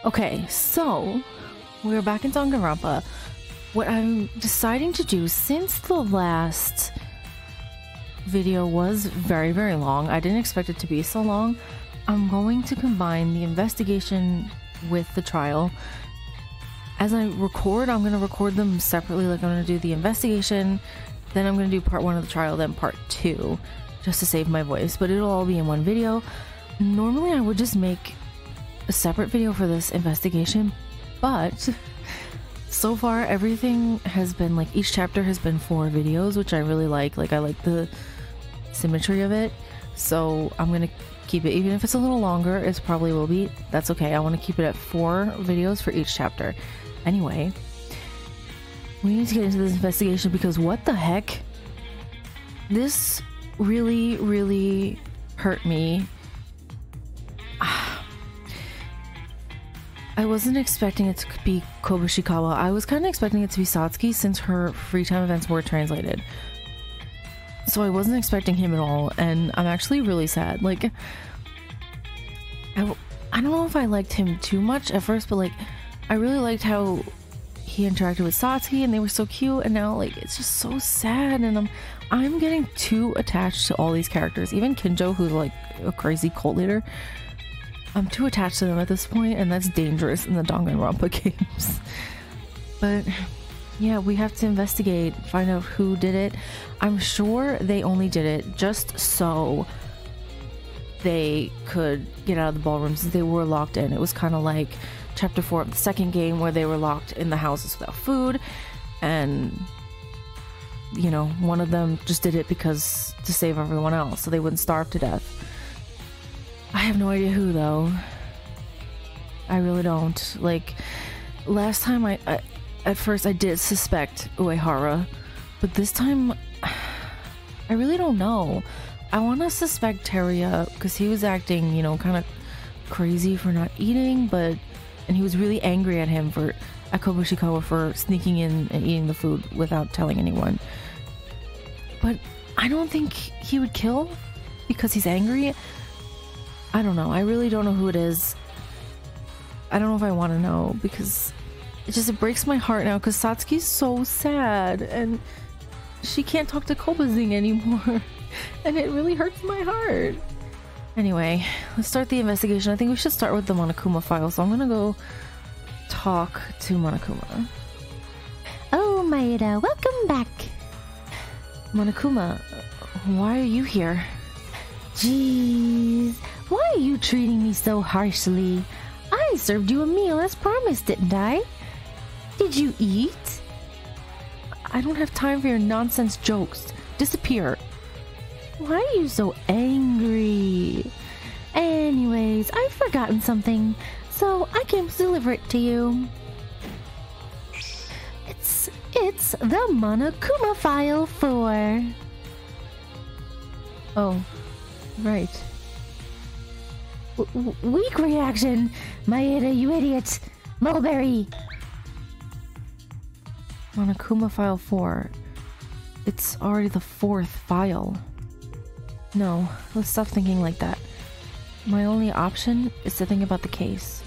Okay, so we're back in Danganronpa. What I'm deciding to do, since the last video was very, very long, I didn't expect it to be so long, I'm going to combine the investigation with the trial. As I record, I'm going to record them separately. Like, I'm going to do the investigation, then I'm going to do part 1 of the trial, then part 2, just to save my voice, but it'll all be in one video. Normally I would just make a separate video for this investigation, but so far everything has been like, each chapter has been 4 videos, which I really like. Like, I like the symmetry of it, so I'm gonna keep it, even if it's a little longer, it probably will be, that's okay. I want to keep it at 4 videos for each chapter. Anyway, we need to get into this investigation because what the heck, this really hurt me. I wasn't expecting it to be Kobushikawa. I was kind of expecting it to be Satsuki since her free time events were translated. So I wasn't expecting him at all, and I'm actually really sad. Like, I don't know if I liked him too much at first, but like, I really liked how he interacted with Satsuki and they were so cute, and now like it's just so sad, and I'm getting too attached to all these characters. Even Kinjo, who's like a crazy cult leader, I'm too attached to them at this point, and that's dangerous in the Danganronpa games. But yeah, we have to investigate, find out who did it. I'm sure they only did it just so they could get out of the ballroom since they were locked in. It was kind of like chapter 4 of the second game where they were locked in the houses without food, and you know, one of them just did it because to save everyone else so they wouldn't starve to death. I have no idea who though. I really don't. Like, last time I at first I did suspect Uehara, but this time I really don't know. I want to suspect Teruya because he was acting, you know, kind of crazy for not eating, and he was really angry at him for Kobushikawa for sneaking in and eating the food without telling anyone. But I don't think he would kill because he's angry. I don't know. I really don't know who it is. I don't know if I want to know because it breaks my heart now because Satsuki's so sad and she can't talk to Kobazing anymore and it really hurts my heart. Anyway, let's start the investigation. I think we should start with the Monokuma file, so I'm gonna go talk to Monokuma. Oh, Maeda, welcome back. Monokuma, why are you here? Jeez, why are you treating me so harshly? I served you a meal as promised, didn't I? Did you eat? I don't have time for your nonsense jokes. Disappear. Why are you so angry? Anyways, I've forgotten something, so I can deliver it to you. It's the Monokuma file 4. Oh, right. Weak reaction, Maeda, you idiot! Mulberry! Monokuma file 4. It's already the 4th file. No, let's stop thinking like that. My only option is to think about the case.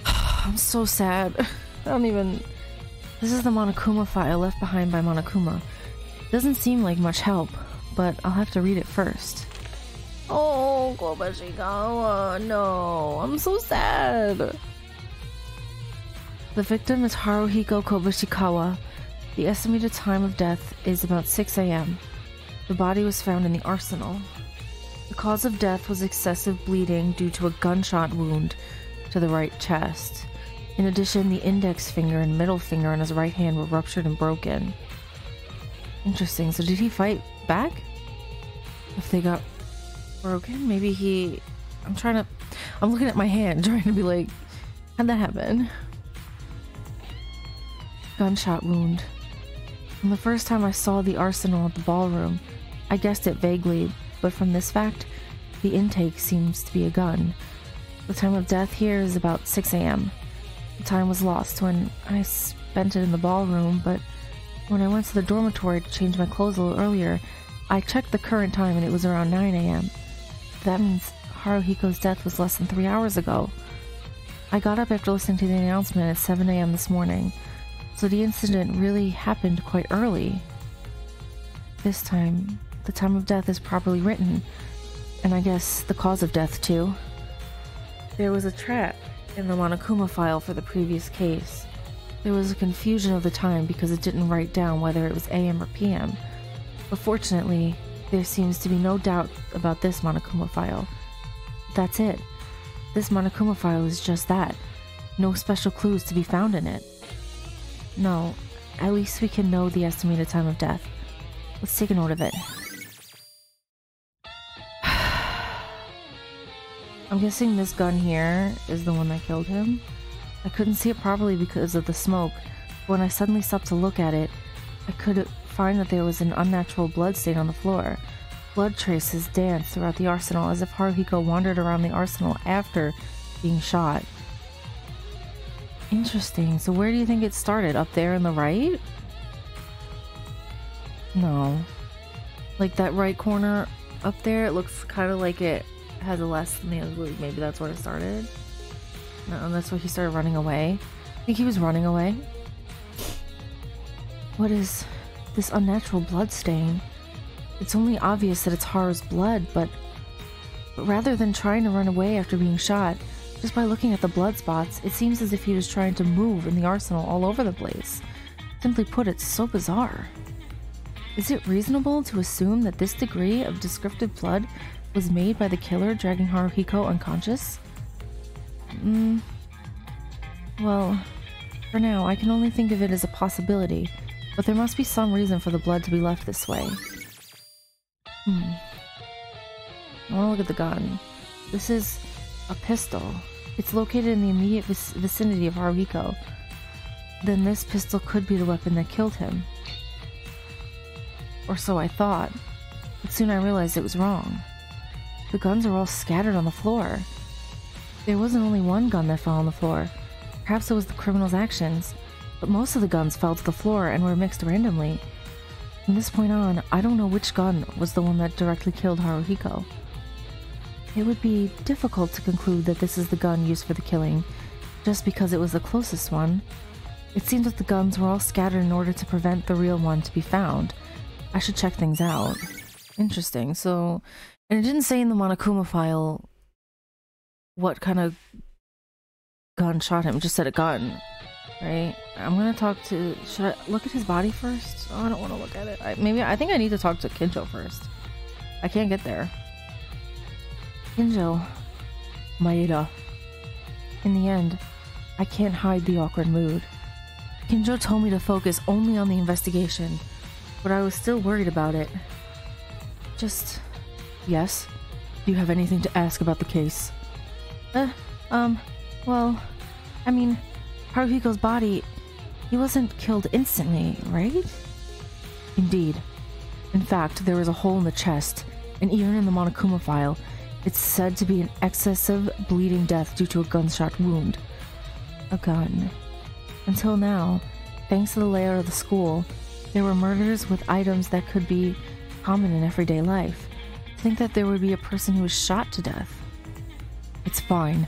I'm so sad. I don't even... This is the Monokuma file left behind by Monokuma. Doesn't seem like much help, but I'll have to read it first. Oh, Kobushikawa, no, I'm so sad. The victim is Haruhiko Kobushikawa. The estimated time of death is about 6 a.m. The body was found in the arsenal. The cause of death was excessive bleeding due to a gunshot wound to the right chest. In addition, the index finger and middle finger on his right hand were ruptured and broken. Interesting. So did he fight back? If they got broken? Maybe he... I'm looking at my hand trying to be like, how'd that happen? Gunshot wound. From the first time I saw the arsenal at the ballroom, I guessed it vaguely, but from this fact, the intake seems to be a gun. The time of death here is about 6 a.m. The time was lost when I spent it in the ballroom, but when I went to the dormitory to change my clothes a little earlier, I checked the current time and it was around 9 a.m. That means Haruhiko's death was less than 3 hours ago. I got up after listening to the announcement at 7 a.m. this morning, so the incident really happened quite early. This time, the time of death is properly written, and I guess the cause of death too. There was a trap in the Monokuma file for the previous case. There was a confusion of the time because it didn't write down whether it was AM or PM, but fortunately, there seems to be no doubt about this Monokuma file. That's it. This Monokuma file is just that. No special clues to be found in it. No, at least we can know the estimated time of death. Let's take a note of it. I'm guessing this gun here is the one that killed him. I couldn't see it properly because of the smoke. When I suddenly stopped to look at it, I could find that there was an unnatural blood stain on the floor. Blood traces danced throughout the arsenal as if Haruhiko wandered around the arsenal after being shot. Interesting. So where do you think it started? Up there in the right? No. Like that right corner up there, it looks kind of like it has a less than the other. Maybe that's where it started. No, that's where he started running away. I think he was running away. What is this unnatural blood stain? It's only obvious that it's Haru's blood, but rather than trying to run away after being shot, just by looking at the blood spots, it seems as if he was trying to move in the arsenal all over the place. Simply put, it's so bizarre. Is it reasonable to assume that this degree of descriptive blood was made by the killer dragging Haruhiko unconscious? Well, for now, I can only think of it as a possibility, but there must be some reason for the blood to be left this way. I want to look at the gun. This is a pistol. It's located in the immediate vicinity of Haruhiko. Then this pistol could be the weapon that killed him. Or so I thought, but soon I realized it was wrong. The guns are all scattered on the floor. There wasn't only one gun that fell on the floor. Perhaps it was the criminal's actions, but most of the guns fell to the floor and were mixed randomly. From this point on, I don't know which gun was the one that directly killed Haruhiko. It would be difficult to conclude that this is the gun used for the killing, just because it was the closest one. It seems that the guns were all scattered in order to prevent the real one to be found. I should check things out. Interesting. So, and it didn't say in the Monokuma file what kind of gun shot him. It just said a gun, right? I'm gonna talk to... Should I look at his body first? Oh, I don't want to look at it. I think I need to talk to Kinjo first. I can't get there. Kinjo. Maeda. In the end, I can't hide the awkward mood. Kinjo told me to focus only on the investigation, but I was still worried about it. Just... Yes? Do you have anything to ask about the case? Well, I mean, Haruhiko's body, he wasn't killed instantly, right? Indeed. In fact, there was a hole in the chest, and even in the Monokuma file, it's said to be an excessive bleeding death due to a gunshot wound. A gun. Until now, thanks to the layout of the school, there were murders with items that could be common in everyday life. Think that there would be a person who was shot to death. It's fine.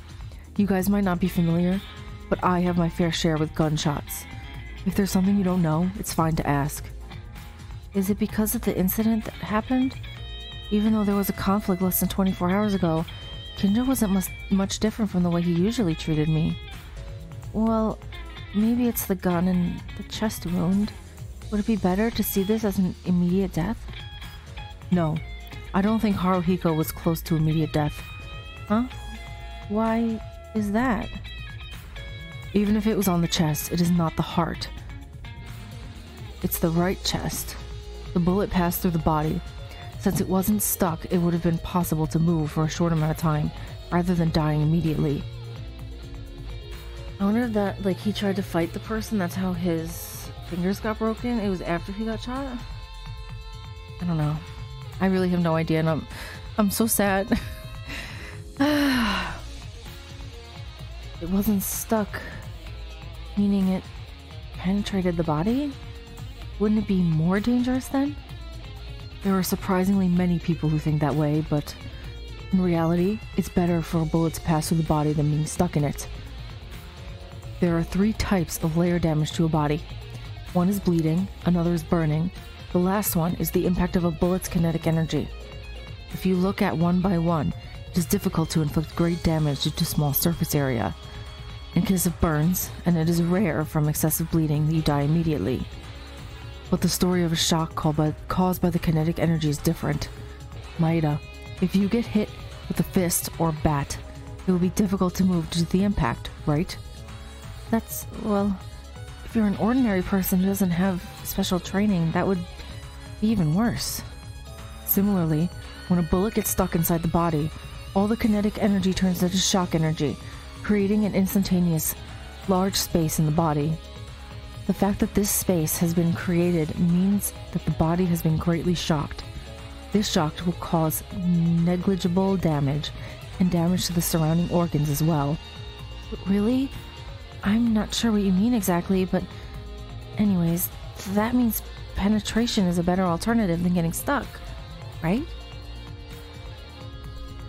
You guys might not be familiar, but I have my fair share with gunshots. If there's something you don't know, it's fine to ask. Is it because of the incident that happened? Even though there was a conflict less than 24 hours ago, Kinjo wasn't much different from the way he usually treated me. Well, maybe it's the gun and the chest wound. Would it be better to see this as an immediate death? No, I don't think Haruhiko was close to immediate death. Huh? Why is that? Even if it was on the chest, it is not the heart. It's the right chest. The bullet passed through the body. Since it wasn't stuck, it would have been possible to move for a short amount of time, rather than dying immediately. I wonder if that, like, he tried to fight the person, that's how his fingers got broken? It was after he got shot? I don't know. I really have no idea, and I'm so sad. It wasn't stuck, meaning it penetrated the body? Wouldn't it be more dangerous then? There are surprisingly many people who think that way, but in reality, it's better for a bullet to pass through the body than being stuck in it. There are 3 types of layer damage to a body. One is bleeding, another is burning. The last one is the impact of a bullet's kinetic energy. If you look at one by one, it is difficult to inflict great damage due to small surface area. In case of burns, and it is rare from excessive bleeding that you die immediately. But the story of a shock caused by the kinetic energy is different. Maeda, if you get hit with a fist or bat, it will be difficult to move due to the impact, right? Well, if you're an ordinary person who doesn't have special training, that would be even worse. Similarly, when a bullet gets stuck inside the body, all the kinetic energy turns into shock energy, creating an instantaneous, large space in the body. The fact that this space has been created means that the body has been greatly shocked. This shock will cause negligible damage, and damage to the surrounding organs as well. Really? I'm not sure what you mean exactly, but anyways, that means penetration is a better alternative than getting stuck, right?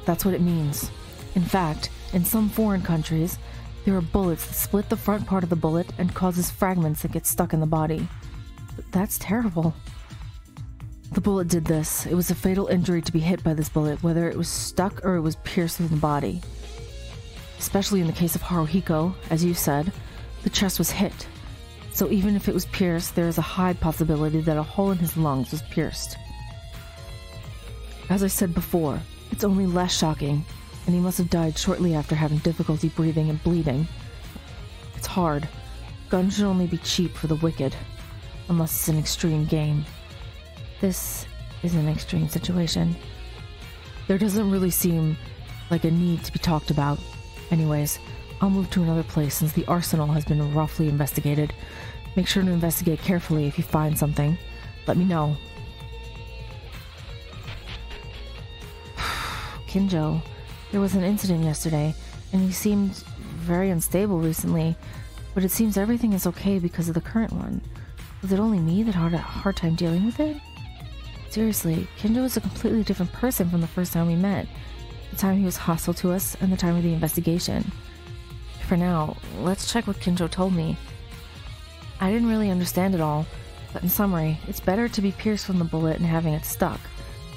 That's what it means. In fact, in some foreign countries, there are bullets that split the front part of the bullet and causes fragments that get stuck in the body. That's terrible. The bullet did this. It was a fatal injury to be hit by this bullet, whether it was stuck or it was pierced in the body. Especially in the case of Haruhiko, as you said, the chest was hit. So even if it was pierced, there is a high possibility that a hole in his lungs was pierced. As I said before, it's only less shocking, and he must have died shortly after having difficulty breathing and bleeding. It's hard. Guns should only be cheap for the wicked, unless it's an extreme game. This is an extreme situation. There doesn't really seem like a need to be talked about. Anyways, I'll move to another place since the arsenal has been roughly investigated. Make sure to investigate carefully if you find something. Let me know. Kinjo, there was an incident yesterday, and he seemed very unstable recently, but it seems everything is okay because of the current one. Was it only me that had a hard time dealing with it? Seriously, Kinjo is a completely different person from the first time we met, the time he was hostile to us, and the time of the investigation. For now, let's check what Kinjo told me. I didn't really understand it all, but in summary, it's better to be pierced from the bullet and having it stuck,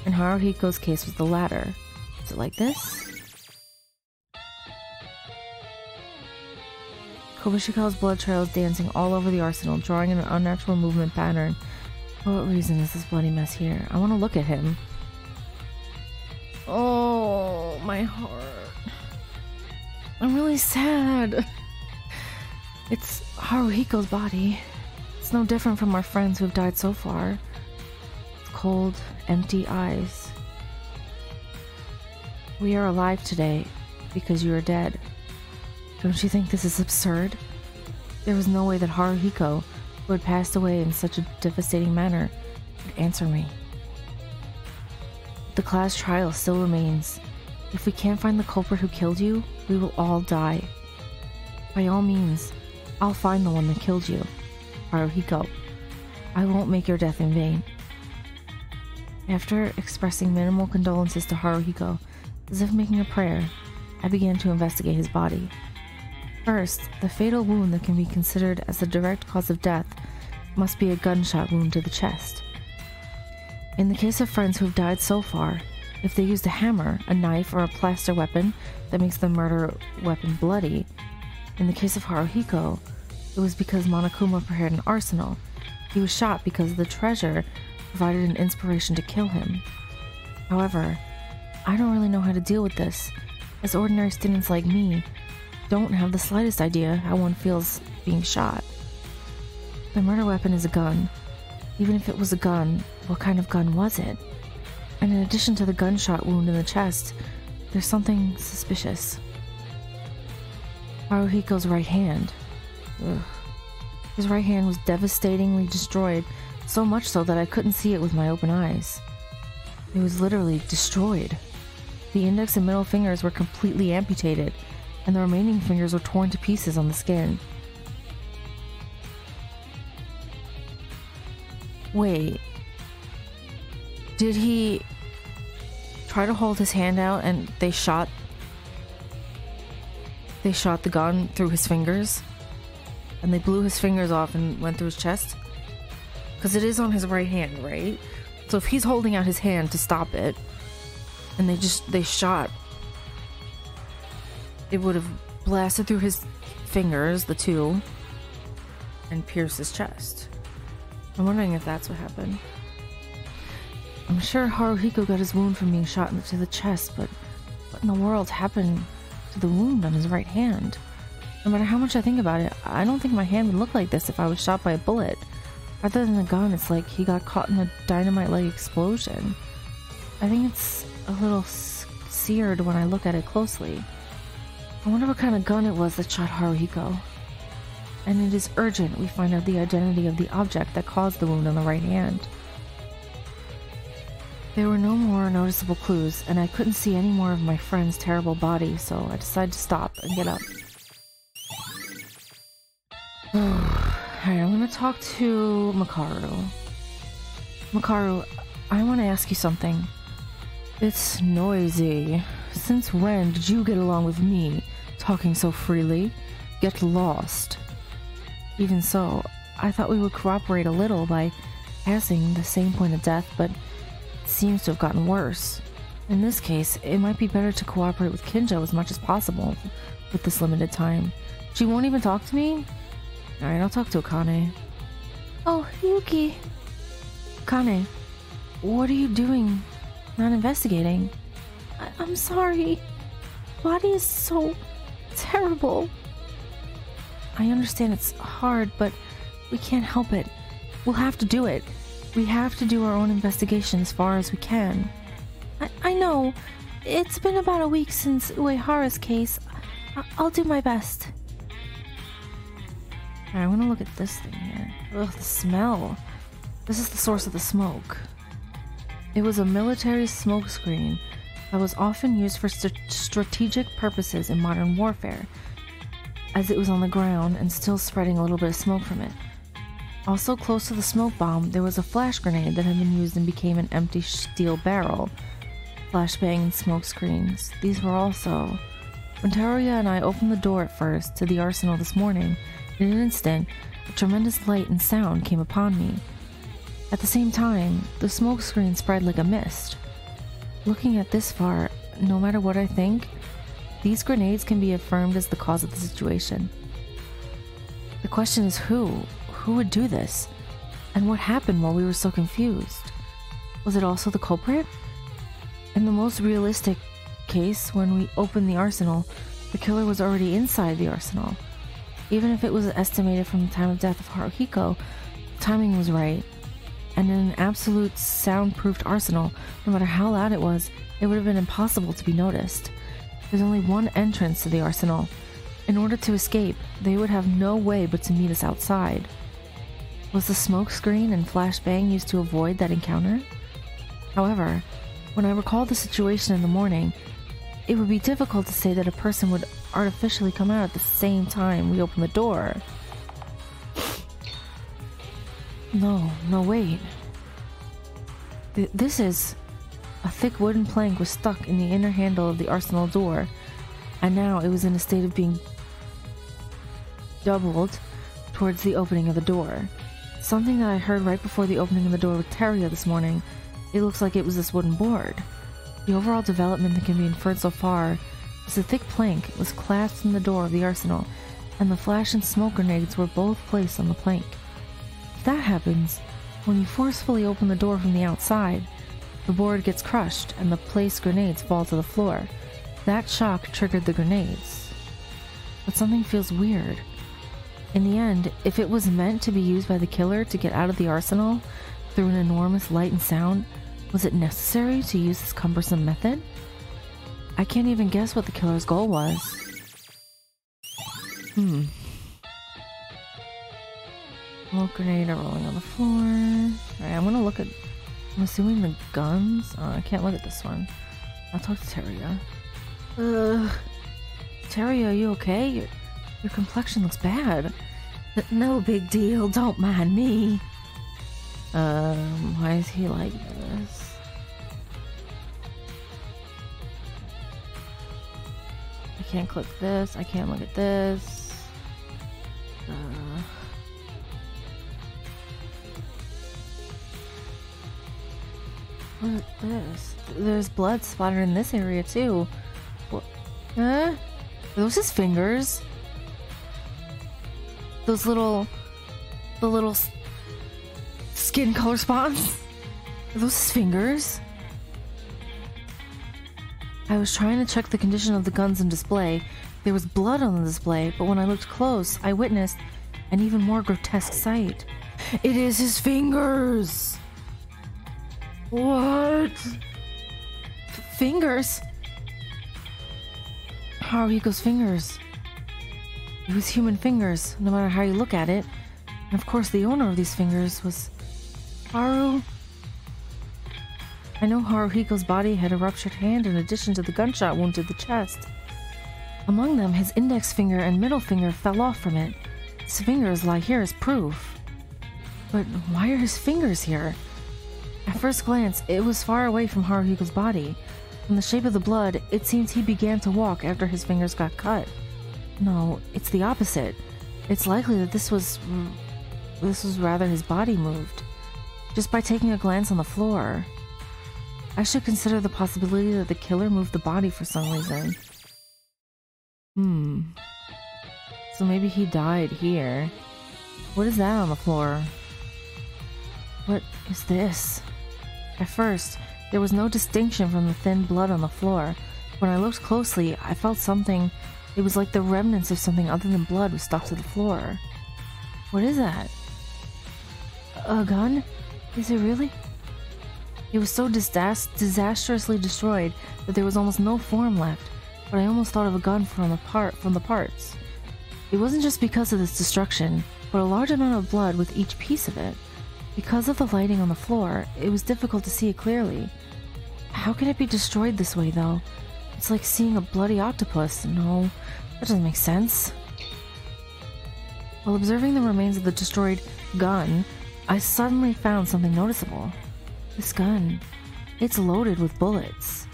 and Haruhiko's case was the latter. Is it like this? Kobushikawa's blood trail is dancing all over the arsenal, drawing an unnatural movement pattern. For what reason is this bloody mess here? I want to look at him. Oh, my heart. I'm really sad. It's Haruhiko's body. It's no different from our friends who have died so far. It's cold, empty eyes. We are alive today because you are dead. Don't you think this is absurd? There was no way that Haruhiko, who had passed away in such a devastating manner, would answer me. The class trial still remains. If we can't find the culprit who killed you, we will all die. By all means, I'll find the one that killed you, Haruhiko. I won't make your death in vain. After expressing minimal condolences to Haruhiko, as if making a prayer, I began to investigate his body. First, the fatal wound that can be considered as the direct cause of death must be a gunshot wound to the chest. In the case of friends who have died so far, if they used a hammer, a knife, or a plaster weapon that makes the murder weapon bloody, in the case of Haruhiko, it was because Monokuma prepared an arsenal. He was shot because the treasure provided an inspiration to kill him. However, I don't really know how to deal with this, as ordinary students like me don't have the slightest idea how one feels being shot. The murder weapon is a gun. Even if it was a gun, what kind of gun was it? And in addition to the gunshot wound in the chest, there's something suspicious. Haruhiko's right hand. Ugh. His right hand was devastatingly destroyed, so much so that I couldn't see it with my open eyes. It was literally destroyed. The index and middle fingers were completely amputated, and the remaining fingers were torn to pieces on the skin. Wait. Did he try to hold his hand out and they shot the gun through his fingers? and they blew his fingers off and went through his chest? Because it is on his right hand, right? So if he's holding out his hand to stop it, and they shot, it would have blasted through his fingers, the two, and pierced his chest. I'm wondering if that's what happened. I'm sure Haruhiko got his wound from being shot into the chest, but what in the world happened to the wound on his right hand? No matter how much I think about it, I don't think my hand would look like this if I was shot by a bullet. Rather than a gun, it's like he got caught in a dynamite-like explosion. I think it's a little seared when I look at it closely. I wonder what kind of gun it was that shot Haruhiko. And it is urgent we find out the identity of the object that caused the wound on the right hand. There were no more noticeable clues, and I couldn't see any more of my friend's terrible body, so I decided to stop and get up. Alright, I'm gonna talk to Makaru. Makaru, I want to ask you something. It's noisy. Since when did you get along with me, talking so freely? Get lost. Even so, I thought we would cooperate a little by passing the same point of death, but it seems to have gotten worse. In this case, it might be better to cooperate with Kinjo as much as possible with this limited time. She won't even talk to me? Alright, I'll talk to Akane. Oh, Yuki. Akane, what are you doing? Not investigating? I'm sorry. Body is so terrible. I understand it's hard, but we can't help it. We'll have to do it. We have to do our own investigation as far as we can. I know. It's been about a week since Uehara's case. I'll do my best. Alright, I want to look at this thing here. Ugh, the smell. This is the source of the smoke. It was a military smoke screen that was often used for strategic purposes in modern warfare, as it was on the ground and still spreading a little bit of smoke from it. Also close to the smoke bomb, there was a flash grenade that had been used and became an empty steel barrel. Flashbang and smoke screens. These were also... When Teruya and I opened the door at first to the arsenal this morning, in an instant, a tremendous light and sound came upon me. At the same time, the smoke screen spread like a mist. Looking at this far, no matter what I think, these grenades can be affirmed as the cause of the situation. The question is who? Who would do this? And what happened while we were so confused? Was it also the culprit? In the most realistic case, when we opened the arsenal, the killer was already inside the arsenal. Even if it was estimated from the time of death of Haruhiko, the timing was right. And in an absolute soundproofed arsenal, no matter how loud it was, it would have been impossible to be noticed. There's only one entrance to the arsenal. In order to escape, they would have no way but to meet us outside. Was the smoke screen and flashbang used to avoid that encounter? However, when I recalled the situation in the morning, it would be difficult to say that a person would artificially come out at the same time we opened the door. No, wait. This is... A thick wooden plank was stuck in the inner handle of the arsenal door, and now it was in a state of being doubled towards the opening of the door. Something that I heard right before the opening of the door with Teruya this morning. It looks like it was this wooden board. The overall development that can be inferred so far is the thick plank was clasped in the door of the arsenal, and the flash and smoke grenades were both placed on the plank. If that happens, when you forcefully open the door from the outside, the board gets crushed and the placed grenades fall to the floor. That shock triggered the grenades. But something feels weird. In the end, if it was meant to be used by the killer to get out of the arsenal through an enormous light and sound, was it necessary to use this cumbersome method? I can't even guess what the killer's goal was. Smoke grenade are rolling on the floor. Alright, I'm gonna look at... I'm assuming the guns? I can't look at this one. I'll talk to Teruya. Teruya, are you okay? Your complexion looks bad. No big deal, don't mind me. Why is he like this? I can't click this, I can't look at this. What is this? There's blood splattered in this area too. What? Huh? Are those his fingers? Those little... The little... skin color spots? Are those his fingers? I was trying to check the condition of the guns in display. There was blood on the display, but when I looked close, I witnessed an even more grotesque sight. It is his fingers! What? Fingers? Haruhiko's fingers. It was human fingers, no matter how you look at it. And of course, the owner of these fingers was Haru. I know Haruhiko's body had a ruptured hand in addition to the gunshot wound to the chest. Among them, his index finger and middle finger fell off from it. His fingers lie here as proof. But why are his fingers here? At first glance, it was far away from Haruhiko's body. From the shape of the blood, it seems he began to walk after his fingers got cut. No, it's the opposite. It's likely that this was rather his body moved. Just by taking a glance on the floor. I should consider the possibility that the killer moved the body for some reason. So maybe he died here. What is that on the floor? What is this? At first, there was no distinction from the thin blood on the floor. When I looked closely, I felt something. It was like the remnants of something other than blood was stuck to the floor. What is that? A gun? Is it really? It was so disastrously destroyed that there was almost no form left, but I almost thought of a gun from the parts. It wasn't just because of this destruction, but a large amount of blood with each piece of it. Because of the lighting on the floor, it was difficult to see it clearly. How can it be destroyed this way, though? It's like seeing a bloody octopus. No, that doesn't make sense. While observing the remains of the destroyed gun, I suddenly found something noticeable. This gun, it's loaded with bullets.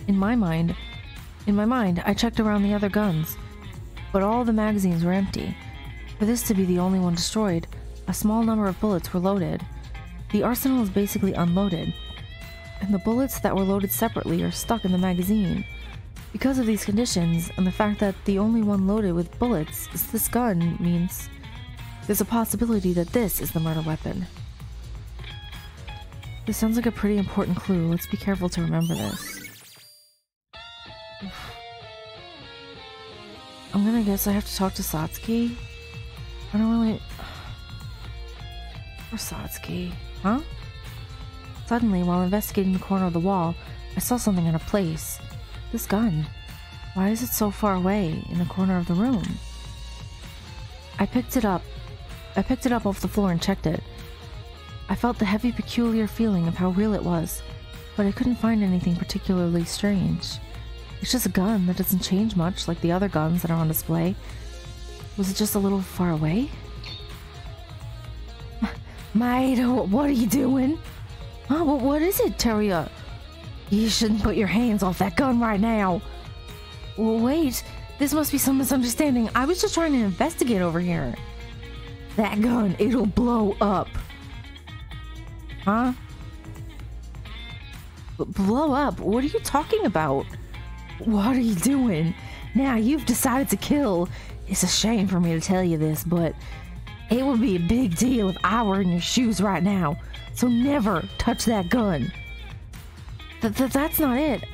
In my mind, I checked around the other guns, but all the magazines were empty. For this to be the only one destroyed, a small number of bullets were loaded. The arsenal is basically unloaded, and the bullets that were loaded separately are stuck in the magazine. Because of these conditions, and the fact that the only one loaded with bullets is this gun, means there's a possibility that this is the murder weapon. This sounds like a pretty important clue. Let's be careful to remember this. I'm gonna guess I have to talk to Satsuki. I don't really... Or Satsuki. Huh? Suddenly, while investigating the corner of the wall, I saw something out of place. This gun. Why is it so far away in the corner of the room? I picked it up off the floor and checked it. I felt the heavy, peculiar feeling of how real it was, but I couldn't find anything particularly strange. It's just a gun that doesn't change much like the other guns that are on display. Was it just a little far away? Mate, what are you doing? Huh, what is it, Teruya? You shouldn't put your hands off that gun right now. Well, wait, this must be some misunderstanding. I was just trying to investigate over here. That gun, it'll blow up. Huh? Blow up? What are you talking about? What are you doing? Now you've decided to kill. It's a shame for me to tell you this, but it would be a big deal if I were in your shoes right now. So never touch that gun. That's not it.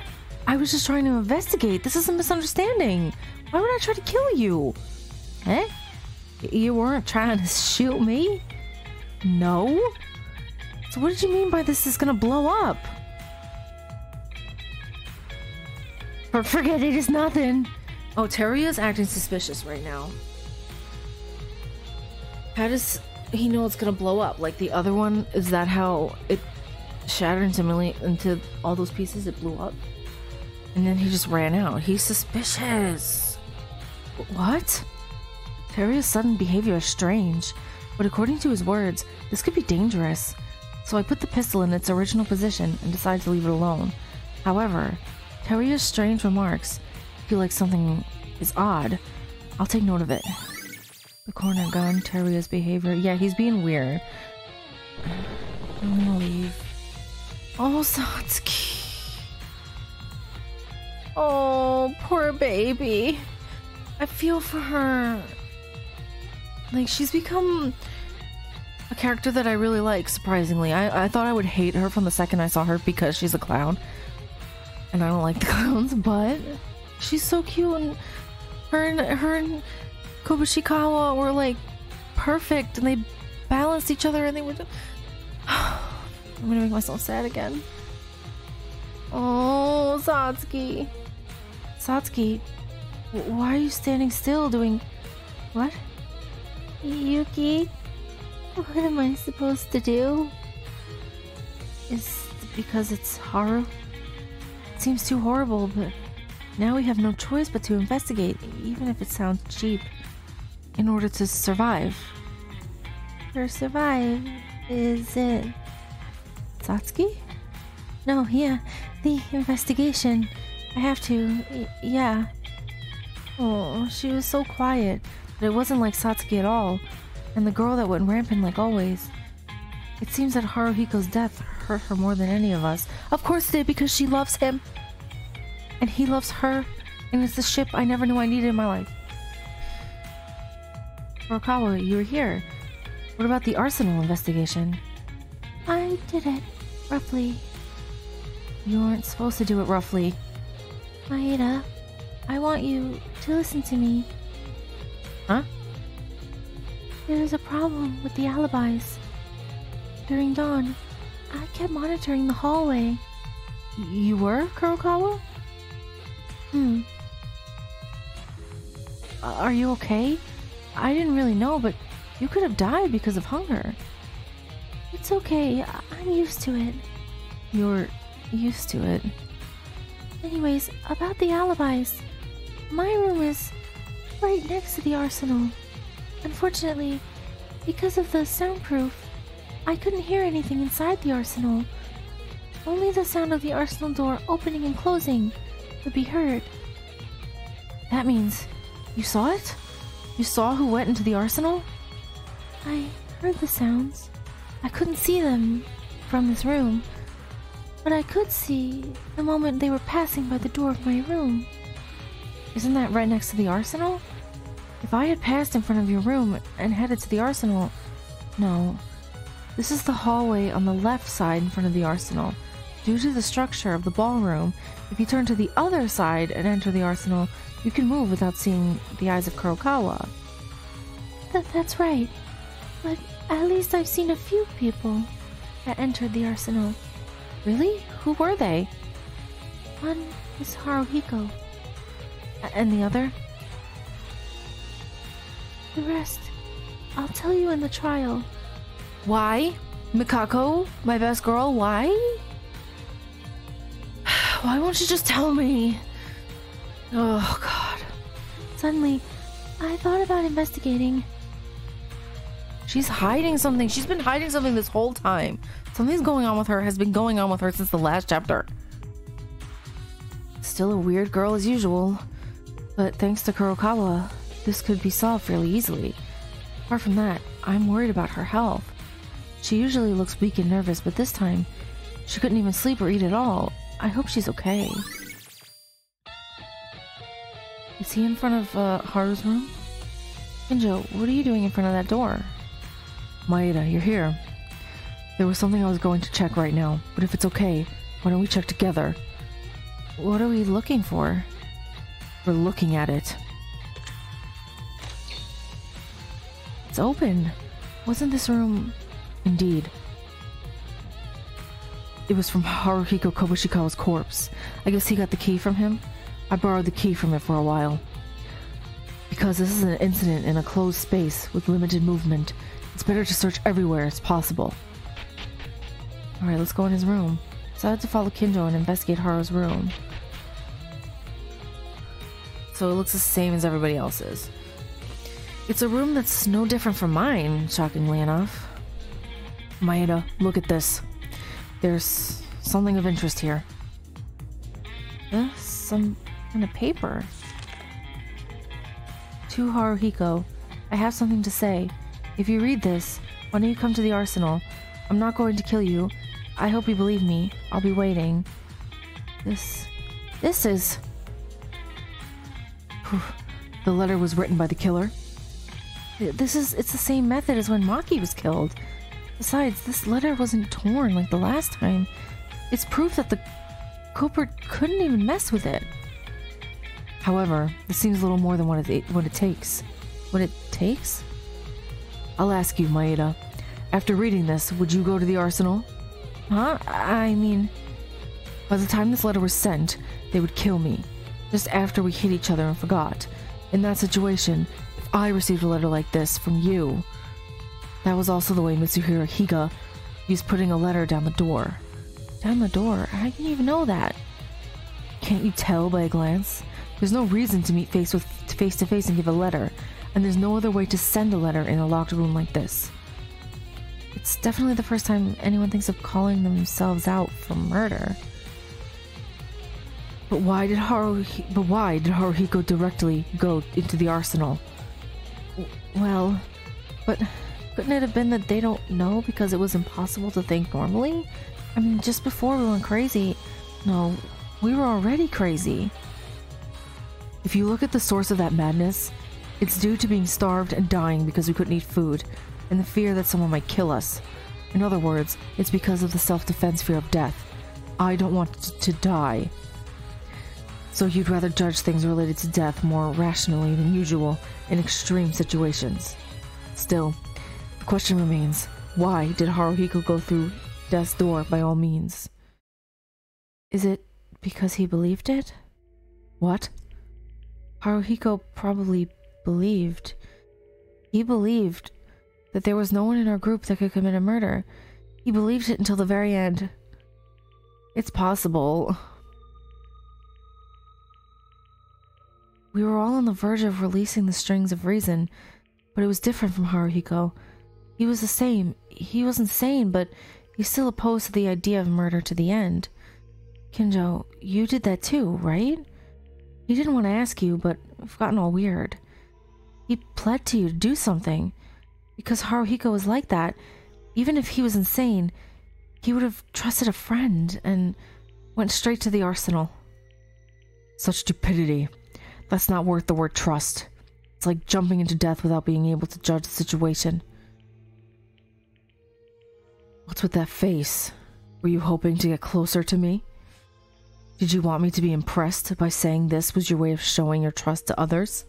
I was just trying to investigate. This is a misunderstanding. Why would I try to kill you? Eh? You weren't trying to shoot me? No? So what did you mean by this is gonna blow up? Forget it, it's nothing. Oh, Teruya's acting suspicious right now. How does he know it's gonna blow up? Like the other one, is that how it shattered into all those pieces? It blew up? And then he just ran out. He's suspicious. What? Teruya's sudden behavior is strange, but according to his words, this could be dangerous. So I put the pistol in its original position and decided to leave it alone. However, Teruya's strange remarks feel like something is odd. I'll take note of it. The corner gun, Teruya's behavior. Yeah, he's being weird. I'm gonna leave. Oh, Satsuki. Oh, poor baby. I feel for her. Like, she's become a character that I really like, surprisingly. I thought I would hate her from the second I saw her because she's a clown. And I don't like the clowns, but she's so cute, and her and Kobushikawa were like perfect, and they balanced each other, and they were just... I'm gonna make myself sad again. Oh, Satsuki. Satsuki, why are you standing still doing... What? Yuki, what am I supposed to do? Is it because it's Haru? It seems too horrible, but now we have no choice but to investigate, even if it sounds cheap, in order to survive. For survive, is it... Satsuki? No, yeah, the investigation. I have to, yeah. Oh, she was so quiet, but it wasn't like Satsuki at all, and the girl that went rampant like always. It seems that Haruhiko's death hurt her more than any of us. Of course it did, because she loves him, and he loves her, and it's the ship I never knew I needed in my life. Furukawa, you were here. What about the arsenal investigation? I did it, roughly. You weren't supposed to do it roughly. Maeda, I want you to listen to me. Huh? There's a problem with the alibis. During dawn, I kept monitoring the hallway. You were, Kurokawa? Are you okay? I didn't really know, but you could have died because of hunger. It's okay, I'm used to it. You're used to it. Anyways, about the alibis. My room is right next to the arsenal. Unfortunately, because of the soundproof, I couldn't hear anything inside the arsenal. Only the sound of the arsenal door opening and closing would be heard. That means you saw it? You saw who went into the arsenal? I heard the sounds. I couldn't see them from this room, but I could see the moment they were passing by the door of my room. Isn't that right next to the arsenal? If I had passed in front of your room and headed to the arsenal... No. This is the hallway on the left side in front of the arsenal. Due to the structure of the ballroom, if you turn to the other side and enter the arsenal, you can move without seeing the eyes of Kurokawa. That's right. But at least I've seen a few people that entered the arsenal. Really? Who were they? One is Haruhiko. And the other? The rest, I'll tell you in the trial. Why? Mikako? My best girl? Why? Why won't you just tell me? Oh, God. Suddenly, I thought about investigating. She's hiding something. She's been hiding something this whole time. Something's going on with her, has been going on with her since the last chapter. Still a weird girl as usual. But thanks to Kurokawa, this could be solved fairly easily. Apart from that, I'm worried about her health. She usually looks weak and nervous, but this time, she couldn't even sleep or eat at all. I hope she's okay. Is he in front of Haru's room? Kinjo, what are you doing in front of that door? Maeda, you're here. There was something I was going to check right now, but if it's okay, why don't we check together? What are we looking for? We're looking at it. It's open. Wasn't this room... Indeed. It was from Haruhiko Kobushikawa's corpse. I guess he got the key from him. I borrowed the key from it for a while. Because this is an incident in a closed space with limited movement, it's better to search everywhere as possible. Alright, let's go in his room. Decided to follow Kinjo and investigate Haru's room. So it looks the same as everybody else's. It's a room that's no different from mine, shockingly enough. Maeda, look at this. There's something of interest here. Some kind of paper. To Haruhiko, I have something to say. If you read this, why don't you come to the arsenal? I'm not going to kill you. I hope you believe me. I'll be waiting. This is... The letter was written by the killer? It's the same method as when Maki was killed. Besides, this letter wasn't torn like the last time. It's proof that the culprit couldn't even mess with it. However, this seems a little more than what it takes. What it takes? I'll ask you, Maeda. After reading this, would you go to the arsenal? Huh? I mean... By the time this letter was sent, they would kill me. Just after we hit each other and forgot. In that situation, if I received a letter like this from you... That was also the way Mitsuhiro Higa used putting a letter down the door. Down the door? How can you even know that? Can't you tell by a glance? There's no reason to meet face to face and give a letter, and there's no other way to send a letter in a locked room like this. It's definitely the first time anyone thinks of calling themselves out for murder. But why did Haruhiko directly go into the arsenal? Well, but couldn't it have been that they don't know because it was impossible to think normally? I mean, just before we went crazy... No, we were already crazy. If you look at the source of that madness, it's due to being starved and dying because we couldn't eat food, and the fear that someone might kill us. In other words, it's because of the self-defense fear of death. I don't want to die. So you'd rather judge things related to death more rationally than usual in extreme situations. Still, the question remains, why did Haruhiko go through death's door by all means? Is it because he believed it? What? Haruhiko probably believed. He believed that there was no one in our group that could commit a murder. He believed it until the very end. It's possible. We were all on the verge of releasing the strings of reason, but it was different from Haruhiko. He was the same. He wasn't sane, but he's still opposed to the idea of murder to the end. Kinjo, you did that too, right? He didn't want to ask you, but we've gotten all weird. He pled to you to do something, because Haruhiko was like that. Even if he was insane, he would have trusted a friend and went straight to the arsenal. Such stupidity. That's not worth the word trust. It's like jumping into death without being able to judge the situation. What's with that face? Were you hoping to get closer to me? Did you want me to be impressed by saying this was your way of showing your trust to others?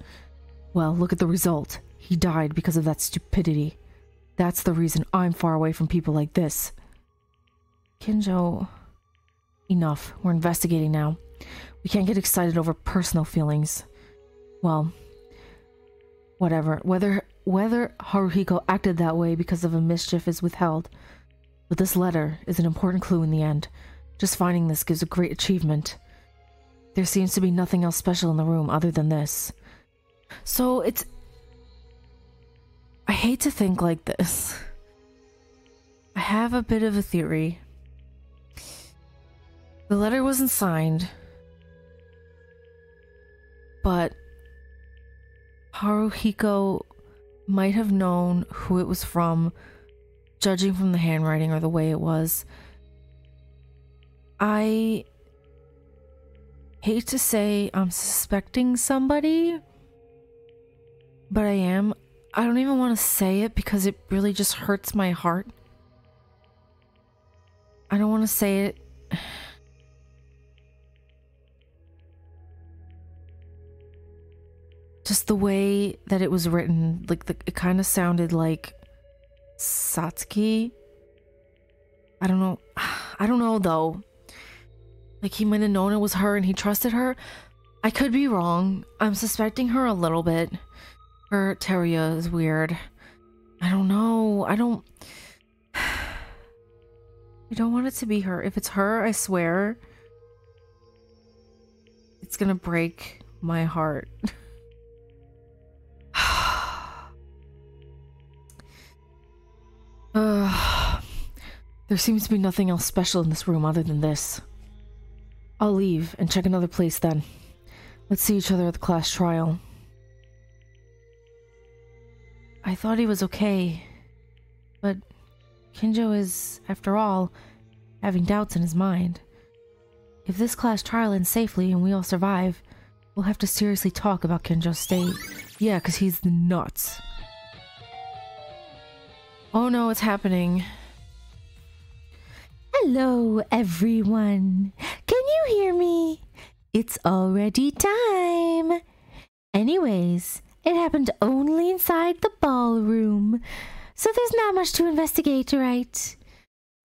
Well, look at the result. He died because of that stupidity. That's the reason I'm far away from people like this. Kinjo... Enough. We're investigating now. We can't get excited over personal feelings. Well, whatever. Whether Haruhiko acted that way because of a mischief is withheld. But this letter is an important clue in the end. Just finding this gives a great achievement. There seems to be nothing else special in the room other than this. So it's... I hate to think like this. I have a bit of a theory. The letter wasn't signed, but Haruhiko might have known who it was from, judging from the handwriting or the way it was. I hate to say I'm suspecting somebody, but I am. I don't even want to say it because it really just hurts my heart. I don't want to say it. Just the way that it was written, like it kind of sounded like Satsuki. I don't know though. Like he might have known it was her and he trusted her. I could be wrong. I'm suspecting her a little bit. Her Teruya is weird. I don't know. I don't want it to be her. If it's her, I swear it's gonna break my heart. There seems to be nothing else special in this room other than this. I'll leave and check another place then. Let's see each other at the class trial. I thought he was okay, but Kinjo is, after all, having doubts in his mind. If this class trial ends safely and we all survive, we'll have to seriously talk about Kenjo's state. Yeah, because he's nuts. Oh no, it's happening. Hello, everyone. Can you hear me? It's already time. Anyways, it happened only inside the ballroom, so there's not much to investigate, right?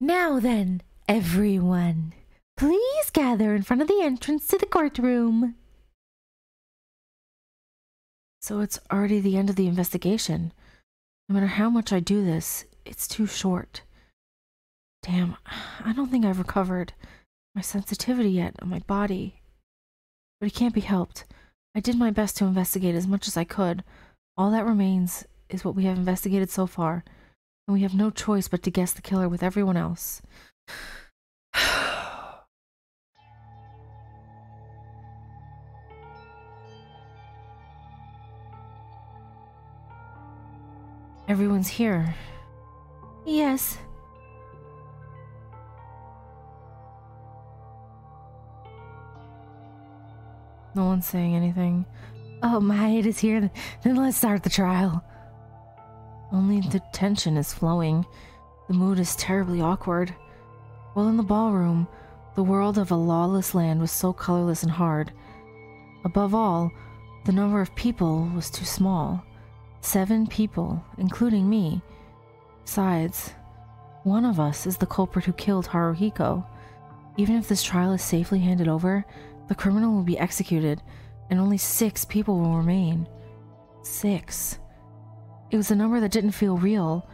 Now then, everyone, please gather in front of the entrance to the courtroom. So it's already the end of the investigation. No matter how much I do this, it's too short. Damn, I don't think I've recovered my sensitivity yet on my body. But it can't be helped. I did my best to investigate as much as I could. All that remains is what we have investigated so far, and we have no choice but to guess the killer with everyone else. Everyone's here. Yes. No one's saying anything. Oh my, it is here. Then let's start the trial. Only the tension is flowing. The mood is terribly awkward. While in the ballroom, the world of a lawless land was so colorless and hard. Above all, the number of people was too small. 7 people, including me. Besides, one of us is the culprit who killed Haruhiko. Even if this trial is safely handed over, the criminal will be executed, and only 6 people will remain. 6. It was a number that didn't feel real.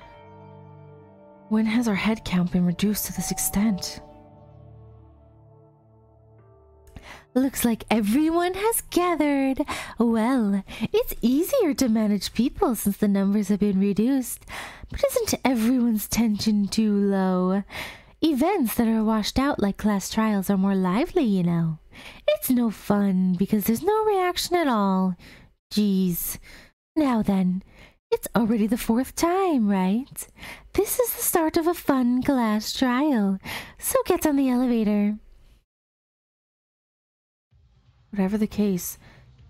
When has our head count been reduced to this extent? Looks like everyone has gathered. Well, it's easier to manage people since the numbers have been reduced. But isn't everyone's tension too low? Events that are washed out like class trials are more lively, you know. It's no fun because there's no reaction at all. Jeez. Now then, it's already the 4th time, right? This is the start of a fun class trial. So get on the elevator. Whatever the case,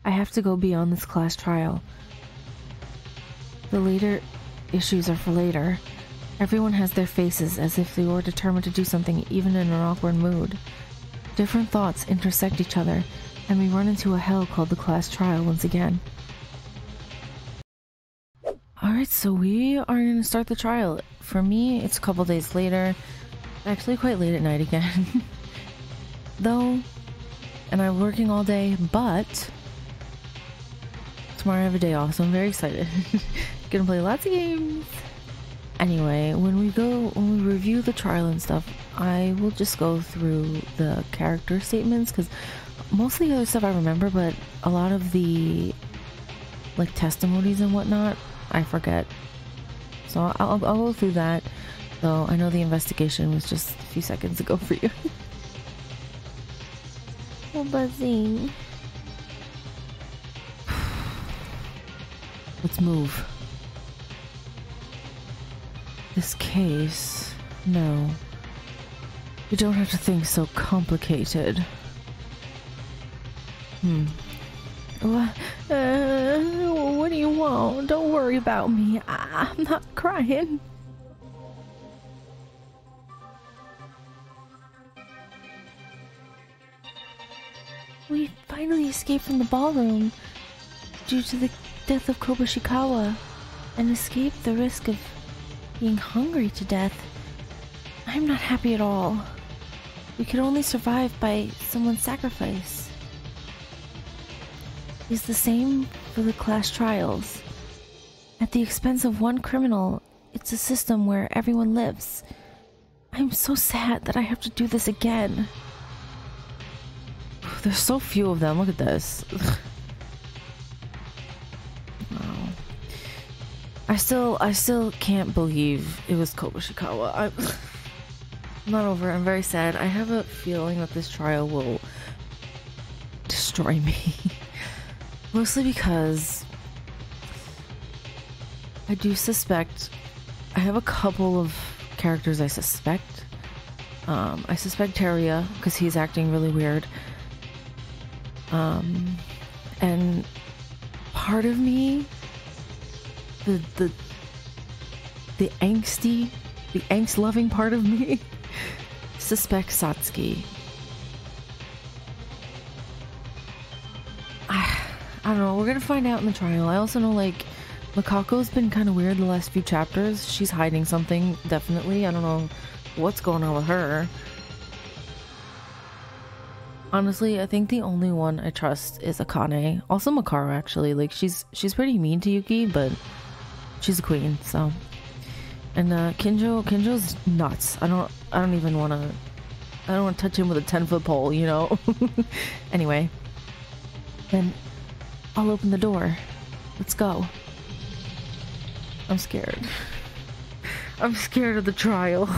I have to go beyond this class trial. The later issues are for later. Everyone has their faces as if they were determined to do something even in an awkward mood. Different thoughts intersect each other, and we run into a hell called the class trial once again. Alright, so we are going to start the trial. For me, it's a couple days later. Actually quite late at night again. Though, and I'm working all day, but tomorrow I have a day off, so I'm very excited. Gonna play lots of games. Anyway, when we review the trial and stuff, I will just go through the character statements, because most of the other stuff I remember, but a lot of the like testimonies and whatnot, I forget. So I'll go through that, though I know the investigation was just a few seconds ago for you. Oh, buzzing. Let's move. This case... No. You don't have to think so complicated. What do you want? Don't worry about me. I'm not crying. We finally escaped from the ballroom due to the death of Kobushikawa and escaped the risk of being hungry to death. I'm not happy at all. We could only survive by someone's sacrifice. It's the same for the class trials. At the expense of one criminal, it's a system where everyone lives. I'm so sad that I have to do this again. There's so few of them. Look at this. Wow. I still can't believe it was Kobushikawa. I'm not over it. I'm very sad. I have a feeling that this trial will destroy me. Mostly because I do suspect... I have a couple of characters I suspect I suspect Teria because he's acting really weird. And part of me, the angst-loving part of me suspects Satsuki. I don't know, we're gonna find out in the trial. I also know, like, Makako's been kind of weird the last few chapters. She's hiding something, definitely. I don't know what's going on with her. Honestly, I think the only one I trust is Akane. Also Makaru, actually. Like, she's pretty mean to Yuki, but she's a queen, so. And Kinjo's nuts. I don't even want to touch him with a 10-foot pole, you know? Anyway. Then I'll open the door. Let's go. I'm scared. I'm scared of the trial.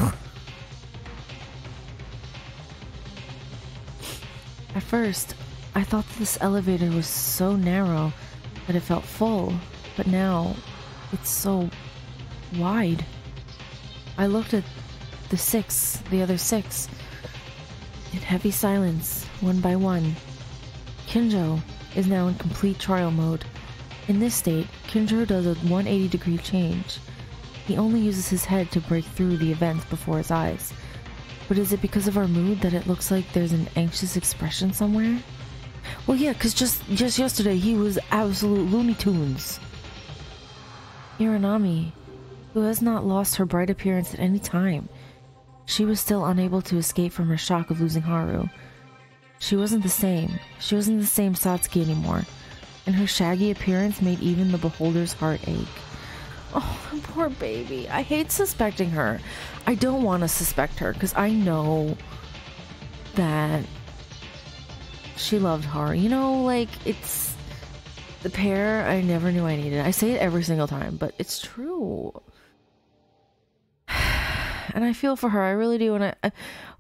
At first, I thought this elevator was so narrow that it felt full, but now it's so wide. I looked at the other six, in heavy silence, one by one. Kinjo is now in complete trial mode. In this state, Kinjo does a 180-degree change. He only uses his head to break through the events before his eyes. But is it because of our mood that it looks like there's an anxious expression somewhere? Well, yeah, because just yesterday he was absolute Looney Tunes. Iranami, who has not lost her bright appearance at any time. She was still unable to escape from her shock of losing Haru. She wasn't the same. She wasn't the same Satsuki anymore, and her shaggy appearance made even the beholder's heart ache. Oh, the poor baby. I hate suspecting her. I don't want to suspect her, because I know that she loved Haru. You know, like, it's the pair I never knew I needed. I say it every single time, but it's true. And I feel for her, I really do. And I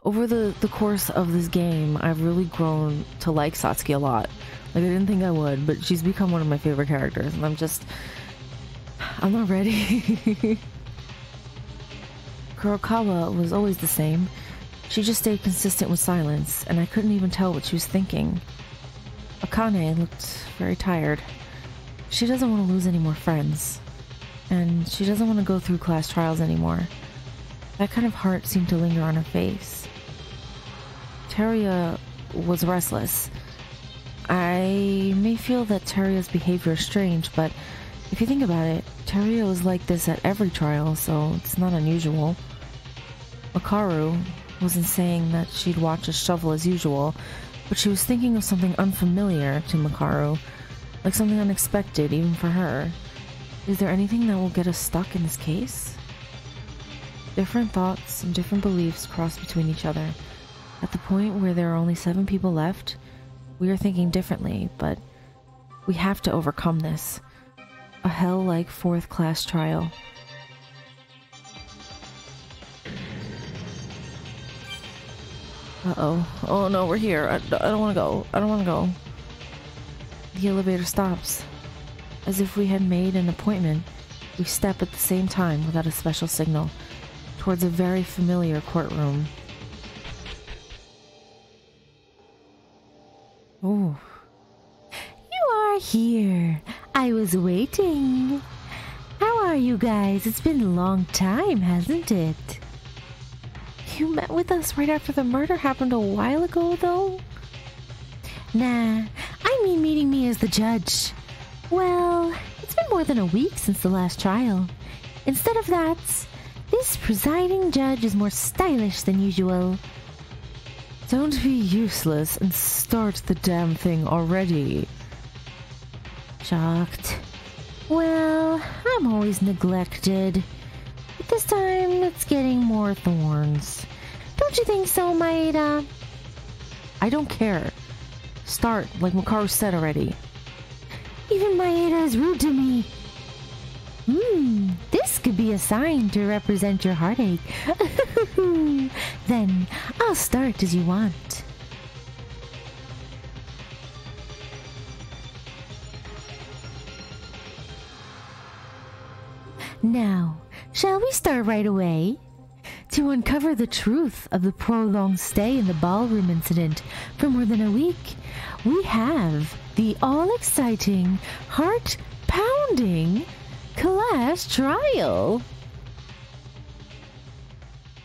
over the course of this game, I've really grown to like Satsuki a lot. Like, I didn't think I would, but she's become one of my favorite characters, and I'm not ready. Kurokawa was always the same. She just stayed consistent with silence, and I couldn't even tell what she was thinking. Akane looked very tired. She doesn't want to lose any more friends, and she doesn't want to go through class trials anymore. That kind of heart seemed to linger on her face. Teria was restless. I may feel that Teria's behavior is strange, but if you think about it, Teria was like this at every trial, so it's not unusual. Makaru wasn't saying that she'd watch us shovel as usual, but she was thinking of something unfamiliar to Makaru, like something unexpected even for her. Is there anything that will get us stuck in this case? Different thoughts and different beliefs cross between each other. At the point where there are only 7 people left, we are thinking differently, but we have to overcome this. A hell-like 4th class trial. Uh-oh. Oh no, we're here. I don't want to go. I don't want to go. The elevator stops. As if we had made an appointment, we step at the same time without a special signal, towards a very familiar courtroom. Ooh. You are here. I was waiting. How are you guys? It's been a long time, hasn't it? You met with us right after the murder happened a while ago, though? Nah, I mean meeting me as the judge. Well, it's been more than a week since the last trial. Instead of that, this presiding judge is more stylish than usual. Don't be useless and start the damn thing already. Shocked. Well, I'm always neglected. But this time, it's getting more thorns. Don't you think so, Maeda? I don't care. Start, like Makaru said already. Even Maeda is rude to me. This could be a sign to represent your heartache. Then, I'll start as you want. Now, shall we start right away? To uncover the truth of the prolonged stay in the ballroom incident for more than a week, we have the all-exciting, heart-pounding class trial.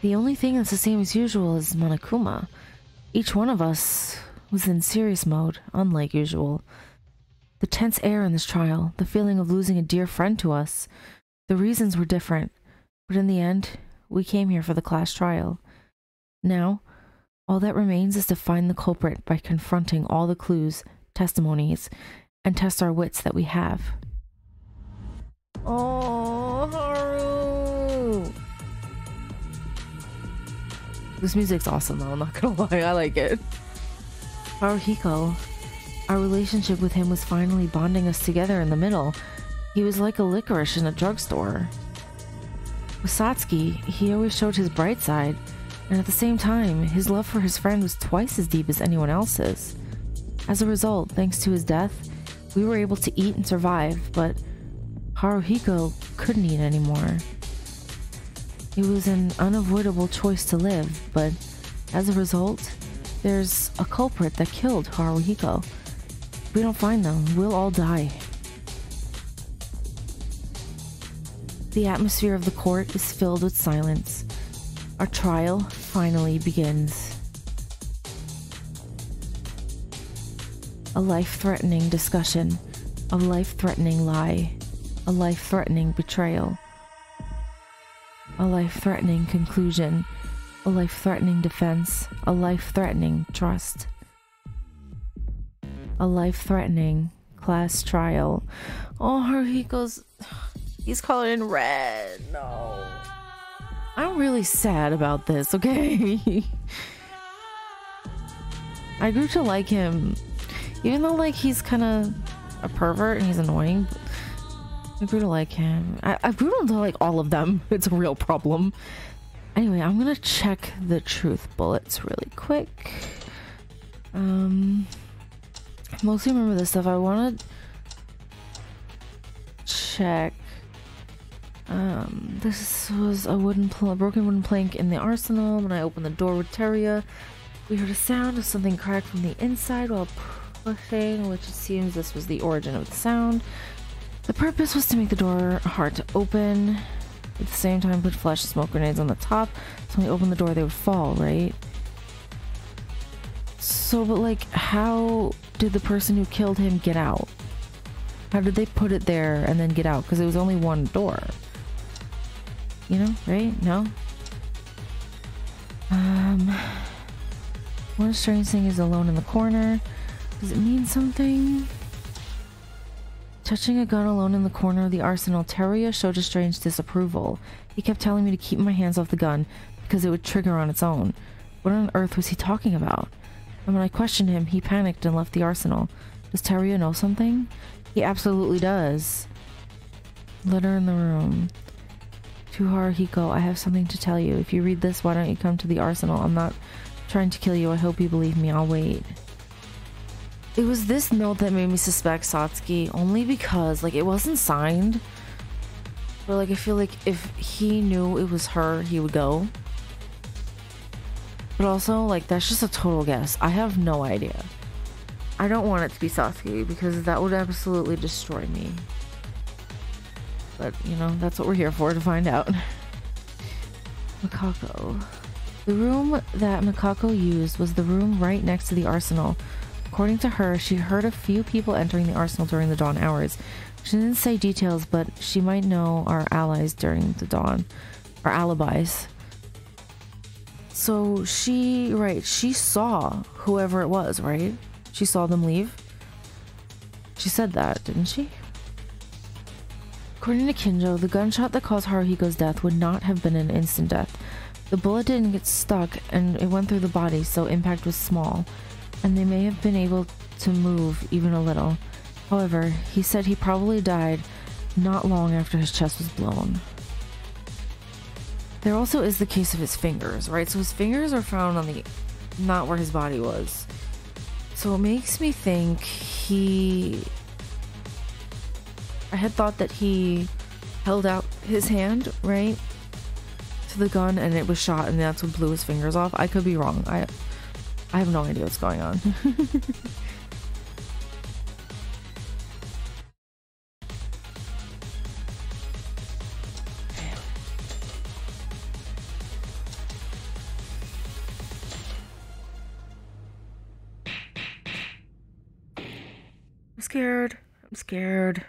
The only thing that's the same as usual is Monokuma. Each one of us was in serious mode, unlike usual. The tense air in this trial, the feeling of losing a dear friend to us, the reasons were different, but in the end, we came here for the class trial. Now, all that remains is to find the culprit by confronting all the clues, testimonies, and test our wits that we have. Oh, Haru! This music's awesome though, I'm not gonna lie, I like it. Haruhiko. Our relationship with him was finally bonding us together in the middle. He was like a licorice in a drugstore. With Satsuki, he always showed his bright side, and at the same time, his love for his friend was twice as deep as anyone else's. As a result, thanks to his death, we were able to eat and survive, but Haruhiko couldn't eat anymore. It was an unavoidable choice to live, but as a result, there's a culprit that killed Haruhiko. If we don't find them, we'll all die. The atmosphere of the court is filled with silence. Our trial finally begins. A life-threatening discussion, a life-threatening lie, a life-threatening betrayal, a life-threatening conclusion, a life-threatening defense, a life-threatening trust, a life-threatening class trial. Oh, Haruhiko's... he's colored in red. No. I'm really sad about this, okay? I grew to like him. Even though, like, he's kind of a pervert and he's annoying. I grew to like him. I grew to like all of them. It's a real problem. Anyway, I'm gonna check the truth bullets really quick. Mostly remember this stuff. I want to check. This was a broken wooden plank in the arsenal. When I opened the door with Teria, we heard a sound of something crack from the inside while pushing, which it seems this was the origin of the sound. The purpose was to make the door hard to open. At the same time, put flash smoke grenades on the top, so when we opened the door, they would fall, right? So, but like, how did the person who killed him get out? How did they put it there and then get out? Because it was only one door. You know, right? No? One strange thing is alone in the corner. Does it mean something? Touching a gun alone in the corner of the arsenal, Teria showed a strange disapproval. He kept telling me to keep my hands off the gun because it would trigger on its own. What on earth was he talking about? And when I questioned him, he panicked and left the arsenal. Does Teria know something? He absolutely does. Letter in the room. To Haruhiko, I have something to tell you. If you read this, why don't you come to the arsenal? I'm not trying to kill you. I hope you believe me. I'll wait. It was this note that made me suspect Satsuki, only because, like, it wasn't signed. But, like, I feel like if he knew it was her, he would go. But also, like, that's just a total guess. I have no idea. I don't want it to be Satsuki, because that would absolutely destroy me. But, you know, that's what we're here for, to find out. Mikako. The room that Mikako used was the room right next to the arsenal. According to her, she heard a few people entering the arsenal during the dawn hours. She didn't say details, but she might know our allies during the dawn. Our alibis. So she saw whoever it was, right? She saw them leave? She said that, didn't she? According to Kinjo, the gunshot that caused Haruhiko's death would not have been an instant death. The bullet didn't get stuck and it went through the body, so impact was small, and they may have been able to move even a little. However, he said he probably died not long after his chest was blown. There also is the case of his fingers, right? So his fingers are found on the... not where his body was. So it makes me think I had thought that he held out his hand, right? To to the gun and it was shot and that's what blew his fingers off. I could be wrong. I have no idea what's going on. I'm scared.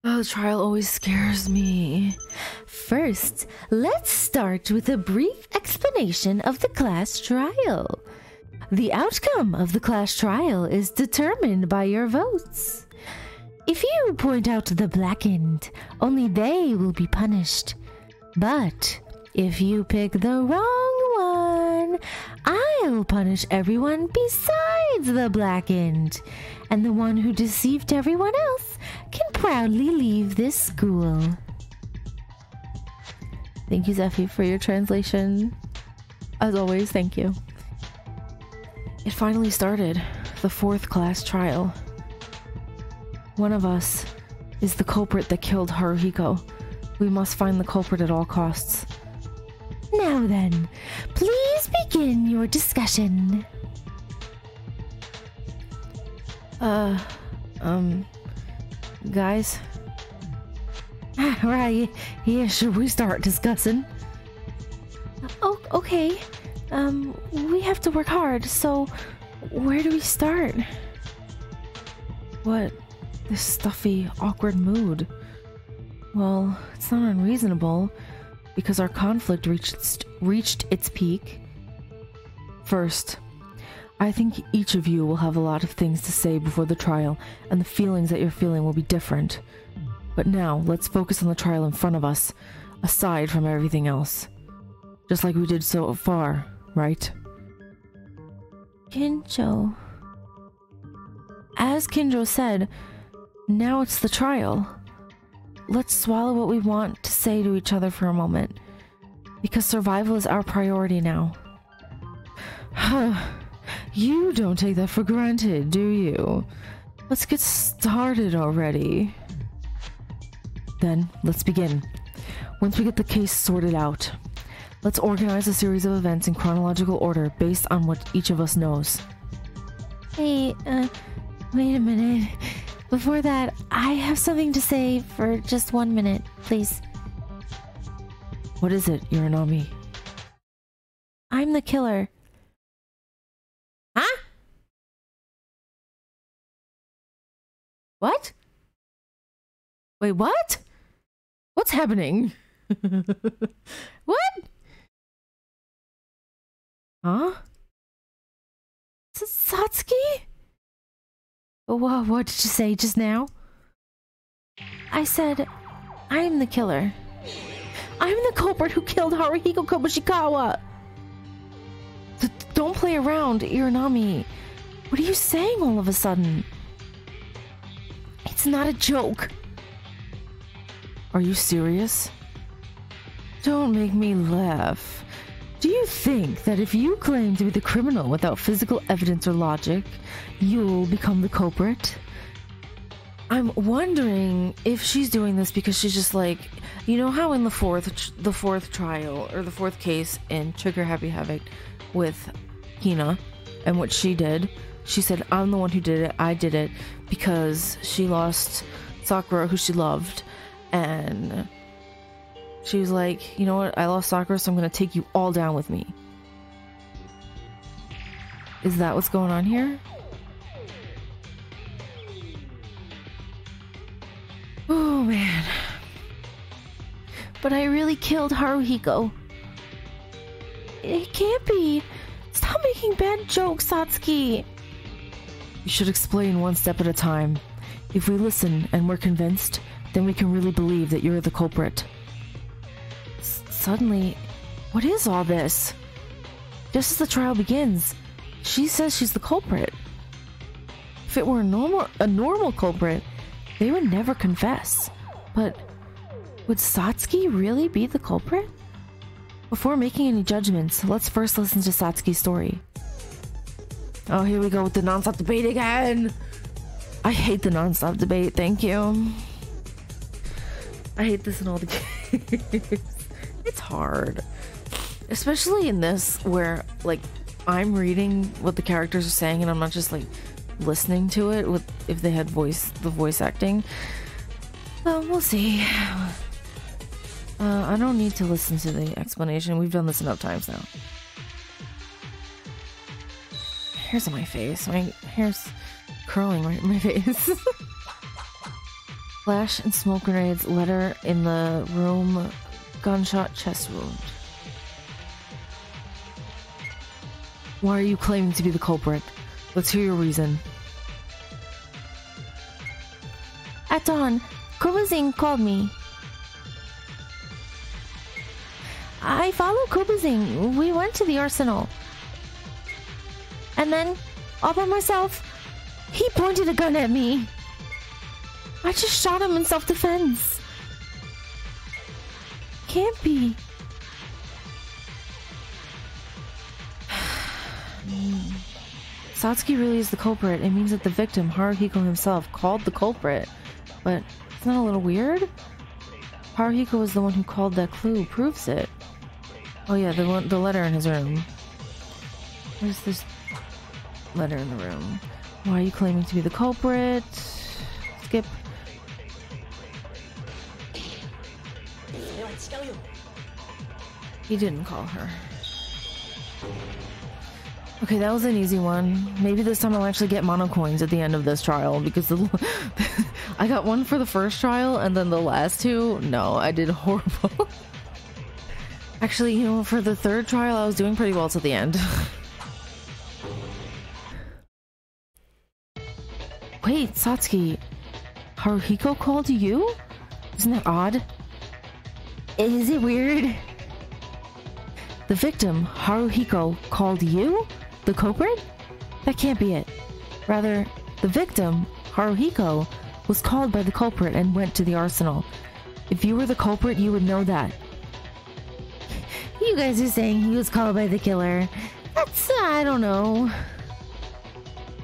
Oh, the trial always scares me. First, let's start with a brief explanation of the class trial. The outcome of the class trial is determined by your votes. If you point out the blackened, only they will be punished. But if you pick the wrong one, I'll punish everyone besides the blackened. And the one who deceived everyone else can proudly leave this school. Thank you, Zephy, for your translation. As always, thank you. It finally started. The 4th class trial. One of us is the culprit that killed Haruhiko. We must find the culprit at all costs. Now then, please begin your discussion. Guys? Right, yeah, should we start discussing? Oh, okay. We have to work hard, so where do we start? What? This stuffy, awkward mood. Well, it's not unreasonable, because our conflict reached its peak. First, I think each of you will have a lot of things to say before the trial, and the feelings that you're feeling will be different. But now, let's focus on the trial in front of us, aside from everything else. Just like we did so far, right? Kinjo. As Kinjo said, now it's the trial. Let's swallow what we want to say to each other for a moment, because survival is our priority now. You don't take that for granted, do you? Let's get started already. Then, let's begin. Once we get the case sorted out, let's organize a series of events in chronological order based on what each of us knows. Hey, wait a minute. Before that, I have something to say for just 1 minute, please. What is it, Uranami? I'm the killer. Huh? What? Wait, what? What's happening? What? Huh? Satsuki? What did you say just now? I said, I'm the killer. I'm the culprit who killed Haruhiko Kobushikawa. Don't play around, Uranami. What are you saying all of a sudden? It's not a joke. Are you serious? Don't make me laugh. Do you think that if you claim to be the criminal without physical evidence or logic, you'll become the culprit? I'm wondering if she's doing this because she's just like, you know how in the fourth trial, or the 4th case in Trigger Happy Havoc with Hina, and what she did, she said, I'm the one who did it, I did it, because she lost Sakura, who she loved, and she was like, you know what, I lost Sakura, so I'm gonna take you all down with me. Is that what's going on here? Oh man. But I really killed Haruhiko. It can't be. Stop making bad jokes, Satsuki. You should explain one step at a time. If we listen and we're convinced, then we can really believe that you're the culprit. Suddenly, what is all this? Just as the trial begins, she says she's the culprit. If it were a normal culprit, they would never confess. But would Satsuki really be the culprit? Before making any judgments, let's first listen to Satsuki's story. Oh, here we go with the non-stop debate again! I hate the non-stop debate, thank you. I hate this in all the games. It's hard. Especially in this where, like, I'm reading what the characters are saying and I'm not just, like, listening to it with if they had the voice acting. We'll see. I don't need to listen to the explanation. We've done this enough times now. Hair's on my face. My hair's curling right in my face. Flash and smoke grenades. Letter in the room. Gunshot chest wound. Why are you claiming to be the culprit? Let's hear your reason. At dawn, Kobuzing called me. I followed Kobuzing. We went to the arsenal. And then, all by myself, he pointed a gun at me. I just shot him in self-defense. Can't be. Satsuki really is the culprit. It means that the victim, Haruhiko himself, called the culprit. But isn't that a little weird? Haruhiko was the one who called that clue. Proves it. Oh yeah, the letter in his room. Where's this letter in the room? Why are you claiming to be the culprit? Skip. He didn't call her. Okay, that was an easy one. Maybe this time I'll actually get mono coins at the end of this trial because I got one for the first trial and then the last two, no, I did horrible. Actually, you know, for the third trial I was doing pretty well to the end. Wait, Satsuki, Haruhiko called you? Isn't that odd? Is it weird? The victim, Haruhiko, called you? The culprit? That can't be it. Rather, the victim, Haruhiko, was called by the culprit and went to the arsenal. If you were the culprit, you would know that. You guys are saying he was called by the killer. That's, I don't know.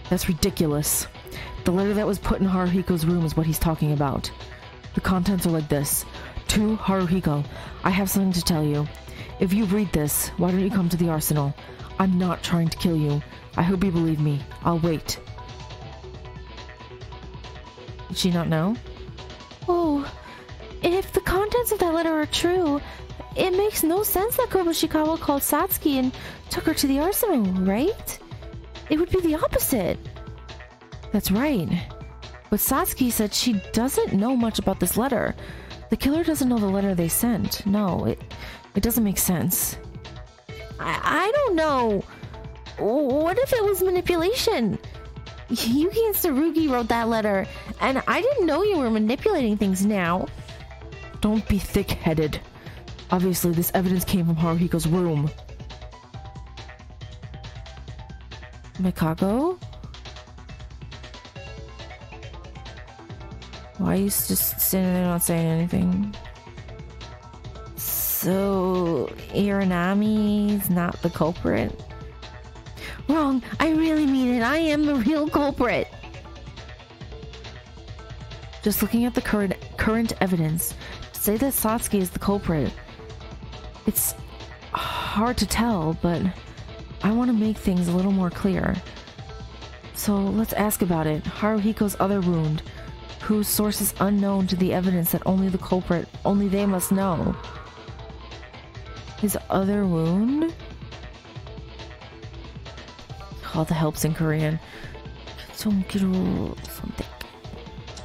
That's ridiculous. The letter that was put in Haruhiko's room is what he's talking about. The contents are like this. To Haruhiko, I have something to tell you. If you read this, why don't you come to the arsenal? I'm not trying to kill you. I hope you believe me. I'll wait. Did she not know? Oh, if the contents of that letter are true, it makes no sense that Kobushikawa called Satsuki and took her to the arsenal, right? It would be the opposite. That's right. But Satsuki said she doesn't know much about this letter. The killer doesn't know the letter they sent. No, it doesn't make sense. I don't know. What if it was manipulation? Yuki and Tsurugi wrote that letter, and I didn't know you were manipulating things now. Don't be thick-headed. Obviously, this evidence came from Haruhiko's room. Mikako? Why are you just standing there not saying anything? So, Iranami's not the culprit? Wrong. I really mean it. I am the real culprit. Just looking at the current evidence, to say that Satsuki is the culprit, it's hard to tell, but I want to make things a little more clear. So let's ask about it. Haruhiko's other wound, whose source is unknown to the evidence that only the culprit, only they must know. His other wound? All the helps in Korean.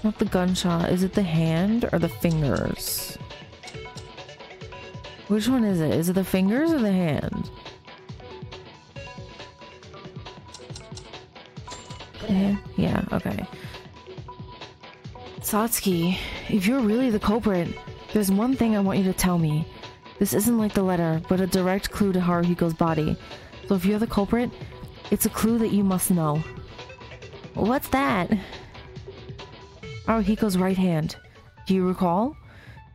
Not the gunshot. Is it the hand or the fingers? Which one is it? Is it the fingers or the hand? Yeah, okay. Satsuki, if you're really the culprit, there's one thing I want you to tell me. This isn't like the letter, but a direct clue to Haruhiko's body. So if you're the culprit, it's a clue that you must know. What's that? Haruhiko's right hand. Do you recall?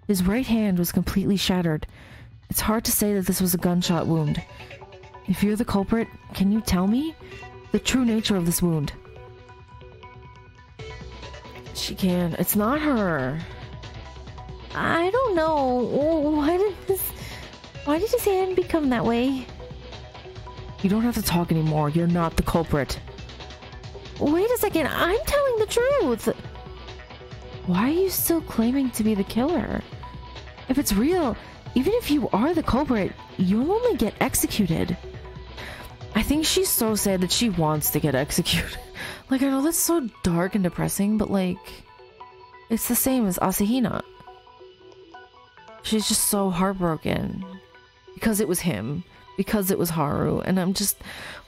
His right hand was completely shattered. It's hard to say that this was a gunshot wound. If you're the culprit, can you tell me the true nature of this wound? She can. It's not her. I don't know. Why did this... Why did his hand become that way? You don't have to talk anymore. You're not the culprit. Wait a second, I'm telling the truth! Why are you still claiming to be the killer? If it's real, even if you are the culprit, you'll only get executed. I think she's so sad that she wants to get executed. Like, I know that's so dark and depressing, but like, it's the same as Asahina. She's just so heartbroken. Because it was him. Because it was Haru. And I'm just,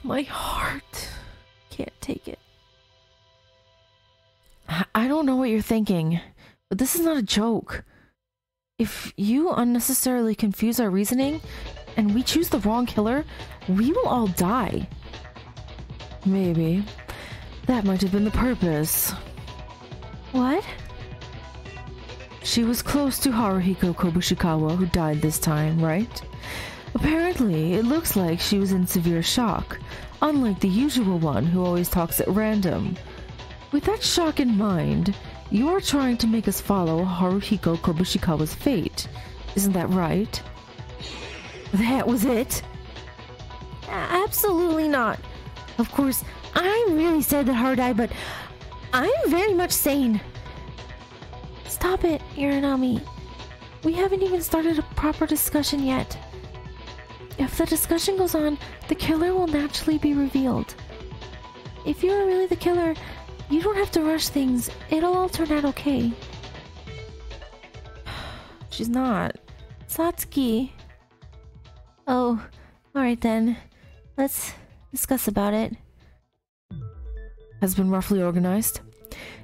my heart can't take it. I don't know what you're thinking, but this is not a joke. If you unnecessarily confuse our reasoning, and we choose the wrong killer, we will all die. Maybe. That might have been the purpose. What? She was close to Haruhiko Kobushikawa, who died this time, right? Apparently, it looks like she was in severe shock, unlike the usual one who always talks at random. With that shock in mind, you are trying to make us follow Haruhiko Kobushikawa's fate. Isn't that right? That was it? Absolutely not. Of course, I'm really sad that Haru died, but I'm very much sane. Stop it, Iranami. We haven't even started a proper discussion yet. If the discussion goes on, the killer will naturally be revealed. If you are really the killer, you don't have to rush things. It'll all turn out okay. She's not. Satsuki. Oh, alright then. Let's discuss about it. Has been roughly organized.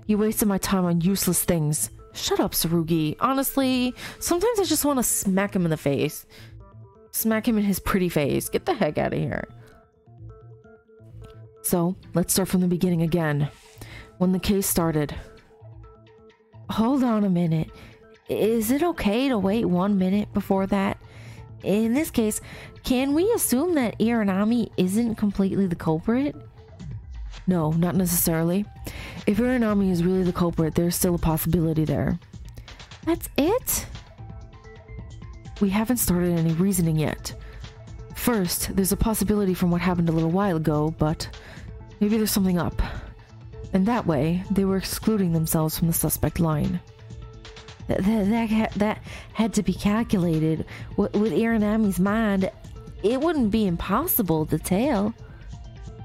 You wasted my time on useless things. Shut up, Tsurugi. Honestly, sometimes I just want to smack him in the face. Smack him in his pretty face. Get the heck out of here. So, let's start from the beginning again. When the case started. Hold on a minute. Is it okay to wait 1 minute before that? In this case, can we assume that Iranami isn't completely the culprit? No, not necessarily. If Iranami is really the culprit, there's still a possibility there. That's it? We haven't started any reasoning yet. First, there's a possibility from what happened a little while ago, but maybe there's something up. And that way, they were excluding themselves from the suspect line. That had to be calculated. With Iranami's mind, it wouldn't be impossible to tell.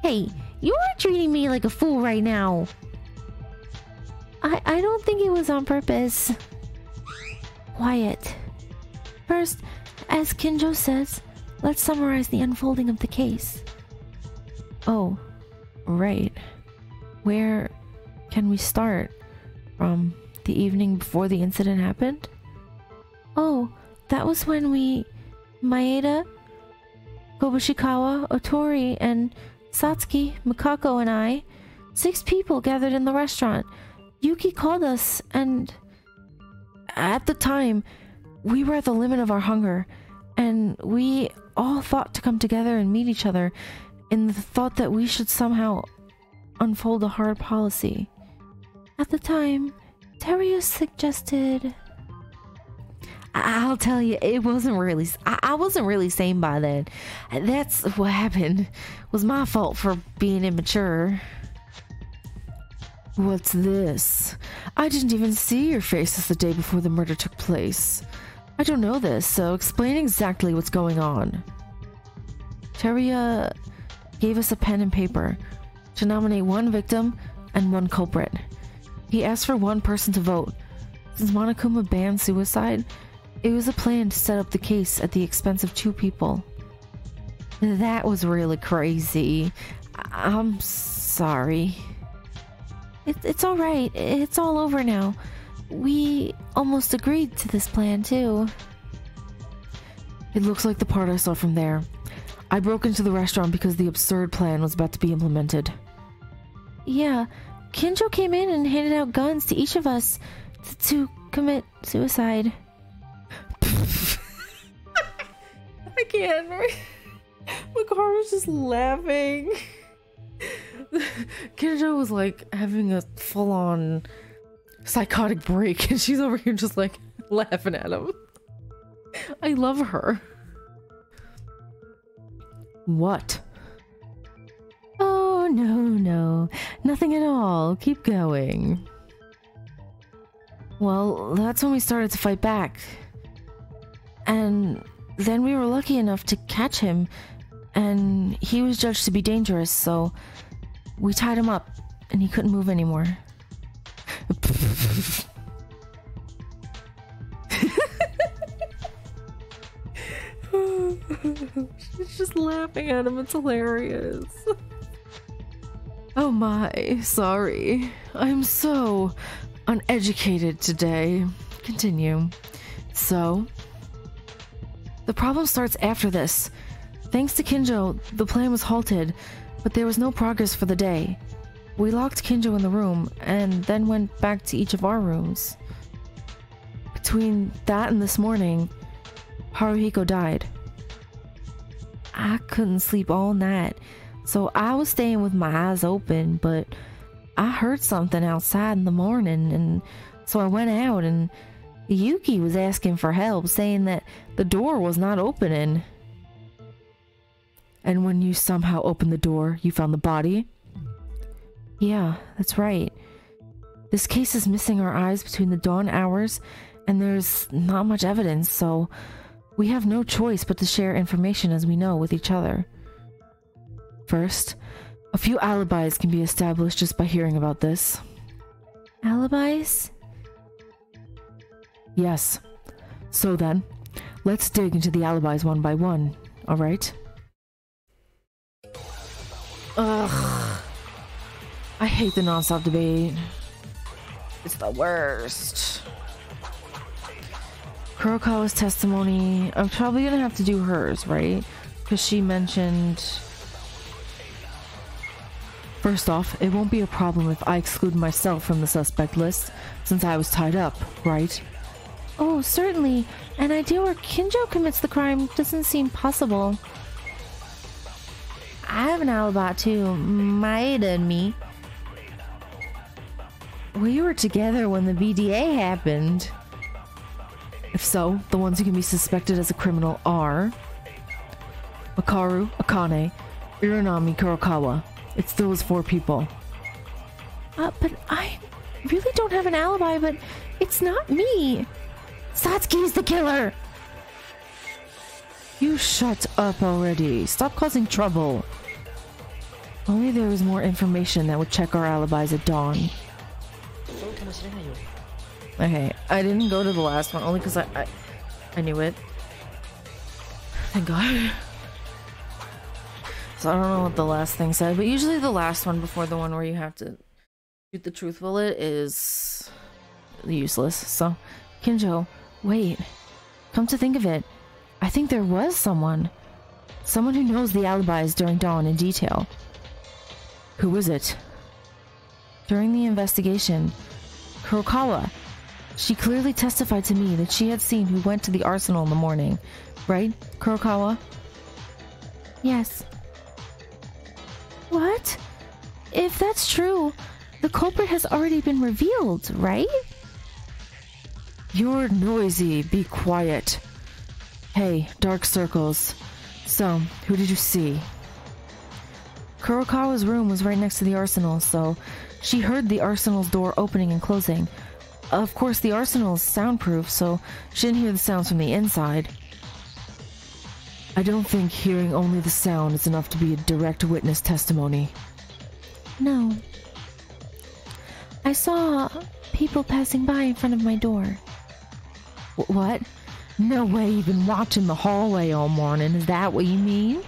Hey, you are treating me like a fool right now. I don't think it was on purpose. Quiet. First, as Kinjo says, let's summarize the unfolding of the case. Oh, right. Where can we start? From the evening before the incident happened? Oh, that was when Maeda, Kobushikawa, Otori, and Satsuki, Mikako, and I, 6 people gathered in the restaurant. Yuki called us, and at the time, we were at the limit of our hunger, and we all thought to come together and meet each other in the thought that we should somehow unfold a hard policy. At the time, Teruya suggested... I'll tell you, it wasn't really... I wasn't really sane by then. That's what happened. It was my fault for being immature. What's this? I didn't even see your faces the day before the murder took place. I don't know this, so explain exactly what's going on. Teruya gave us a pen and paper to nominate 1 victim and 1 culprit. He asked for 1 person to vote. Since Monokuma banned suicide, it was a plan to set up the case at the expense of 2 people. That was really crazy. I'm sorry. It's alright. It's all over now. We almost agreed to this plan, too. It looks like the part I saw from there. I broke into the restaurant because the absurd plan was about to be implemented. Yeah, Kinjo came in and handed out guns to each of us to commit suicide. I can't. Makaru's just laughing. Kinjo was like having a full-on psychotic break, and she's over here just like laughing at him. I love her. What? Oh, no. Nothing at all. Keep going. Well, that's when we started to fight back. And then we were lucky enough to catch him, and he was judged to be dangerous, so we tied him up, and he couldn't move anymore. She's just laughing at him. It's hilarious. Oh my, sorry. I'm so uneducated today. Continue. So, the problem starts after this. Thanks to Kinjo, the plan was halted, but there was no progress for the day. We locked Kinjo in the room, and then went back to each of our rooms. Between that and this morning, Haruhiko died. I couldn't sleep all night, so I was staying with my eyes open, but I heard something outside in the morning, and so I went out, and Yuki was asking for help, saying that the door was not opening. And when you somehow opened the door, you found the body? Yeah, that's right. This case is missing our eyes between the dawn hours, and there's not much evidence, so we have no choice but to share information as we know with each other. First, a few alibis can be established just by hearing about this. Alibis? Yes. So then, let's dig into the alibis one by one, alright? Ugh. I hate the non-stop debate. It's the worst. Kurokawa's testimony, I'm probably gonna have to do hers, right? Because she mentioned... First off, it won't be a problem if I exclude myself from the suspect list, since I was tied up, right? Oh, certainly. An idea where Kinjo commits the crime doesn't seem possible. I have an alibi too, Maeda and me. We were together when the BDA happened. If so, the ones who can be suspected as a criminal are Makaru, Akane, Iranami, Kurokawa. It's those 4 people. But I really don't have an alibi, but it's not me. Satsuki is the killer! You shut up already. Stop causing trouble. Only there was more information that would check our alibis at dawn. Okay, I didn't go to the last one only because I knew it. Thank God. So I don't know what the last thing said, but usually the last one before the one where you have to shoot the truth bullet is useless. So, Kinjo, wait. Come to think of it, I think there was someone. Someone who knows the alibis during dawn in detail. Who is it? During the investigation, Kurokawa. She clearly testified to me that she had seen who went to the arsenal in the morning. Right, Kurokawa? Yes. What? If that's true, the culprit has already been revealed, right? You're noisy. Be quiet. Hey, dark circles. So, who did you see? Kurokawa's room was right next to the arsenal, so she heard the arsenal's door opening and closing. Of course, the arsenal is soundproof, so she didn't hear the sounds from the inside. I don't think hearing only the sound is enough to be a direct witness testimony. No. I saw people passing by in front of my door. What? No way you've been watching the hallway all morning, is that what you mean?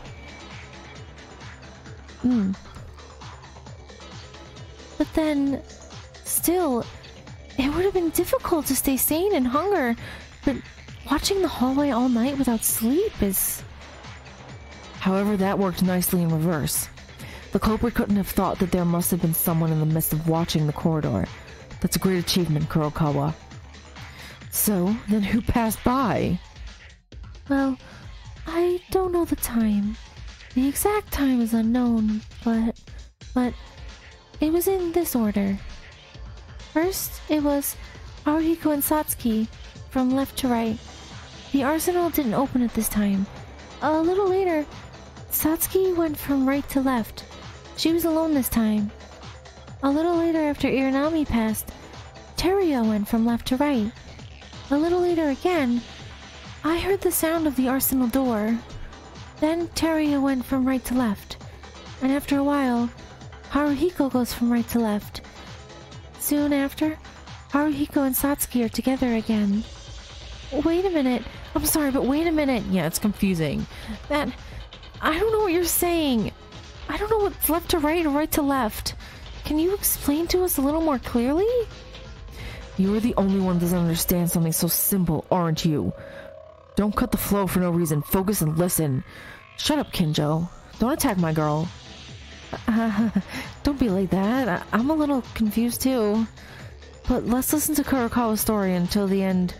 But then, still, it would have been difficult to stay sane in hunger, but watching the hallway all night without sleep is... However, that worked nicely in reverse. The culprit couldn't have thought that there must have been someone in the midst of watching the corridor. That's a great achievement, Kurokawa. So, then who passed by? Well, I don't know the time. The exact time is unknown, but it was in this order. First, it was Haruhiko and Satsuki, from left to right. The arsenal didn't open at this time. A little later, Satsuki went from right to left. She was alone this time. A little later after Iranami passed, Teruya went from left to right. A little later again, I heard the sound of the arsenal door. Then Teruya went from right to left. And after a while, Haruhiko goes from right to left. Soon after, Haruhiko and Satsuki are together again. Wait a minute. I'm sorry, but wait a minute. Yeah, it's confusing. I don't know what you're saying. I don't know what's left to right or right to left. Can you explain to us a little more clearly? You are the only one that doesn't understand something so simple, aren't you? Don't cut the flow for no reason. Focus and listen. Shut up, Kinjo. Don't attack my girl. Don't be like that. I'm a little confused too. But let's listen to Kurokawa's story until the end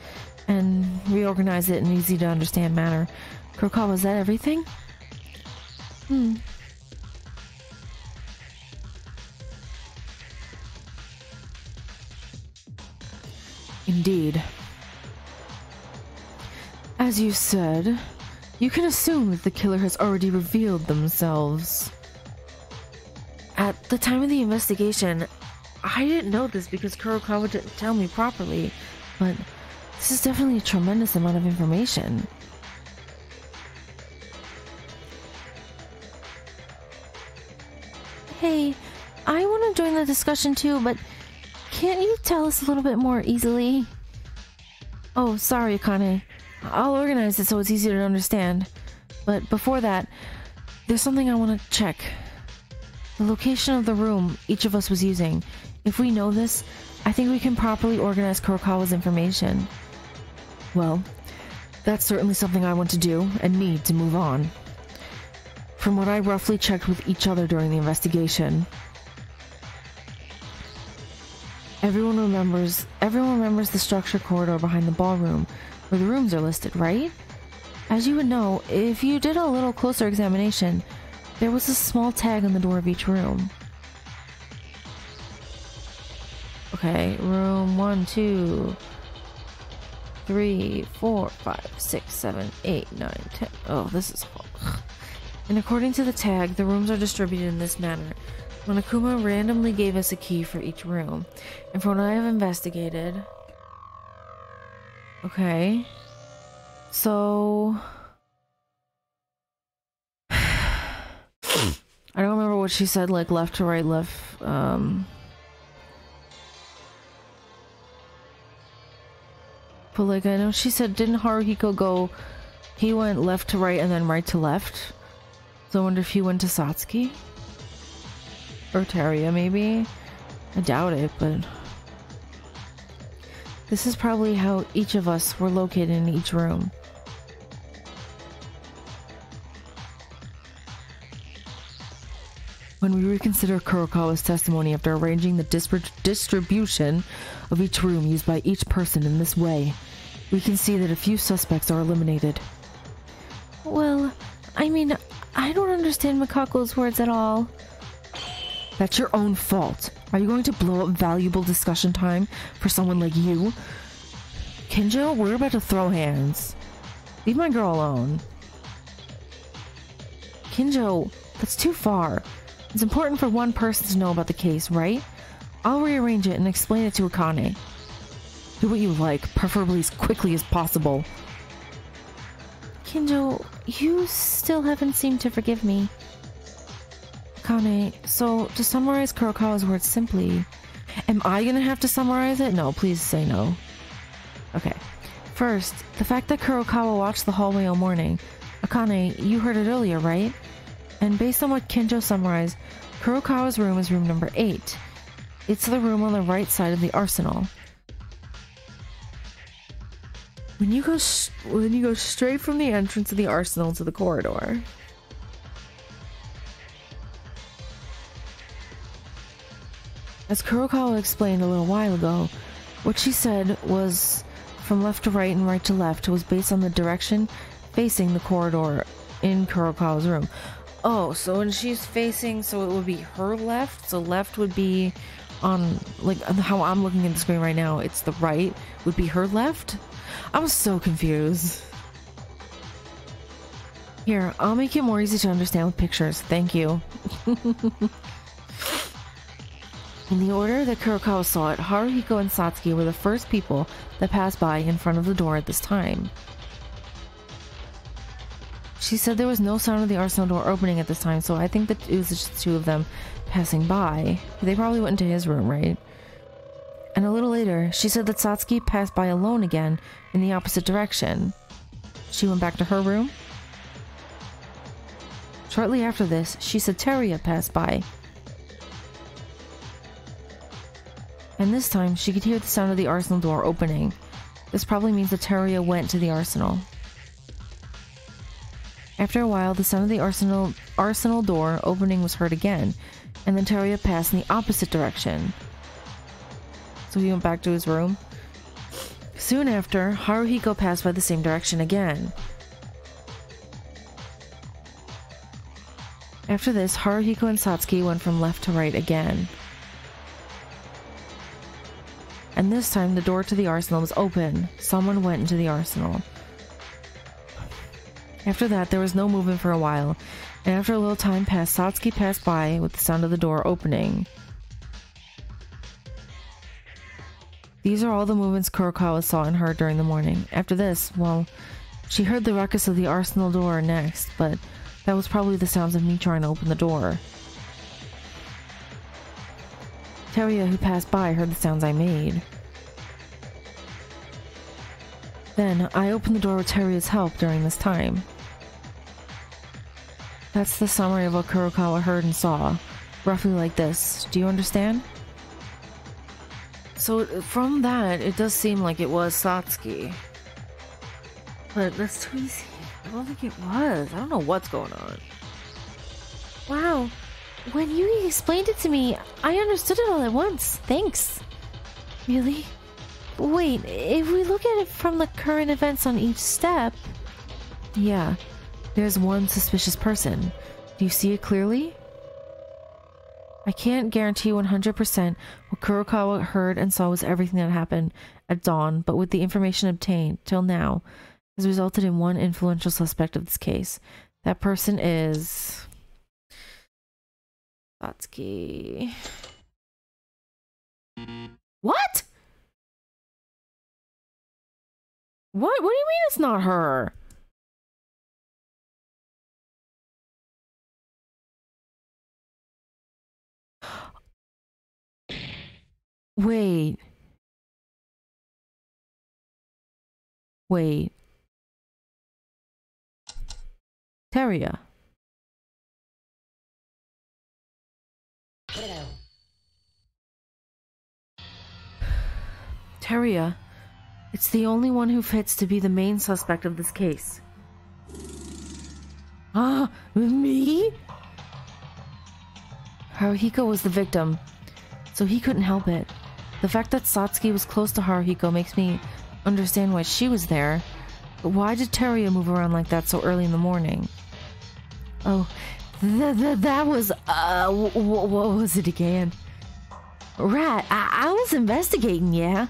and reorganize it in an easy to understand manner. Kurokawa, is that everything? Indeed. As you said, you can assume that the killer has already revealed themselves. At the time of the investigation, I didn't know this because Kurokawa didn't tell me properly, but this is definitely a tremendous amount of information. Hey, I want to join the discussion too, but can't you tell us a little bit more easily? Oh, sorry, Akane. I'll organize it so it's easier to understand. But before that, there's something I want to check. The location of the room each of us was using. If we know this, I think we can properly organize Kurokawa's information. Well, that's certainly something I want to do and need to move on. From what I roughly checked with each other during the investigation, everyone remembers the structure corridor behind the ballroom where the rooms are listed, right? As you would know, if you did a little closer examination, there was a small tag on the door of each room. Okay, room 1, 2, 3, 4, 5, 6, 7, 8, 9, 10. Oh, this is hard. And according to the tag, the rooms are distributed in this manner. Monokuma randomly gave us a key for each room. And from what I have investigated... Okay. So... I don't remember what she said, like left to right, left, but like I know she said, didn't Haruhiko go, he went left to right and then right to left? So I wonder if he went to Satsuki? Or Teruya, maybe? I doubt it, but... This is probably how each of us were located in each room. When we reconsider Kurokawa's testimony after arranging the distribution of each room used by each person in this way, we can see that a few suspects are eliminated. Well, I mean, I don't understand Mikako's words at all. That's your own fault. Are you going to blow up valuable discussion time for someone like you? Kinjo, we're about to throw hands. Leave my girl alone. Kinjo, that's too far. It's important for one person to know about the case, right? I'll rearrange it and explain it to Akane. Do what you like, preferably as quickly as possible. Kinjo, you still haven't seemed to forgive me. Akane, so to summarize Kurokawa's words simply... Am I gonna have to summarize it? No, please say no. Okay. First, the fact that Kurokawa watched the hallway all morning. Akane, you heard it earlier, right? And based on what Kinjo summarized, Kurokawa's room is room number 8. It's the room on the right side of the arsenal. When you go straight from the entrance of the arsenal to the corridor. As Kurokawa explained a little while ago, what she said was from left to right and right to left was based on the direction facing the corridor in Kurokawa's room. Oh, so when she's facing, so it would be her left, so left would be on, like, how I'm looking at the screen right now, it's the right, would be her left? I'm so confused. Here, I'll make it more easy to understand with pictures. Thank you. In the order that Kurokawa saw it, Haruhiko and Satsuki were the first people that passed by in front of the door at this time. She said there was no sound of the arsenal door opening at this time, so I think that it was just the two of them passing by. They probably went into his room, right? And a little later, she said that Satsuki passed by alone again in the opposite direction. She went back to her room. Shortly after this, she said Teruya passed by. And this time, she could hear the sound of the arsenal door opening. This probably means that Teruya went to the arsenal. After a while, the sound of the arsenal door opening was heard again, and then Teruya passed in the opposite direction. So he went back to his room. Soon after, Haruhiko passed by the same direction again. After this, Haruhiko and Satsuki went from left to right again. And this time, the door to the arsenal was open. Someone went into the arsenal. After that, there was no movement for a while, and after a little time passed, Satsuki passed by with the sound of the door opening. These are all the movements Kurokawa saw and heard during the morning. After this, well, she heard the ruckus of the arsenal door next, but that was probably the sounds of me trying to open the door. Teruya, who passed by, heard the sounds I made. Then, I opened the door with Teruya's help during this time. That's the summary of what Kurokawa heard and saw. Roughly like this. Do you understand? So, from that, it does seem like it was Satsuki. But that's too easy. I don't think it was. I don't know what's going on. Wow. When you explained it to me, I understood it all at once. Thanks. Really? Wait, if we look at it from the current events on each step... Yeah, there's one suspicious person. Do you see it clearly? I can't guarantee 100% what Kurokawa heard and saw was everything that happened at dawn, but with the information obtained till now, has resulted in one influential suspect of this case. That person is... Satsuki. What? What do you mean it's not her? Wait. Teruya. Teruya. It's the only one who fits to be the main suspect of this case. Me? Haruhiko was the victim, so he couldn't help it. The fact that Satsuki was close to Haruhiko makes me understand why she was there. But why did Teruya move around like that so early in the morning? Oh, that was, what was it again? Right, I was investigating, yeah.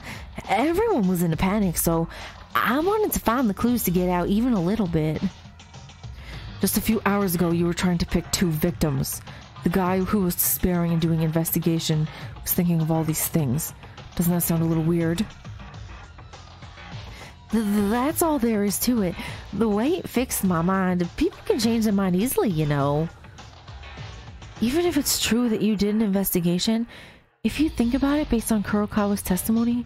Everyone was in a panic, so I wanted to find the clues to get out even a little bit. Just a few hours ago, you were trying to pick two victims. The guy who was despairing and doing investigation was thinking of all these things. Doesn't that sound a little weird? That's all there is to it. The way it fixed my mind, people can change their mind easily, you know. Even if it's true that you did an investigation, if you think about it based on Kurokawa's testimony,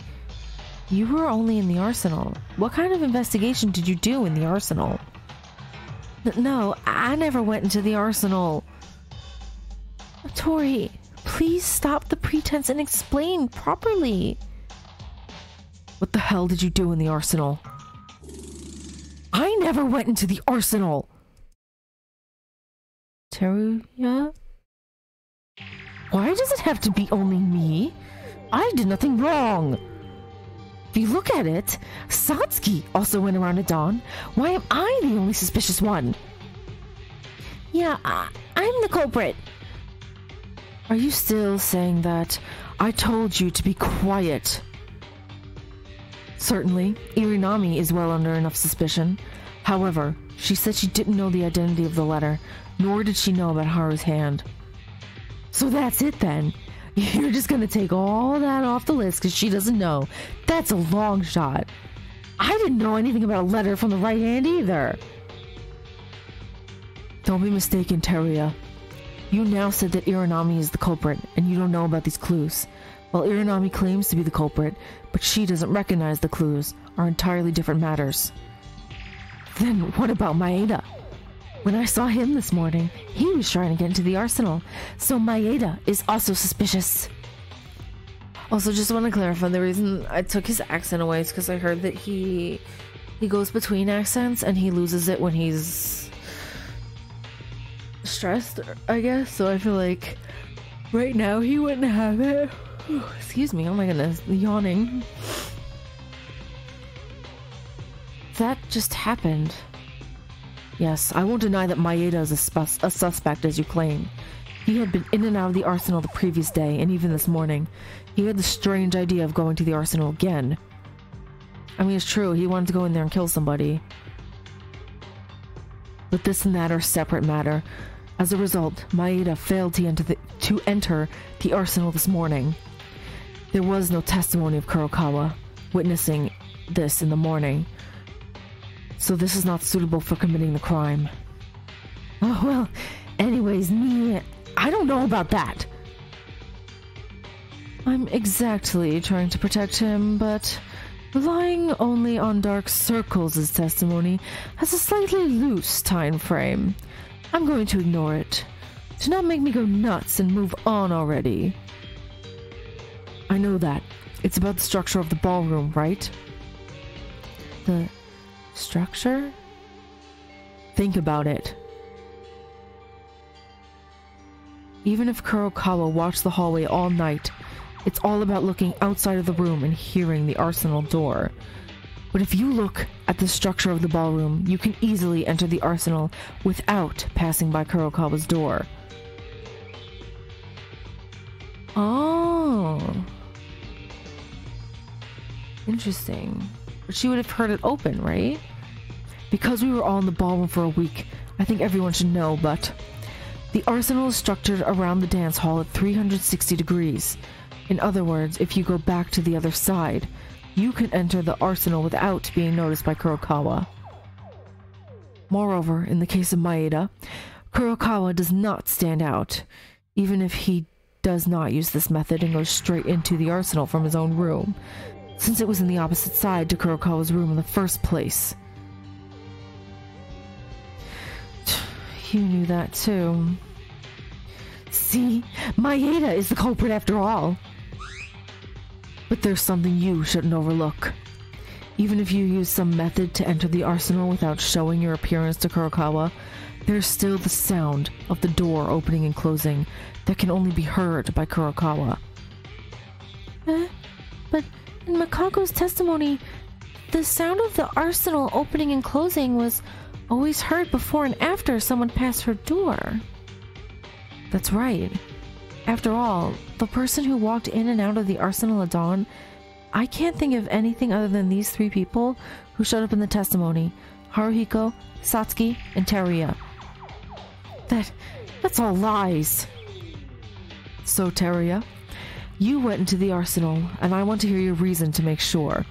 you were only in the arsenal. What kind of investigation did you do in the arsenal? No, I never went into the arsenal. Tori, please stop the pretense and explain properly. What the hell did you do in the arsenal? I never went into the arsenal! Teruya? Why does it have to be only me? I did nothing wrong! If you look at it, Satsuki also went around at dawn. Why am I the only suspicious one? Yeah, I'm the culprit. Are you still saying that? I told you to be quiet. Certainly, Irinami is well under enough suspicion. However, she said she didn't know the identity of the letter, nor did she know about Haru's hand. So that's it then. You're just gonna take all that off the list because she doesn't know. That's a long shot. I didn't know anything about a letter from the right hand either. Don't be mistaken, Teruya. You now said that Irinami is the culprit, and you don't know about these clues. While Irinami claims to be the culprit, but she doesn't recognize the clues, are entirely different matters. Then what about Maeda? When I saw him this morning, he was trying to get into the arsenal, so Maeda is also suspicious. Also, just want to clarify, the reason I took his accent away is because I heard that he goes between accents and he loses it when he's stressed, I guess. So I feel like right now he wouldn't have it. Excuse me, oh my goodness, yawning. That just happened. Yes, I won't deny that Maeda is a suspect, as you claim. He had been in and out of the arsenal the previous day, and even this morning. He had the strange idea of going to the arsenal again. I mean, it's true, he wanted to go in there and kill somebody. But this and that are separate matter. As a result, Maeda failed to enter the arsenal this morning. There was no testimony of Kurokawa witnessing this in the morning. So this is not suitable for committing the crime. Oh, well, anyways, I don't know about that. I'm exactly trying to protect him, but relying only on Dark Circles' testimony has a slightly loose time frame. I'm going to ignore it. Do not make me go nuts and move on already. I know that. It's about the structure of the ballroom, right? The structure? Think about it. Even if Kurokawa watched the hallway all night, it's all about looking outside of the room and hearing the arsenal door. But if you look at the structure of the ballroom, you can easily enter the arsenal without passing by Kurokawa's door. Oh. Interesting. But she would have heard it open, right? Because we were all in the ballroom for a week, I think everyone should know, but the arsenal is structured around the dance hall at 360 degrees. In other words, if you go back to the other side, you can enter the arsenal without being noticed by Kurokawa. Moreover, in the case of Maeda, Kurokawa does not stand out, even if he does not use this method and goes straight into the arsenal from his own room, since it was in the opposite side to Kurokawa's room in the first place. You knew that too. See, Maeda is the culprit after all. But there's something you shouldn't overlook. Even if you use some method to enter the arsenal without showing your appearance to Kurokawa, there's still the sound of the door opening and closing that can only be heard by Kurokawa. But in Makako's testimony, the sound of the arsenal opening and closing was always heard before and after someone passed her door. That's right. After all, the person who walked in and out of the arsenal at dawn, I can't think of anything other than these three people who showed up in the testimony: Haruhiko, Satsuki, and Teruya. That's all lies. So, Teruya, you went into the arsenal, and I want to hear your reason to make sure.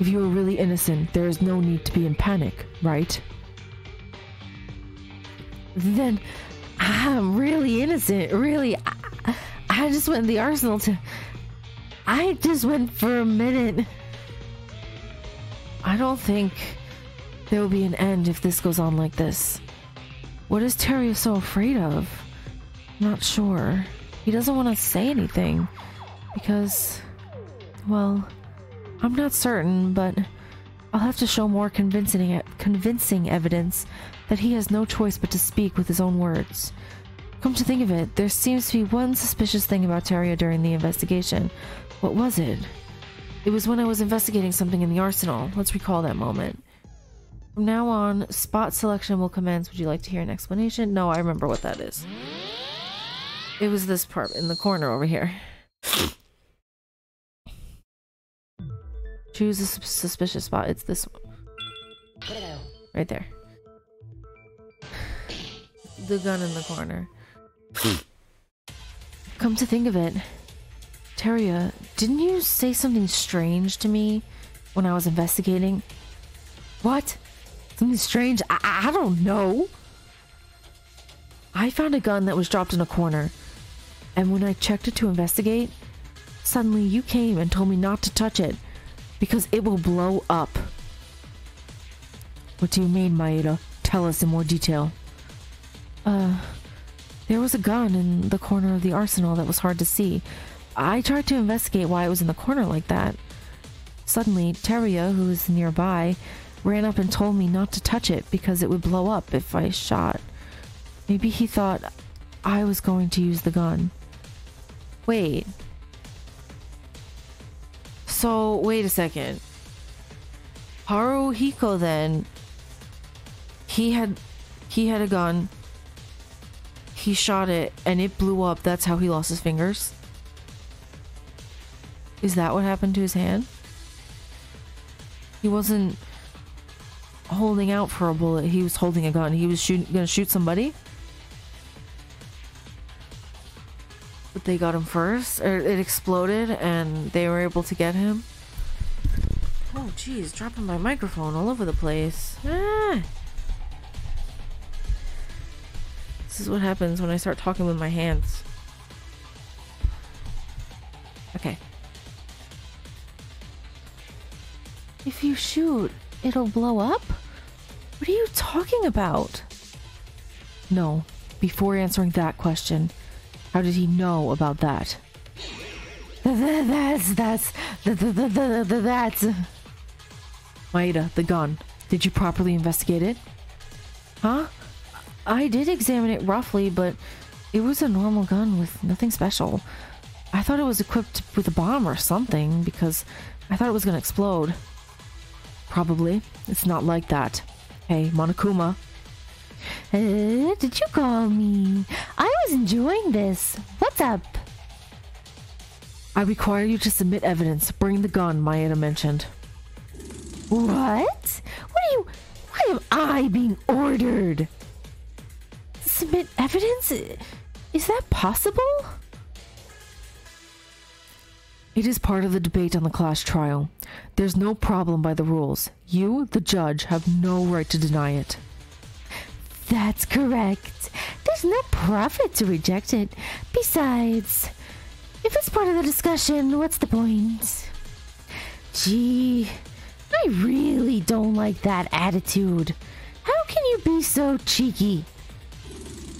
If you are really innocent, there is no need to be in panic, right? Then I'm really innocent, really. I just went in the arsenal I just went for a minute. I don't think there will be an end if this goes on like this. What is Teruya so afraid of? Not sure. He doesn't want to say anything because, well, I'm not certain, but I'll have to show more convincing evidence that he has no choice but to speak with his own words. Come to think of it, there seems to be one suspicious thing about Teruya during the investigation. What was it? It was when I was investigating something in the arsenal. Let's recall that moment. From now on, spot selection will commence. Would you like to hear an explanation? No, I remember what that is. It was this part in the corner over here. Choose a suspicious spot. It's this one. Right there. The gun in the corner. Come to think of it, Teria, didn't you say something strange to me when I was investigating? What? Something strange? I don't know. I found a gun that was dropped in a corner, and when I checked it to investigate, suddenly you came and told me not to touch it because it will blow up. What do you mean, Maeda? Tell us in more detail. There was a gun in the corner of the arsenal that was hard to see. I tried to investigate why it was in the corner like that. Suddenly, Teria, who was nearby, ran up and told me not to touch it because it would blow up if I shot. Maybe he thought I was going to use the gun. Wait. So, wait a second. Haruhiko then, he had a gun. He shot it and it blew up. That's how he lost his fingers. Is that what happened to his hand? He wasn't holding out for a bullet. He was holding a gun. He was gonna shoot somebody. But they got him first. Or it exploded and they were able to get him. Oh jeez, dropping my microphone all over the place. Ah. This is what happens when I start talking with my hands. Okay. If you shoot, it'll blow up? What are you talking about? No, before answering that question, how did he know about that? That's... Maeda, the gun. Did you properly investigate it? Huh? I did examine it roughly, but it was a normal gun with nothing special. I thought it was equipped with a bomb or something because I thought it was gonna explode. Probably. It's not like that. Hey, Monokuma. Did you call me? I was enjoying this. What's up? I require you to submit evidence. Bring the gun, Maeda mentioned. What? Why am I being ordered? Submit evidence? Is that possible? It is part of the debate on the class trial. There's no problem by the rules. You, the judge, have no right to deny it. That's correct. There's no profit to reject it. Besides, if it's part of the discussion, what's the point? Gee, I really don't like that attitude. How can you be so cheeky?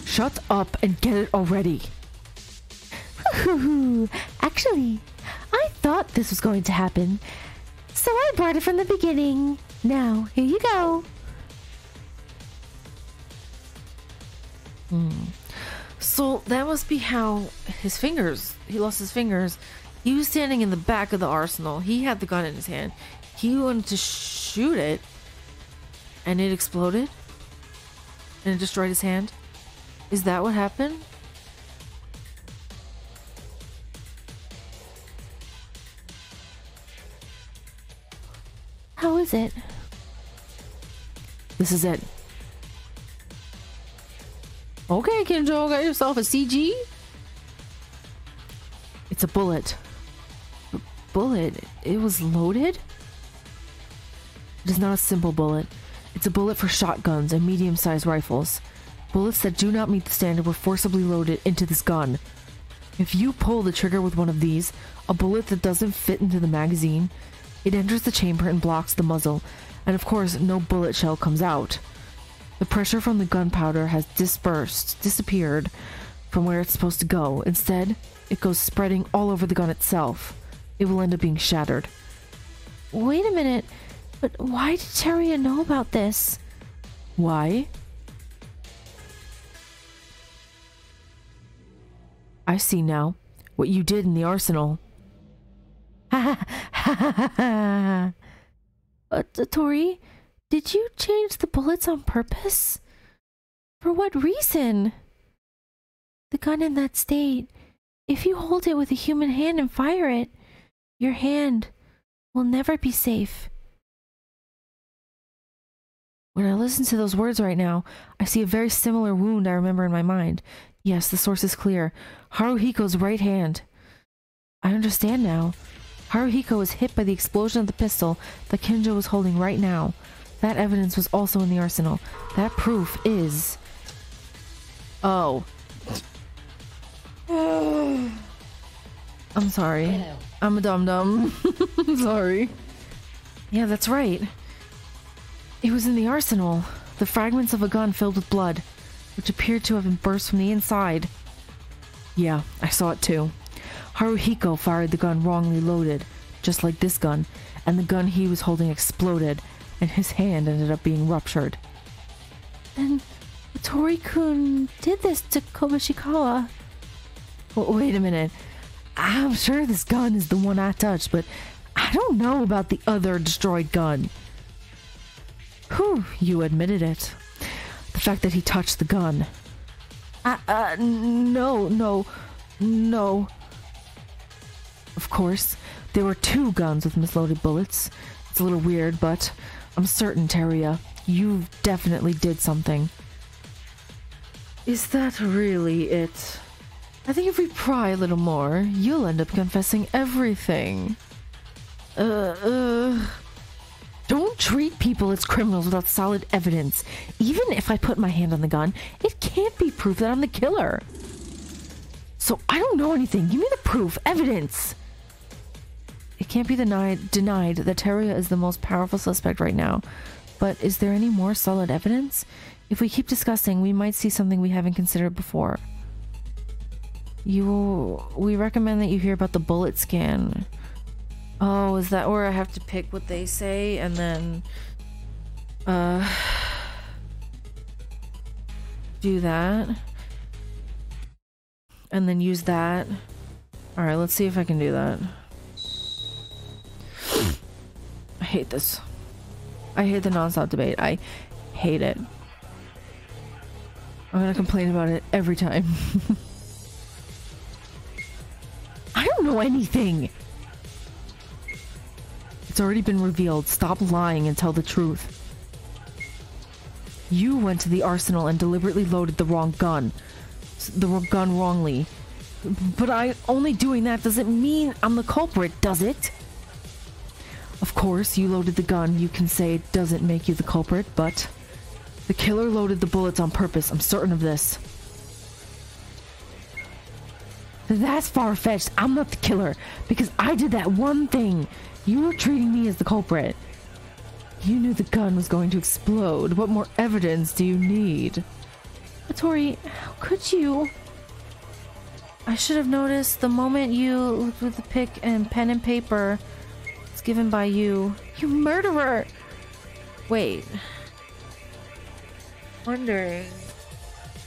Shut up and get it already. Actually, I thought this was going to happen, so I brought it from the beginning. Now, here you go. So that must be how he lost his fingers. He was standing in the back of the arsenal. He had the gun in his hand. He wanted to shoot it, and it exploded, and it destroyed his hand. Is that what happened? How is it? This is it. Okay, Kinjo, got yourself a CG? It's a bullet. A bullet? It was loaded? It is not a simple bullet. It's a bullet for shotguns and medium-sized rifles. Bullets that do not meet the standard were forcibly loaded into this gun. If you pull the trigger with one of these, a bullet that doesn't fit into the magazine, it enters the chamber and blocks the muzzle, and of course no bullet shell comes out. The pressure from the gunpowder has disappeared from where it's supposed to go. Instead, it goes spreading all over the gun itself. It will end up being shattered. Wait a minute, but why did Teria know about this? Why? I see now. What you did in the arsenal. Tori, did you change the bullets on purpose? For what reason? The gun in that state, if you hold it with a human hand and fire it, your hand We'll never be safe. When I listen to those words right now, I see a very similar wound I remember in my mind. Yes, the source is clear. Haruhiko's right hand. I understand now. Haruhiko was hit by the explosion of the pistol that Kinjo was holding right now. That evidence was also in the arsenal. That proof is... Oh. I'm sorry. I'm a dum-dum. I'm sorry. Yeah, that's right. It was in the arsenal. The fragments of a gun filled with blood, which appeared to have been burst from the inside. Yeah, I saw it too. Haruhiko fired the gun wrongly loaded, just like this gun, and the gun he was holding exploded, and his hand ended up being ruptured. Then Tori-kun did this to Kobashikawa. Well, wait a minute. I'm sure this gun is the one I touched, but I don't know about the other destroyed gun. Whew, you admitted it. The fact that he touched the gun. No. Of course, there were 2 guns with misloaded bullets. It's a little weird, but I'm certain, Teria, you definitely did something. Is that really it? I think if we pry a little more, you'll end up confessing everything. Don't treat people as criminals without solid evidence. Even if I put my hand on the gun, it can't be proof that I'm the killer. So I don't know anything. Give me the proof, evidence. It can't be denied that Teria is the most powerful suspect right now. But is there any more solid evidence? If we keep discussing, we might see something we haven't considered before. We recommend that you hear about the bullet scan. Oh, is that where I have to pick what they say and then do that? And then use that? Alright, let's see if I can do that. I hate this. I hate the non-stop debate. I hate it. I'm gonna complain about it every time. I don't know anything! It's already been revealed. Stop lying and tell the truth. You went to the arsenal and deliberately loaded the wrong gun. The gun wrongly. But only doing that doesn't mean I'm the culprit, does it? Of course, you loaded the gun. You can say it doesn't make you the culprit, but the killer loaded the bullets on purpose. I'm certain of this. That's far-fetched. I'm not the killer because I did that one thing. You were treating me as the culprit. You knew the gun was going to explode. What more evidence do you need? Tori, how could you? I should have noticed the moment you looked with the pick and pen and paper. It's given by you. You murderer! Wait. Wondering.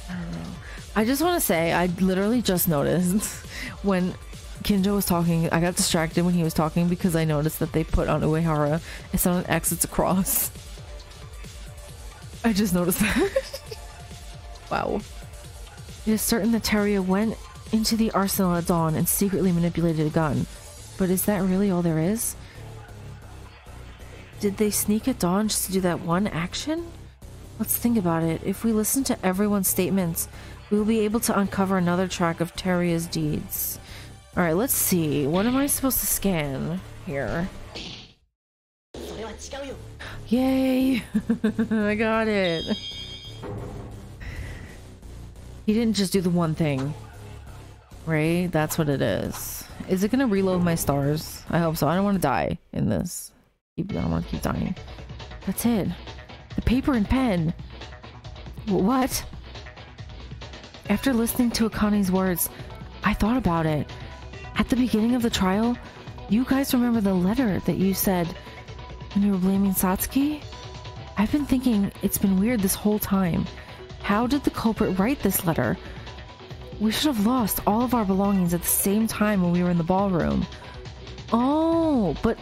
I don't know. I just want to say, I literally just noticed when Kinjo was talking, I got distracted when he was talking because I noticed that they put on Uehara. It's not an X, it's a cross. I just noticed that. Wow. It is certain that Teria went into the arsenal at dawn and secretly manipulated a gun. But is that really all there is? Did they sneak at dawn just to do that one action? Let's think about it. If we listen to everyone's statements, we will be able to uncover another track of Teria's deeds. Alright, let's see. What am I supposed to scan here? Yay! I got it! He didn't just do the one thing. Right? That's what it is. Is it gonna reload my stars? I hope so. I don't want to die in this. I don't want to keep dying. That's it. The paper and pen. What? After listening to Akane's words, I thought about it. At the beginning of the trial, you guys remember the letter that you said when you were blaming Satsuki? I've been thinking it's been weird this whole time. How did the culprit write this letter? We should have lost all of our belongings at the same time when we were in the ballroom. Oh, but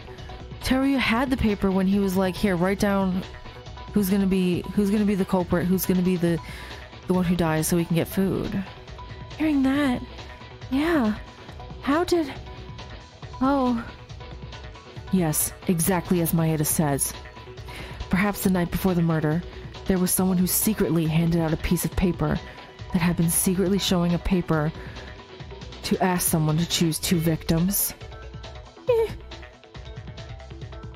Teria had the paper when he was like, here, write down who's gonna be the culprit, who's gonna be the one who dies so we can get food. Hearing that, yeah. How did... Oh. Yes, exactly as Maeda says. Perhaps the night before the murder, there was someone who secretly handed out a piece of paper that had been secretly showing a paper to ask someone to choose 2 victims.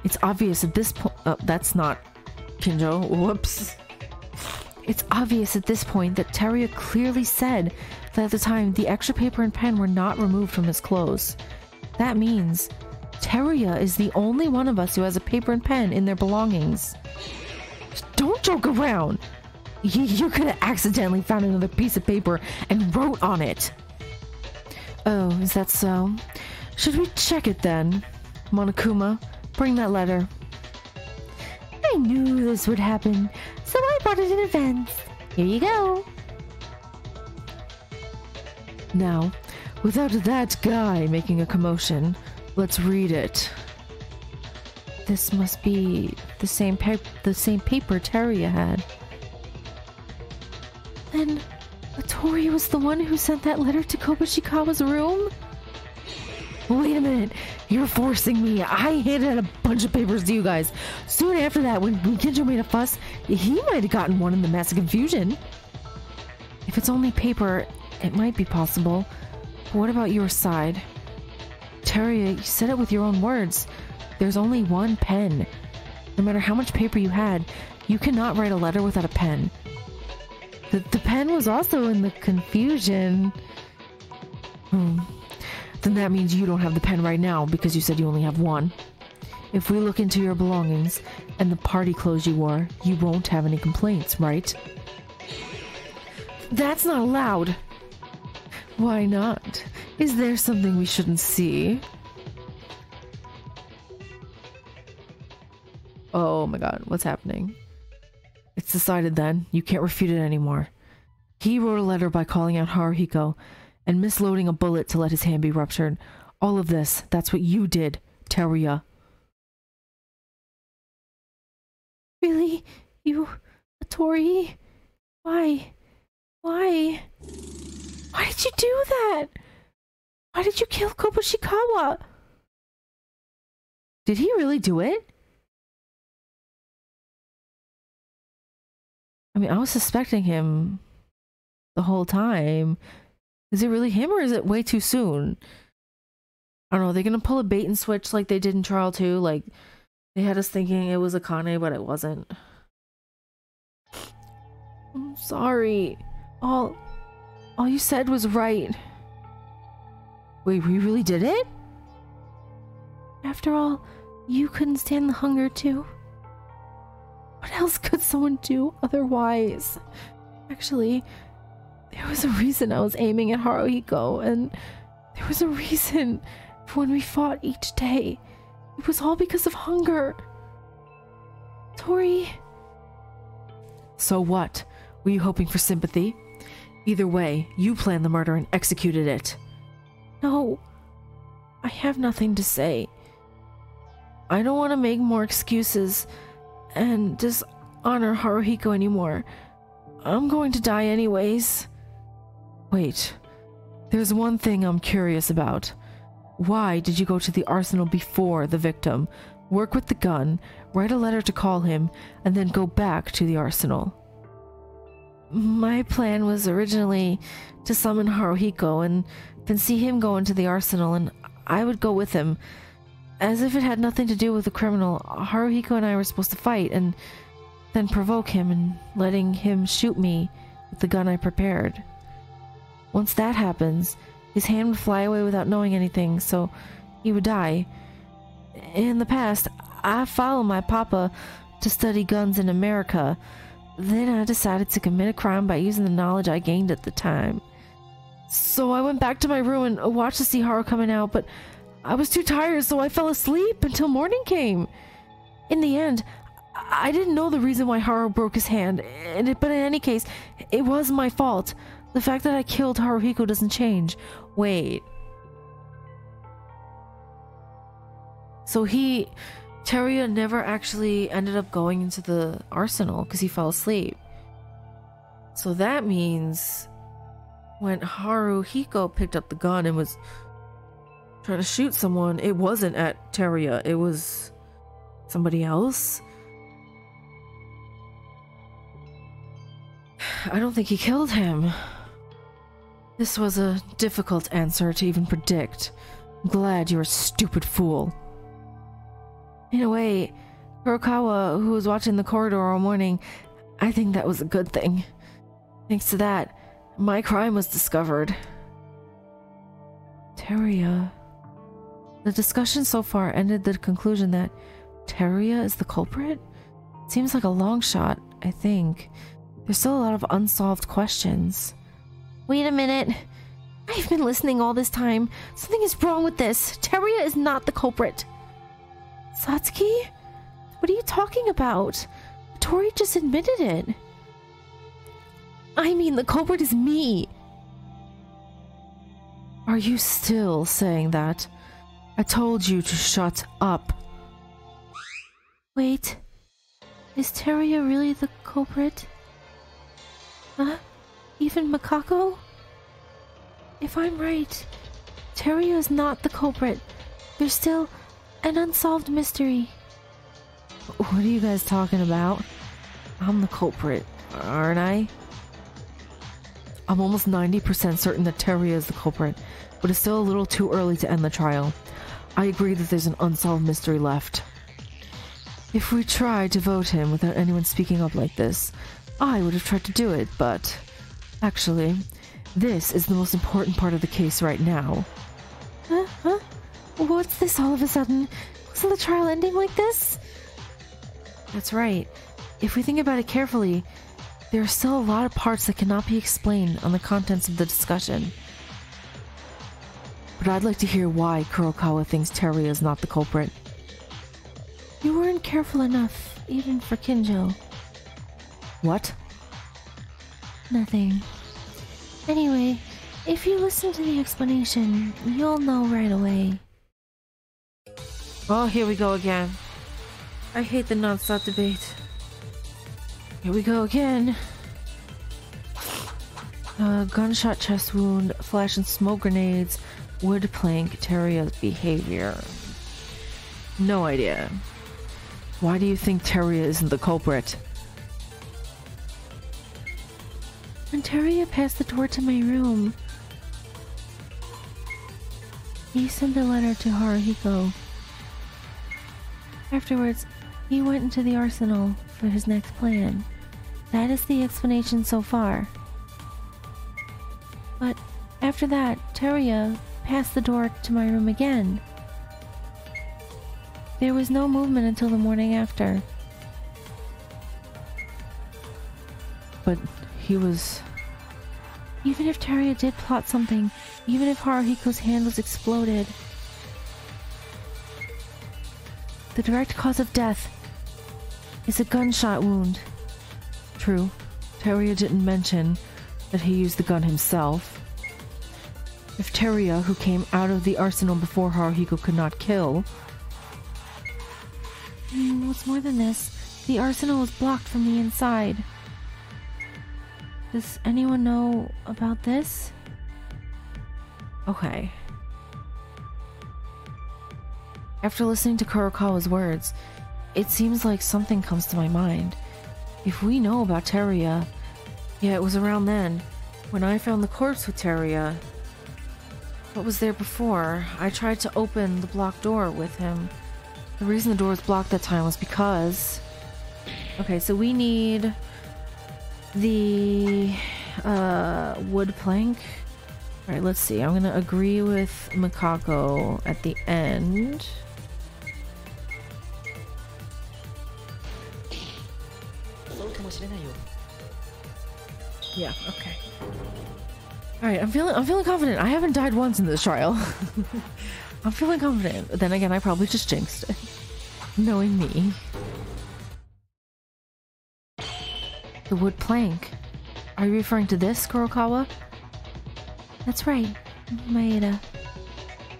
It's obvious at this point... that's not Kinjo. Whoops. It's obvious at this point that Teruya clearly said that at the time the extra paper and pen were not removed from his clothes. That means Teruya is the only one of us who has a paper and pen in their belongings. Don't joke around! You could have accidentally found another piece of paper and wrote on it. Oh, is that so? Should we check it then? Monokuma, bring that letter. I knew this would happen, so I brought it in advance. Here you go. Now, without that guy making a commotion, let's read it. This must be the same paper Teruya had. Then, Tori was the one who sent that letter to Kobushikawa's room? Wait a minute, you're forcing me. I handed out a bunch of papers to you guys. Soon after that, when Kinjo made a fuss, he might have gotten one in the mess of confusion. If it's only paper, it might be possible. But what about your side? Teruya, you said it with your own words. There's only one pen. No matter how much paper you had, you cannot write a letter without a pen. The pen was also in the confusion. Then that means you don't have the pen right now because you said you only have one. If we look into your belongings and the party clothes you wore, you won't have any complaints, right? That's not allowed. Why not? Is there something we shouldn't see? Oh my god, what's happening? It's decided then. You can't refute it anymore. He wrote a letter by calling out Haruhiko and misloading a bullet to let his hand be ruptured. All of this, that's what you did, Teruya. Really? You... Tori? Why? Why? Why did you do that? Why did you kill Kobushikawa? Did he really do it? I mean, I was suspecting him the whole time. Is it really him or is it way too soon? I don't know. Are they gonna pull a bait and switch like they did in Trial 2? Like, they had us thinking it was Akane, but it wasn't. I'm sorry. All you said was right. Wait, we really did it? After all, you couldn't stand the hunger too. What else could someone do otherwise? Actually, there was a reason I was aiming at Haruhiko, and there was a reason for when we fought each day. It was all because of hunger. Tori... So what? Were you hoping for sympathy? Either way, you planned the murder and executed it. No, I have nothing to say. I don't want to make more excuses and dishonor Haruhiko anymore. I'm going to die anyways. Wait, there's one thing I'm curious about. Why did you go to the arsenal before the victim, work with the gun, write a letter to call him, and then go back to the arsenal? My plan was originally to summon Haruhiko and then see him go into the arsenal, and I would go with him. As if it had nothing to do with the criminal, Haruhiko and I were supposed to fight and then provoke him and letting him shoot me with the gun I prepared. Once that happens, his hand would fly away without knowing anything, so he would die. In the past, I followed my papa to study guns in America. Then I decided to commit a crime by using the knowledge I gained at the time. So I went back to my room and watched to see Haru coming out, but I was too tired, so I fell asleep until morning came. In the end, I didn't know the reason why Haru broke his hand, but in any case, it was my fault. The fact that I killed Haruhiko doesn't change. Wait. So Teruya never actually ended up going into the arsenal because he fell asleep. So that means when Haruhiko picked up the gun and was trying to shoot someone. It wasn't at Teria. It was somebody else. I don't think he killed him. This was a difficult answer to even predict. I'm glad you're a stupid fool. In a way, Kurokawa, who was watching the corridor all morning, I think that was a good thing. Thanks to that, my crime was discovered. Teria. The discussion so far ended the conclusion that Teria is the culprit? Seems like a long shot, I think. There's still a lot of unsolved questions. Wait a minute. I've been listening all this time. Something is wrong with this. Teria is not the culprit. Satsuki? What are you talking about? Tori just admitted it. I mean, the culprit is me. Are you still saying that? I told you to shut up. Wait. Is Teria really the culprit? Huh? Even Makako? If I'm right, Teria is not the culprit. There's still an unsolved mystery. What are you guys talking about? I'm the culprit, aren't I? I'm almost 90% certain that Teria is the culprit, but it's still a little too early to end the trial. I agree that there's an unsolved mystery left. If we tried to vote him without anyone speaking up like this, I would have tried to do it, but actually, this is the most important part of the case right now. Huh? What's this all of a sudden? Wasn't the trial ending like this? That's right. If we think about it carefully, there are still a lot of parts that cannot be explained on the contents of the discussion. But I'd like to hear why Kurokawa thinks Teria is not the culprit. You weren't careful enough, even for Kinjo. What? Nothing. Anyway, if you listen to the explanation, you'll know right away. Oh, here we go again. I hate the non-stop debate. Here we go again. Gunshot chest wound, flash and smoke grenades, wood plank, Teria's behavior. No idea. Why do you think Teria isn't the culprit? When Teria passed the door to my room, he sent a letter to Haruhiko. Afterwards, he went into the arsenal for his next plan. That is the explanation so far. But after that, Teria passed the door to my room again. There was no movement until the morning after. But he was... Even if Teria did plot something, even if Haruhiko's hand was exploded, the direct cause of death is a gunshot wound. True, Teria didn't mention that he used the gun himself. If Teria, who came out of the arsenal before Haruhiko, could not kill... What's more than this, the arsenal was blocked from the inside. Does anyone know about this? Okay. After listening to Kurokawa's words, it seems like something comes to my mind. If we know about Teria... Yeah, it was around then, when I found the corpse with Teria. What was there before? I tried to open the blocked door with him. The reason the door was blocked that time was because... Okay, so we need the wood plank. Alright, let's see. I'm gonna agree with Makako at the end. Yeah, okay. Alright, I'm feeling confident. I haven't died once in this trial. I'm feeling confident. Then again, I probably just jinxed it. Knowing me. The wood plank. Are you referring to this, Kurokawa? That's right, Maeda.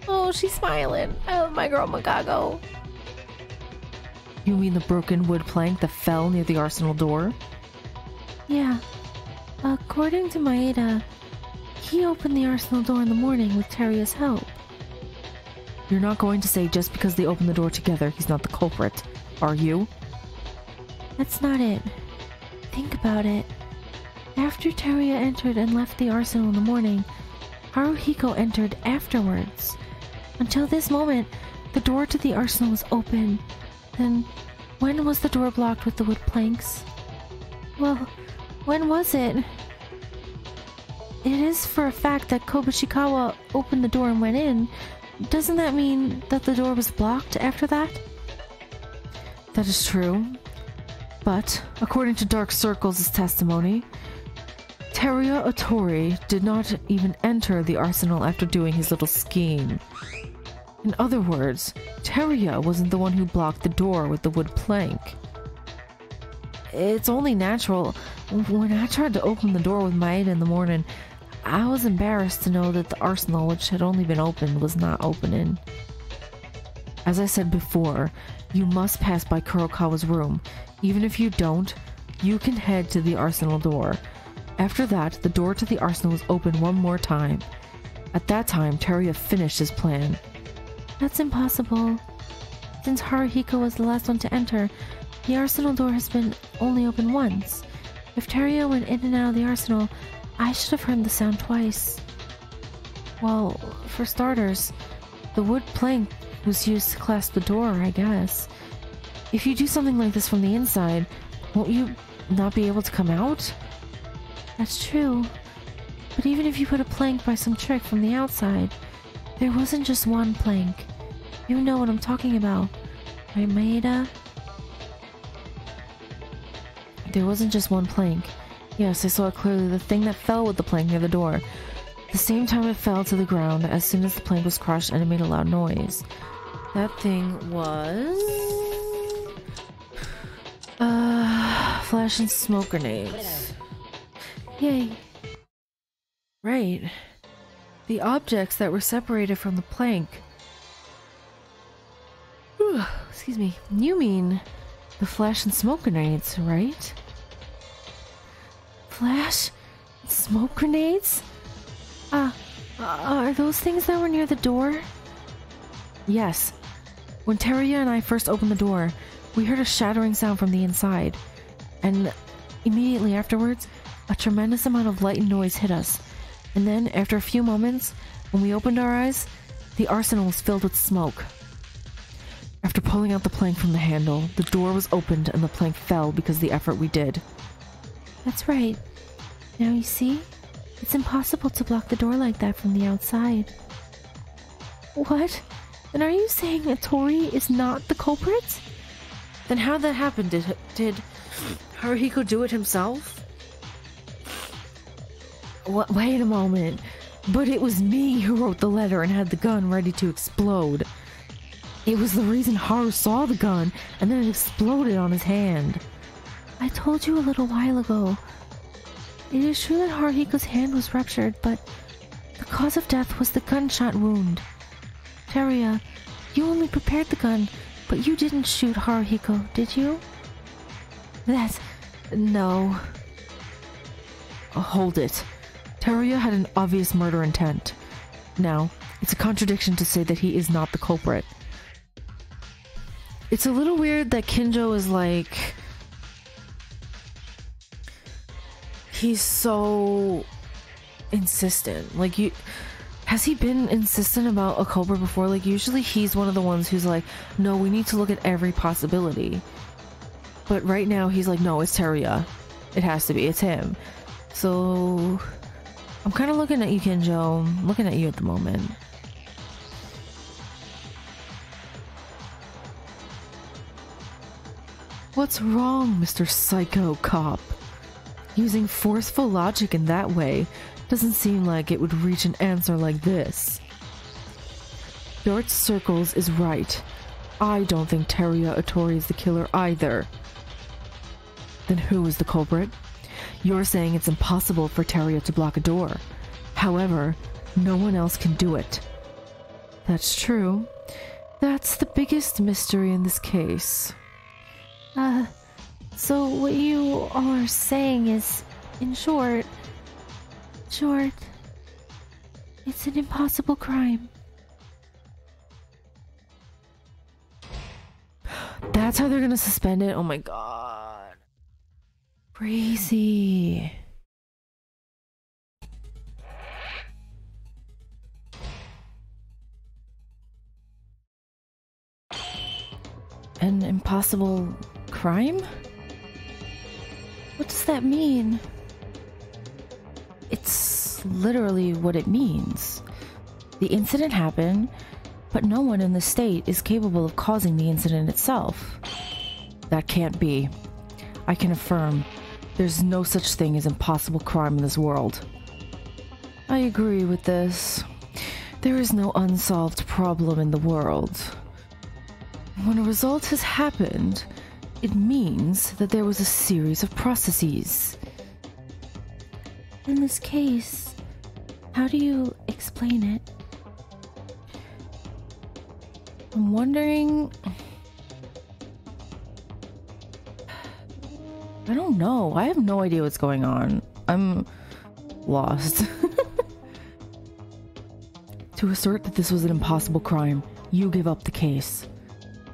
Oh, she's smiling. I love my girl Makako. You mean the broken wood plank that fell near the arsenal door? Yeah. According to Maeda, he opened the arsenal door in the morning with Teria's help. You're not going to say just because they opened the door together, he's not the culprit, are you? That's not it. Think about it. After Teruya entered and left the arsenal in the morning, Haruhiko entered afterwards. Until this moment, the door to the arsenal was open. Then, when was the door blocked with the wood planks? Well, when was it? It is for a fact that Kobushikawa opened the door and went in. Doesn't that mean that the door was blocked after that? That is true. But, according to Dark Circle's testimony, Teruya Otori did not even enter the arsenal after doing his little scheme. In other words, Teruya wasn't the one who blocked the door with the wood plank. It's only natural. When I tried to open the door with Maeda in the morning, I was embarrassed to know that the arsenal, which had only been opened, was not opening. As I said before, you must pass by Kurokawa's room. Even if you don't, you can head to the arsenal door. After that, the door to the arsenal was opened one more time. At that time, Teruya finished his plan. That's impossible. Since Haruhiko was the last one to enter, the arsenal door has been only opened once. If Teruya went in and out of the arsenal, I should have heard the sound twice. Well, for starters, the wood plank was used to clasp the door, I guess. If you do something like this from the inside, won't you not be able to come out? That's true. But even if you put a plank by some trick from the outside, there wasn't just one plank. You know what I'm talking about, right, Maeda? There wasn't just one plank. Yes, I saw it clearly, the thing that fell with the plank near the door. The same time it fell to the ground as soon as the plank was crushed and it made a loud noise. That thing was... flash and smoke grenades. Yay. Right. The objects that were separated from the plank. Excuse me. You mean the flash and smoke grenades, right? Flash? Smoke grenades? Are those things that were near the door? Yes. When Teruya and I first opened the door, we heard a shattering sound from the inside. And immediately afterwards, a tremendous amount of light and noise hit us. And then, after a few moments, when we opened our eyes, the arsenal was filled with smoke. After pulling out the plank from the handle, the door was opened and the plank fell because of the effort we did. That's right. Now you see? It's impossible to block the door like that from the outside. What? And are you saying that Tori is not the culprit? Then how'd that happen? Did Haruhiko do it himself? Wait a moment. But it was me who wrote the letter and had the gun ready to explode. It was the reason Haru saw the gun and then it exploded on his hand. I told you a little while ago. It is true that Haruhiko's hand was ruptured, but the cause of death was the gunshot wound. Teruya, you only prepared the gun, but you didn't shoot Haruhiko, did you? No. Hold it. Teruya had an obvious murder intent. Now, it's a contradiction to say that he is not the culprit. It's a little weird that Kinjo is like... He's so insistent. Like, has he been insistent about a culprit before? Like, usually he's one of the ones who's like, no, we need to look at every possibility. But right now he's like, no, it's Teruya. It has to be. It's him. So I'm kind of looking at you, Kinjo. I'm looking at you at the moment. What's wrong, Mr. Psycho Cop? Using forceful logic in that way doesn't seem like it would reach an answer like this. Dark Circles is right. I don't think Teruya Otori is the killer either. Then who is the culprit? You're saying it's impossible for Teruya to block a door. However, no one else can do it. That's true. That's the biggest mystery in this case. So what you all are saying is, in short, it's an impossible crime. That's how they're gonna suspend it? Oh my god. Crazy. An impossible crime? What does that mean? It's literally what it means. The incident happened, but no one in the state is capable of causing the incident itself. That can't be. I can affirm, there's no such thing as impossible crime in this world. I agree with this. There is no unsolved problem in the world. When a result has happened, it means that there was a series of processes. In this case, how do you explain it? I'm wondering... I don't know. I have no idea what's going on. I'm lost. To assert that this was an impossible crime, you give up the case.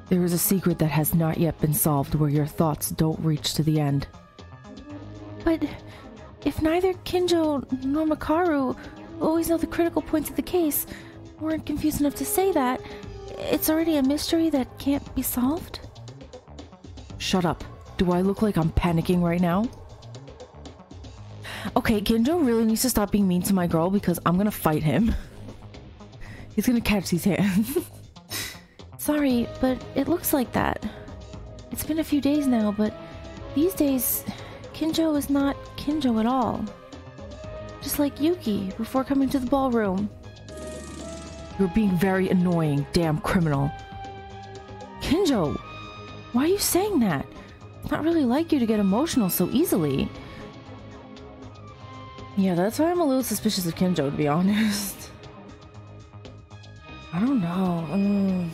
There is a secret that has not yet been solved where your thoughts don't reach to the end. But if neither Kinjo nor Makaru always know the critical points of the case, weren't confused enough to say that, it's already a mystery that can't be solved? Shut up. Do I look like I'm panicking right now? Okay, Kinjo really needs to stop being mean to my girl because I'm gonna fight him. He's gonna catch these hands. Sorry, but it looks like that. It's been a few days now, but these days, Kinjo is not Kinjo at all. Just like Yuki before coming to the ballroom. You're being very annoying, damn criminal. Kinjo, why are you saying that? It's not really like you to get emotional so easily. Yeah, that's why I'm a little suspicious of Kinjo, to be honest. I don't know.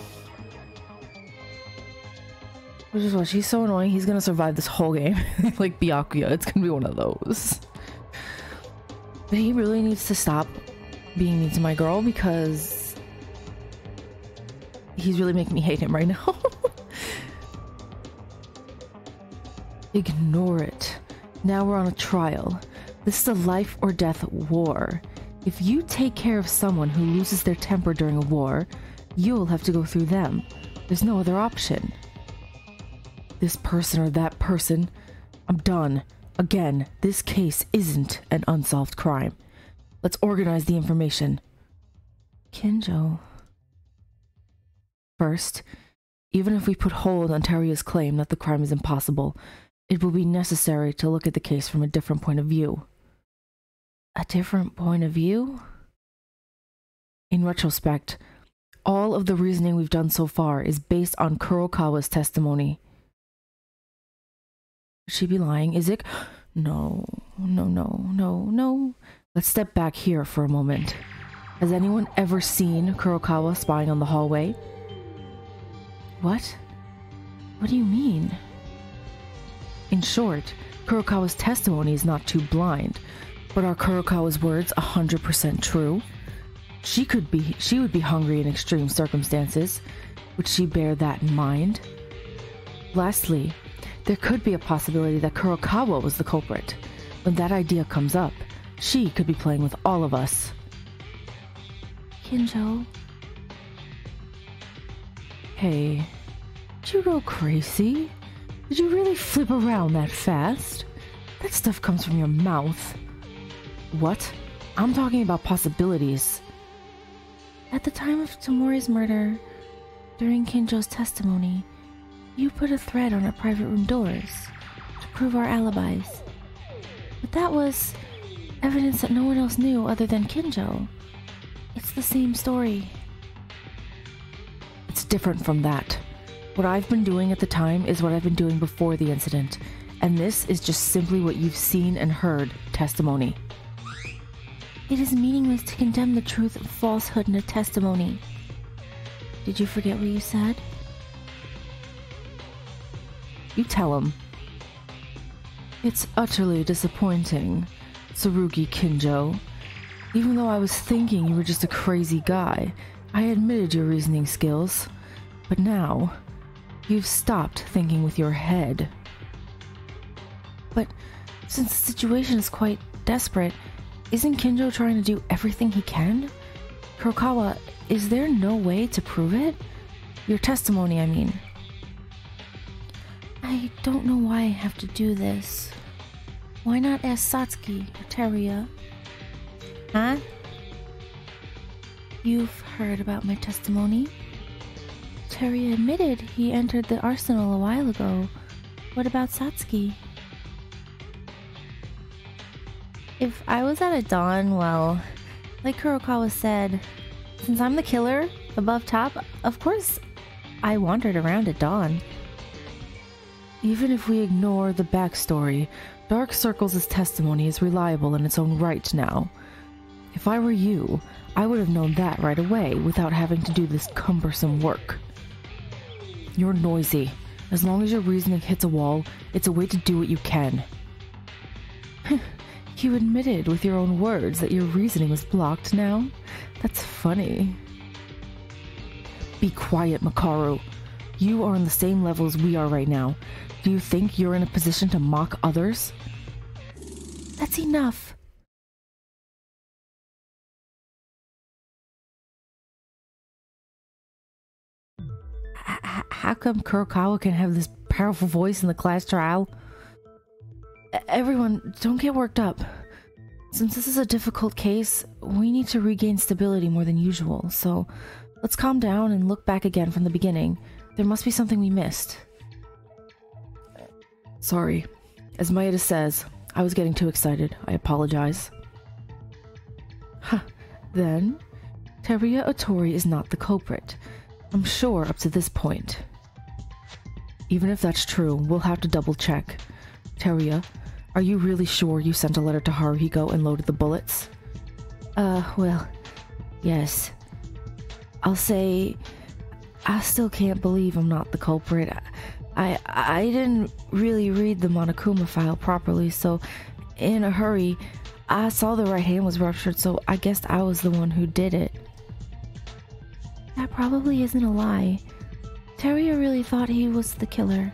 Which is what, she's so annoying, he's gonna survive this whole game. Like Byakuya, it's gonna be one of those. But he really needs to stop being mean to my girl because he's really making me hate him right now. Ignore it. Now we're on a trial. This is a life or death war. If you take care of someone who loses their temper during a war, you'll have to go through them. There's no other option. This person or that person. I'm done. Again, this case isn't an unsolved crime. Let's organize the information. Kinjo. First, even if we put hold on Teria's claim that the crime is impossible, it will be necessary to look at the case from a different point of view. A different point of view? In retrospect, all of the reasoning we've done so far is based on Kurokawa's testimony. Should she be lying? Is it? No. Let's step back here for a moment. Has anyone ever seen Kurokawa spying on the hallway? What? What do you mean? In short, Kurokawa's testimony is not too blind, but are Kurokawa's words 100% true? She would be hungry in extreme circumstances. Would she bear that in mind? Lastly, there could be a possibility that Kurokawa was the culprit. When that idea comes up, she could be playing with all of us. Kinjo. Hey, did you go crazy? Did you really flip around that fast? That stuff comes from your mouth. What? I'm talking about possibilities. At the time of Tomori's murder, during Kinjo's testimony, you put a thread on our private room doors to prove our alibis. But that was evidence that no one else knew other than Kinjo. It's the same story. It's different from that. What I've been doing at the time is what I've been doing before the incident, and this is just simply what you've seen and heard testimony. It is meaningless to condemn the truth of falsehood in a testimony. Did you forget what you said? You tell him. It's utterly disappointing, Tsurugi Kinjo. Even though I was thinking you were just a crazy guy, I admitted your reasoning skills. But now, You've stopped thinking with your head. But since the situation is quite desperate, isn't Kinjo trying to do everything he can? Kurokawa, is there no way to prove it? Your testimony, I mean. I don't know why I have to do this. Why not ask Satsuki or Teruya? Huh? You've heard about my testimony? Teruya admitted he entered the arsenal a while ago. What about Satsuki? If I was at a dawn, well, like Kurokawa said, since I'm the killer, above top, of course I wandered around at dawn. Even if we ignore the backstory, Dark Circles' testimony is reliable in its own right now. If I were you, I would have known that right away without having to do this cumbersome work. You're noisy. As long as your reasoning hits a wall, it's a way to do what you can. You admitted with your own words that your reasoning was blocked now? That's funny. Be quiet, Makaru. You are on the same level as we are right now. Do you think you're in a position to mock others? That's enough. How come Kurokawa can have this powerful voice in the class trial? Everyone, don't get worked up. Since this is a difficult case, we need to regain stability more than usual, so let's calm down and look back again from the beginning. There must be something we missed. Sorry. As Maeda says, I was getting too excited. I apologize. Huh. Then, Teruya Otori is not the culprit. I'm sure up to this point. Even if that's true, we'll have to double check. Teruya, are you really sure you sent a letter to Haruhiko and loaded the bullets? Well, yes. I'll say, I still can't believe I'm not the culprit. I didn't really read the Monokuma file properly, so in a hurry, I saw the right hand was ruptured, so I guessed I was the one who did it. That probably isn't a lie. Teruya really thought he was the killer.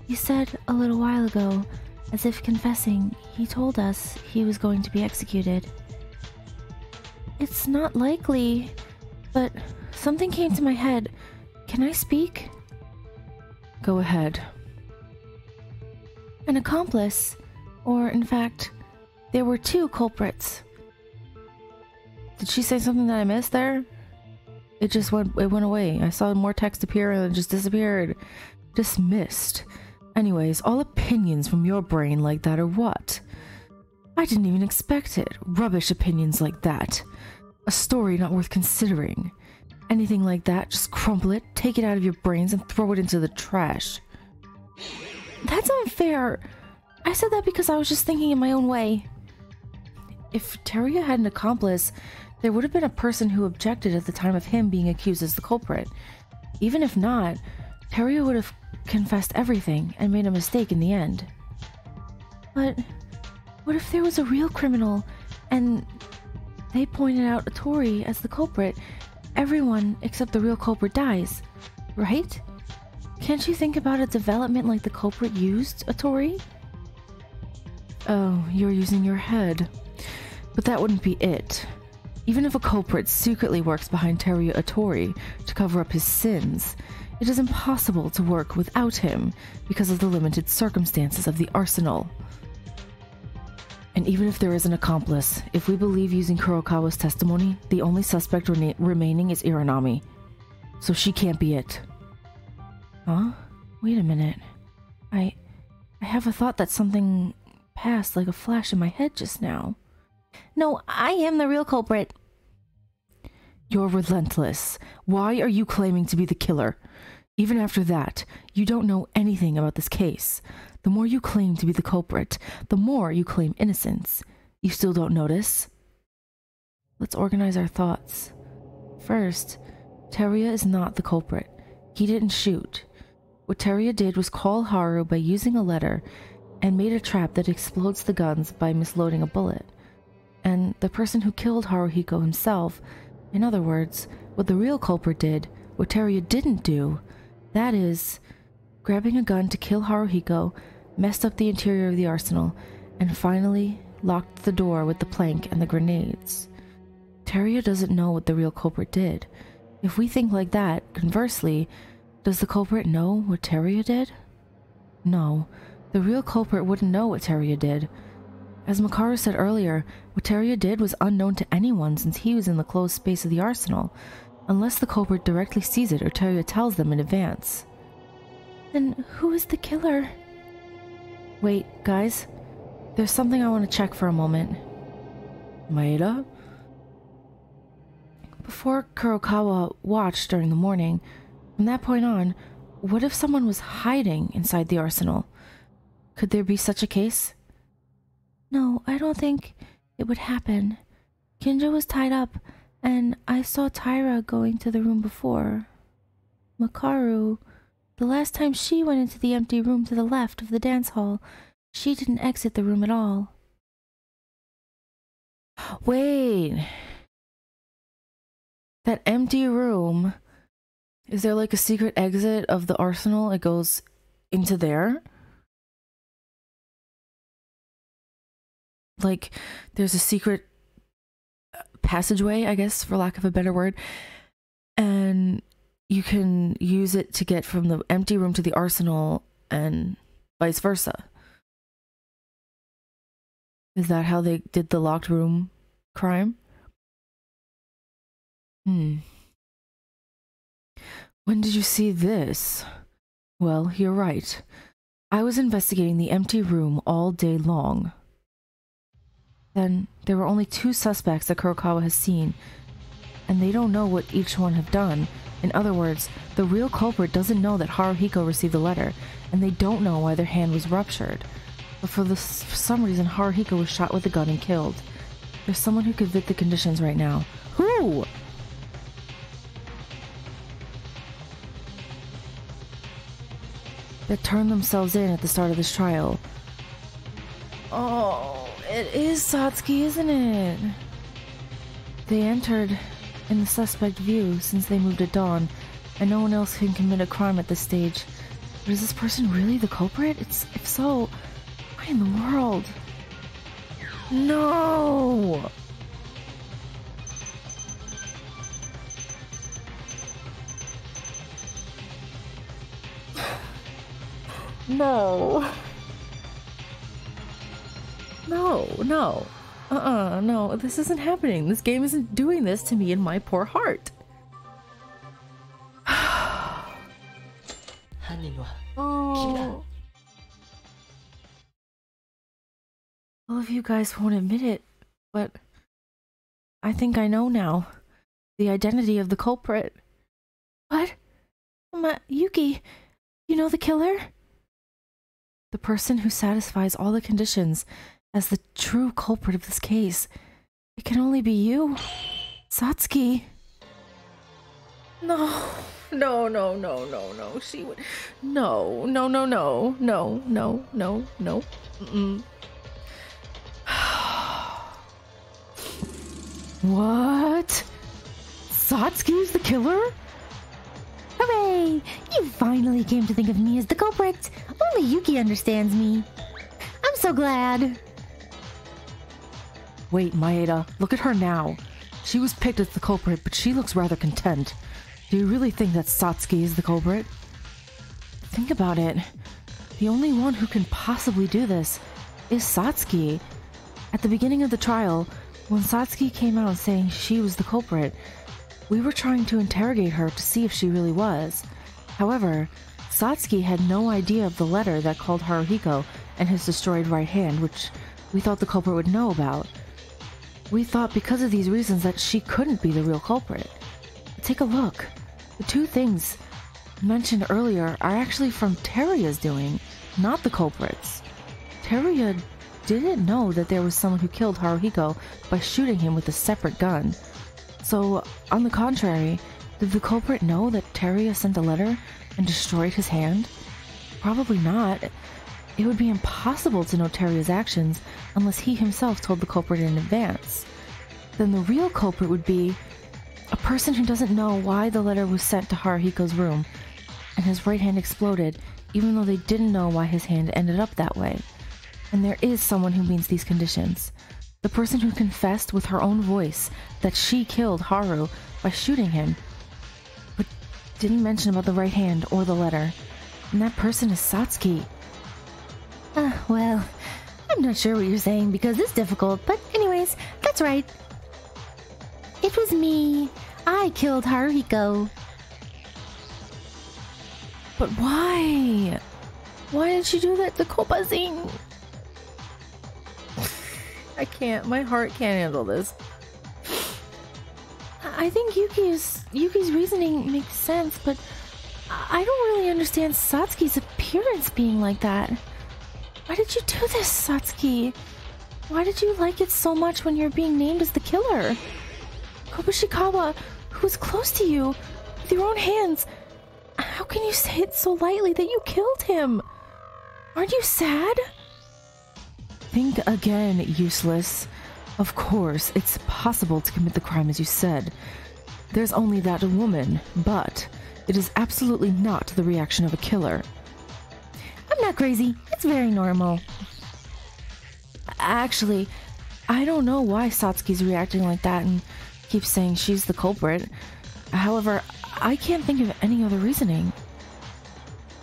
He said a little while ago, as if confessing, he told us he was going to be executed. It's not likely, but something came to my head. Can I speak? Go ahead. An accomplice, or in fact, there were two culprits. Did she say something that I missed there? It went away. I saw more text appear and it just disappeared. Dismissed. Anyways, all opinions from your brain like that or what? I didn't even expect it. Rubbish opinions like that. A story not worth considering. Anything like that, just crumple it, take it out of your brains, and throw it into the trash. That's unfair. I said that because I was just thinking in my own way. If Teruya had an accomplice, there would have been a person who objected at the time of him being accused as the culprit. Even if not, Teruya would have confessed everything and made a mistake in the end. But what if there was a real criminal and they pointed out Otori as the culprit? Everyone except the real culprit dies, right? Can't you think about a development like the culprit used Otori? Oh, you're using your head. But that wouldn't be it. Even if a culprit secretly works behind Teruya Otori to cover up his sins, it is impossible to work without him because of the limited circumstances of the arsenal. And even if there is an accomplice, if we believe using Kurokawa's testimony, the only suspect remaining is Iranami. So she can't be it. Huh? Wait a minute. I have a thought that something passed like a flash in my head just now. No, I am the real culprit. You're relentless. Why are you claiming to be the killer? Even after that, you don't know anything about this case. The more you claim to be the culprit, the more you claim innocence. You still don't notice? Let's organize our thoughts. First, Teruya is not the culprit. He didn't shoot. What Teruya did was call Haru by using a letter and made a trap that explodes the guns by misloading a bullet. And the person who killed Haruhiko himself, in other words, what the real culprit did, what Teruya didn't do, That is, grabbing a gun to kill Haruhiko, messed up the interior of the arsenal, and finally locked the door with the plank and the grenades. Teruya doesn't know what the real culprit did. If we think like that, conversely, does the culprit know what Teruya did? No, the real culprit wouldn't know what Teruya did. As Makaru said earlier, what Teruya did was unknown to anyone since he was in the closed space of the arsenal, unless the culprit directly sees it or Teruya tells them in advance. Then who is the killer? Wait, guys. There's something I want to check for a moment. Maeda? Before Kurokawa watched during the morning, from that point on, what if someone was hiding inside the arsenal? Could there be such a case? No, I don't think it would happen. Kinja was tied up, and I saw Taira going to the room before. Makaru, the last time she went into the empty room to the left of the dance hall, she didn't exit the room at all. Wait. That empty room, is there like a secret exit of the arsenal? It goes into there? Like, there's a secret passageway, I guess, for lack of a better word, and you can use it to get from the empty room to the arsenal and vice versa. Is that how they did the locked room crime? When did you see this? Well, you're right. I was investigating the empty room all day long. Then there were only 2 suspects that Kurokawa has seen, and they don't know what each one have done. In other words, the real culprit doesn't know that Haruhiko received the letter, and they don't know why their hand was ruptured. But for some reason, Haruhiko was shot with a gun and killed. There's someone who could fit the conditions right now. Who? That turned themselves in at the start of this trial. Oh, it is Satsuki, isn't it? They entered in the suspect view since they moved at dawn, and no one else can commit a crime at this stage. But is this person really the culprit? If so, why in the world? No! No. No. No. This isn't happening. This game isn't doing this to me and my poor heart. Oh. All of you guys won't admit it, but I think I know now. The identity of the culprit. What? Yuki, you know the killer? The person who satisfies all the conditions as the true culprit of this case. It can only be you, Satsuki. No. She would. No. What? Satsuki's the killer? Hooray! You finally came to think of me as the culprit. Only Yuki understands me. I'm so glad. Wait, Maeda, look at her now. She was picked as the culprit, but she looks rather content. Do you really think that Satsuki is the culprit? Think about it. The only one who can possibly do this is Satsuki. At the beginning of the trial, when Satsuki came out saying she was the culprit, we were trying to interrogate her to see if she really was. However, Satsuki had no idea of the letter that called Haruhiko and his destroyed right hand, which we thought the culprit would know about. We thought because of these reasons that she couldn't be the real culprit. But take a look. The 2 things mentioned earlier are actually from Teruya's doing, not the culprit's. Teruya didn't know that there was someone who killed Haruhiko by shooting him with a separate gun. So, on the contrary, did the culprit know that Teruya sent a letter and destroyed his hand? Probably not. It would be impossible to know Teruya's actions unless he himself told the culprit in advance. Then the real culprit would be a person who doesn't know why the letter was sent to Haruhiko's room, and his right hand exploded, even though they didn't know why his hand ended up that way. And there is someone who meets these conditions. The person who confessed with her own voice that she killed Haru by shooting him, but didn't mention about the right hand or the letter. And that person is Satsuki. Well, I'm not sure what you're saying because it's difficult, but anyways, that's right. It was me. I killed Haruhiko. But why? Why did she do that to Kopazing? I can't. My heart can't handle this. I think Yuki's reasoning makes sense, but I don't really understand Satsuki's appearance being like that. Why did you do this, Satsuki? Why did you like it so much when you're being named as the killer? Kobushikawa, who was close to you, with your own hands, how can you say it so lightly that you killed him? Aren't you sad? Think again, useless. Of course, it's possible to commit the crime as you said. There's only that woman, but it is absolutely not the reaction of a killer. I'm not crazy. It's very normal. Actually, I don't know why Satsuki's reacting like that and keeps saying she's the culprit. However, I can't think of any other reasoning.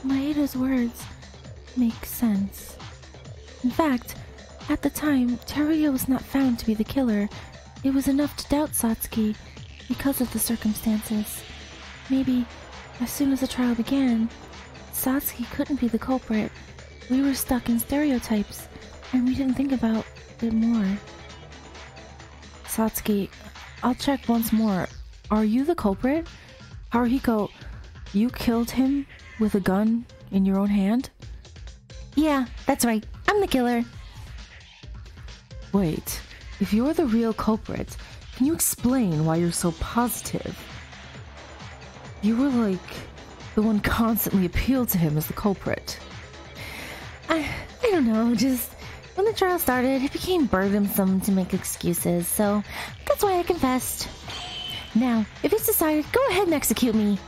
Maeda's words make sense. In fact, at the time, Teruya was not found to be the killer. It was enough to doubt Satsuki because of the circumstances. Maybe, as soon as the trial began, Satsuki couldn't be the culprit. We were stuck in stereotypes, and we didn't think about it more. Satsuki, I'll check once more. Are you the culprit? Haruhiko, you killed him with a gun in your own hand? Yeah, that's right. I'm the killer. Wait, if you're the real culprit, can you explain why you're so positive? You were like the one constantly appealed to him as the culprit. I don't know, just when the trial started, it became burdensome to make excuses, so that's why I confessed. Now, if it's decided, go ahead and execute me.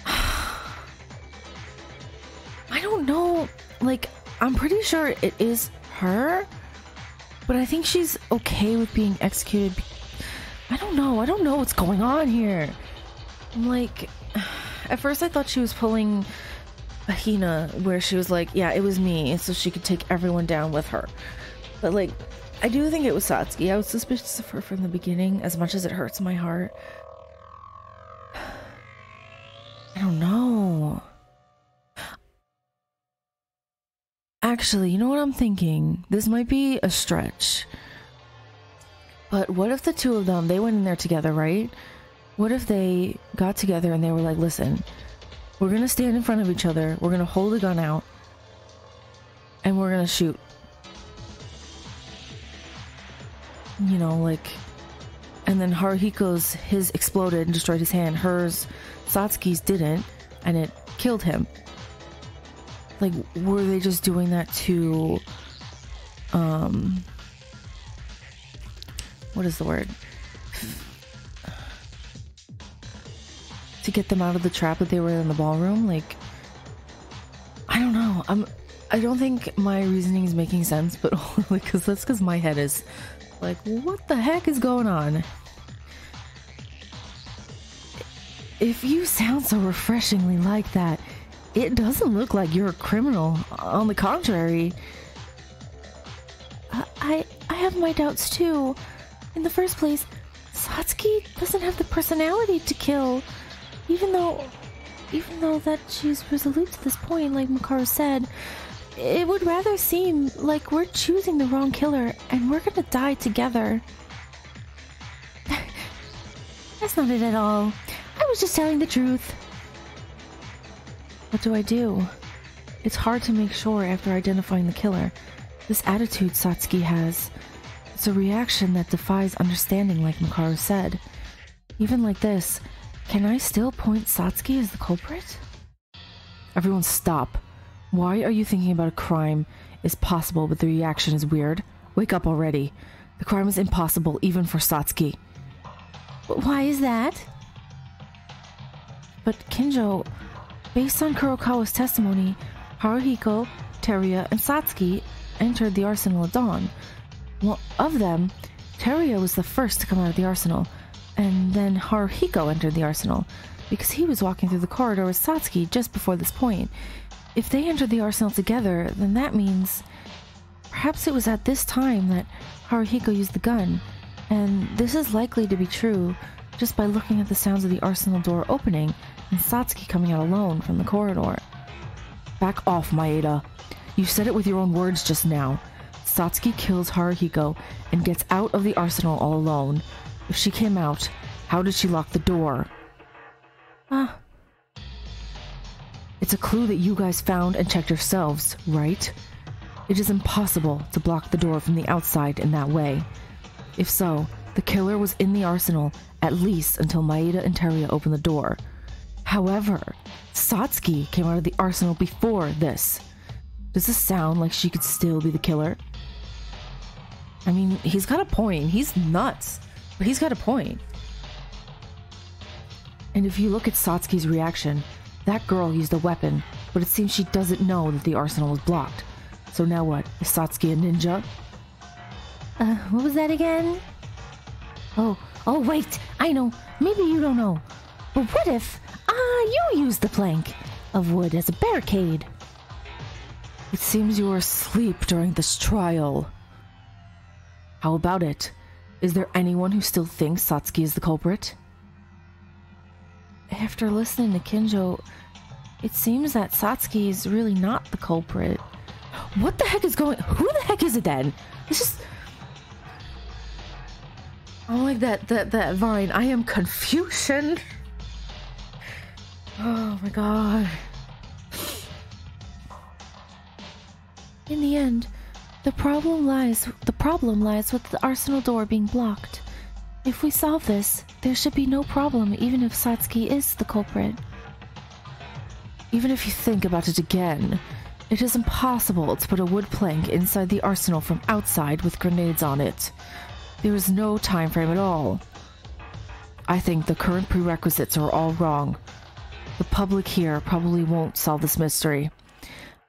I don't know, like, I'm pretty sure it is her, but I think she's okay with being executed. I don't know what's going on here. I'm like, at first I thought she was pulling a Hina, where she was like, yeah, it was me, so she could take everyone down with her. But like, I do think it was Satsuki. I was suspicious of her from the beginning, as much as it hurts my heart. I don't know. Actually, you know what I'm thinking? This might be a stretch. But what if the two of them, they went in there together, right? What if they got together and they were like, listen, we're gonna stand in front of each other, we're gonna hold a gun out, and we're gonna shoot. You know, like, and then Haruhiko's, his exploded and destroyed his hand. Hers, Satsuki's didn't, and it killed him. Like, were they just doing that to, what is the word? To get them out of the trap that they were in the ballroom? Like, I don't know. I don't think my reasoning is making sense, but only because my head is like, what the heck is going on? If you sound so refreshingly like that, it doesn't look like you're a criminal. On the contrary. I have my doubts too. In the first place, Satsuki doesn't have the personality to kill. Even though that she's resolute to this point, like Makaru said, it would rather seem like we're choosing the wrong killer and we're gonna die together. That's not it at all. I was just telling the truth. What do I do? It's hard to make sure after identifying the killer. This attitude Satsuki has, it's a reaction that defies understanding, like Makaru said. Even like this, can I still point Satsuki as the culprit? Everyone stop. Why are you thinking about a crime is possible but the reaction is weird? Wake up already. The crime is impossible even for Satsuki. Why is that? But Kinjo, based on Kurokawa's testimony, Haruhiko, Teruya, and Satsuki entered the arsenal at dawn. Well, of them, Teruya was the first to come out of the arsenal, and then Haruhiko entered the arsenal, because he was walking through the corridor with Satsuki just before this point. If they entered the arsenal together, then that means perhaps it was at this time that Haruhiko used the gun, and this is likely to be true just by looking at the sounds of the arsenal door opening and Satsuki coming out alone from the corridor. Back off, Maeda. You said it with your own words just now. Satsuki kills Haruhiko and gets out of the arsenal all alone. If she came out, how did she lock the door? It's a clue that you guys found and checked yourselves, right? It is impossible to block the door from the outside in that way. If so, the killer was in the arsenal at least until Maeda and Teruya opened the door. However, Satsuki came out of the arsenal before this. Does this sound like she could still be the killer? I mean, he's got a point. He's nuts, but he's got a point. And if you look at Satsuki's reaction, that girl used a weapon, but it seems she doesn't know that the arsenal was blocked. So now what? Is Satsuki a ninja? What was that again? Oh, wait, I know. Maybe you don't know. But what if, you used the plank of wood as a barricade? It seems you were asleep during this trial. How about it? Is there anyone who still thinks Satsuki is the culprit? After listening to Kinjo, it seems that Satsuki is really not the culprit. What the heck is going... Who the heck is it then? It's just... I'm like that vine. I am confusion. Oh my god. In the end, the problem lies with the arsenal door being blocked. If we solve this, there should be no problem even if Satsuki is the culprit. Even if you think about it again, it is impossible to put a wood plank inside the arsenal from outside with grenades on it. There is no time frame at all. I think the current prerequisites are all wrong. The public here probably won't solve this mystery.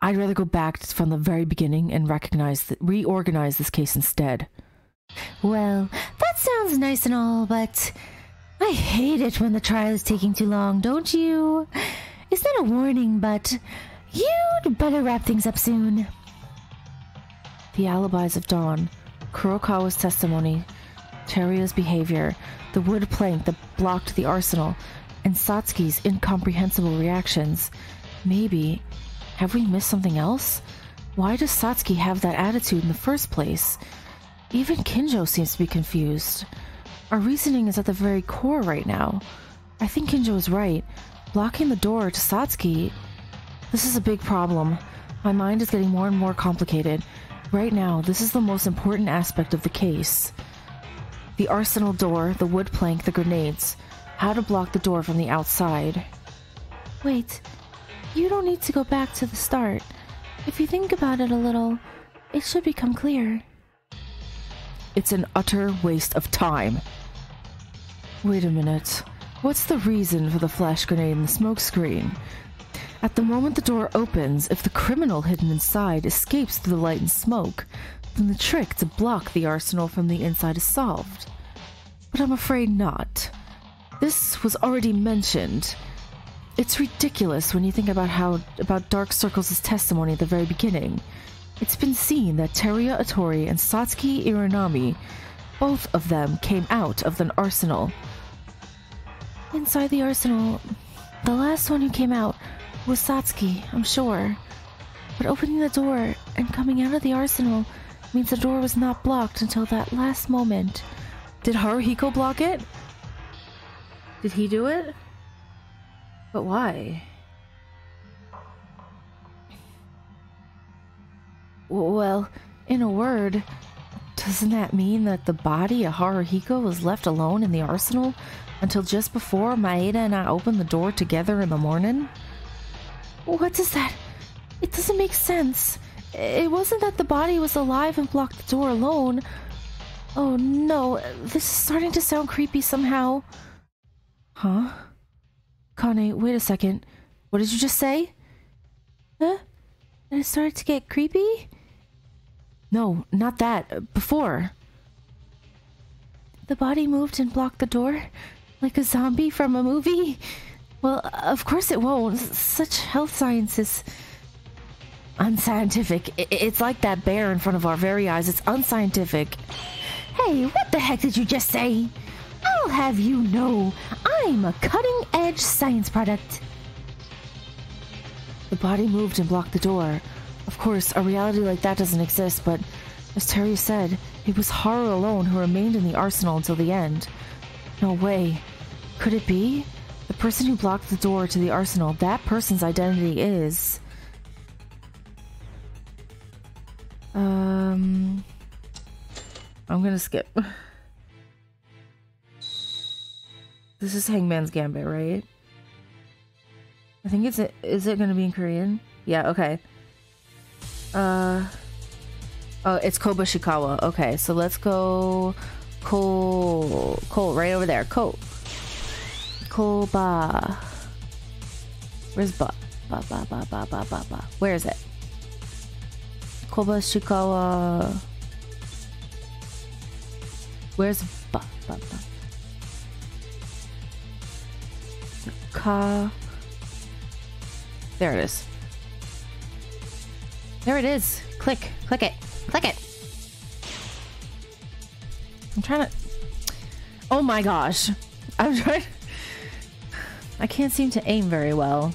I'd rather go back from the very beginning and reorganize this case instead. Well, that sounds nice and all, but I hate it when the trial is taking too long, don't you? It's not a warning, but you'd better wrap things up soon. The alibis of Dawn, Kurokawa's testimony, Teruya's behavior, the wood plank that blocked the arsenal, and Satsuki's incomprehensible reactions. Maybe... Have we missed something else? Why does Satsuki have that attitude in the first place? Even Kinjo seems to be confused. Our reasoning is at the very core right now. I think Kinjo is right. Blocking the door to Satsuki... This is a big problem. My mind is getting more and more complicated. Right now, this is the most important aspect of the case. The arsenal door, the wood plank, the grenades. How to block the door from the outside. Wait, you don't need to go back to the start. If you think about it a little, it should become clear. It's an utter waste of time. Wait a minute. What's the reason for the flash grenade and the smoke screen? At the moment the door opens, if the criminal hidden inside escapes through the light and smoke, then the trick to block the arsenal from the inside is solved. But I'm afraid not. This was already mentioned. It's ridiculous when you think about Dark Circles' testimony at the very beginning. It's been seen that Teruya Otori and Satsuki Iranami, both of them came out of an arsenal. Inside the arsenal, the last one who came out was Satsuki, I'm sure. But opening the door and coming out of the arsenal means the door was not blocked until that last moment. Did Haruhiko block it? Did he do it? But why? Well, in a word, doesn't that mean that the body of Haruhiko was left alone in the arsenal until just before Maeda and I opened the door together in the morning? What does that... It doesn't make sense. It wasn't that the body was alive and blocked the door alone. Oh no, this is starting to sound creepy somehow. Huh? Akane, wait a second. What did you just say? Huh? That it started to get creepy? No, not that. Before. The body moved and blocked the door? Like a zombie from a movie? Well, of course it won't. Such health science is unscientific. It's like that bear in front of our very eyes. It's unscientific. Hey, what the heck did you just say? I'll have you know, I'm a cutting-edge science product. The body moved and blocked the door. Of course, a reality like that doesn't exist, but as Terry said, it was Haru alone who remained in the arsenal until the end. No way. Could it be? The person who blocked the door to the arsenal, that person's identity is... I'm gonna skip. This is Hangman's Gambit, right? I think is it gonna be in Korean? Yeah, okay. Oh, it's Kobushikawa. Okay, so let's go Cole right over there. Koba. Where's ba? Ba. Where is it? Kobushikawa. Where's ba? Ka. There it is. There it is. Click it. I'm trying to... Oh my gosh. I'm trying... I can't seem to aim very well.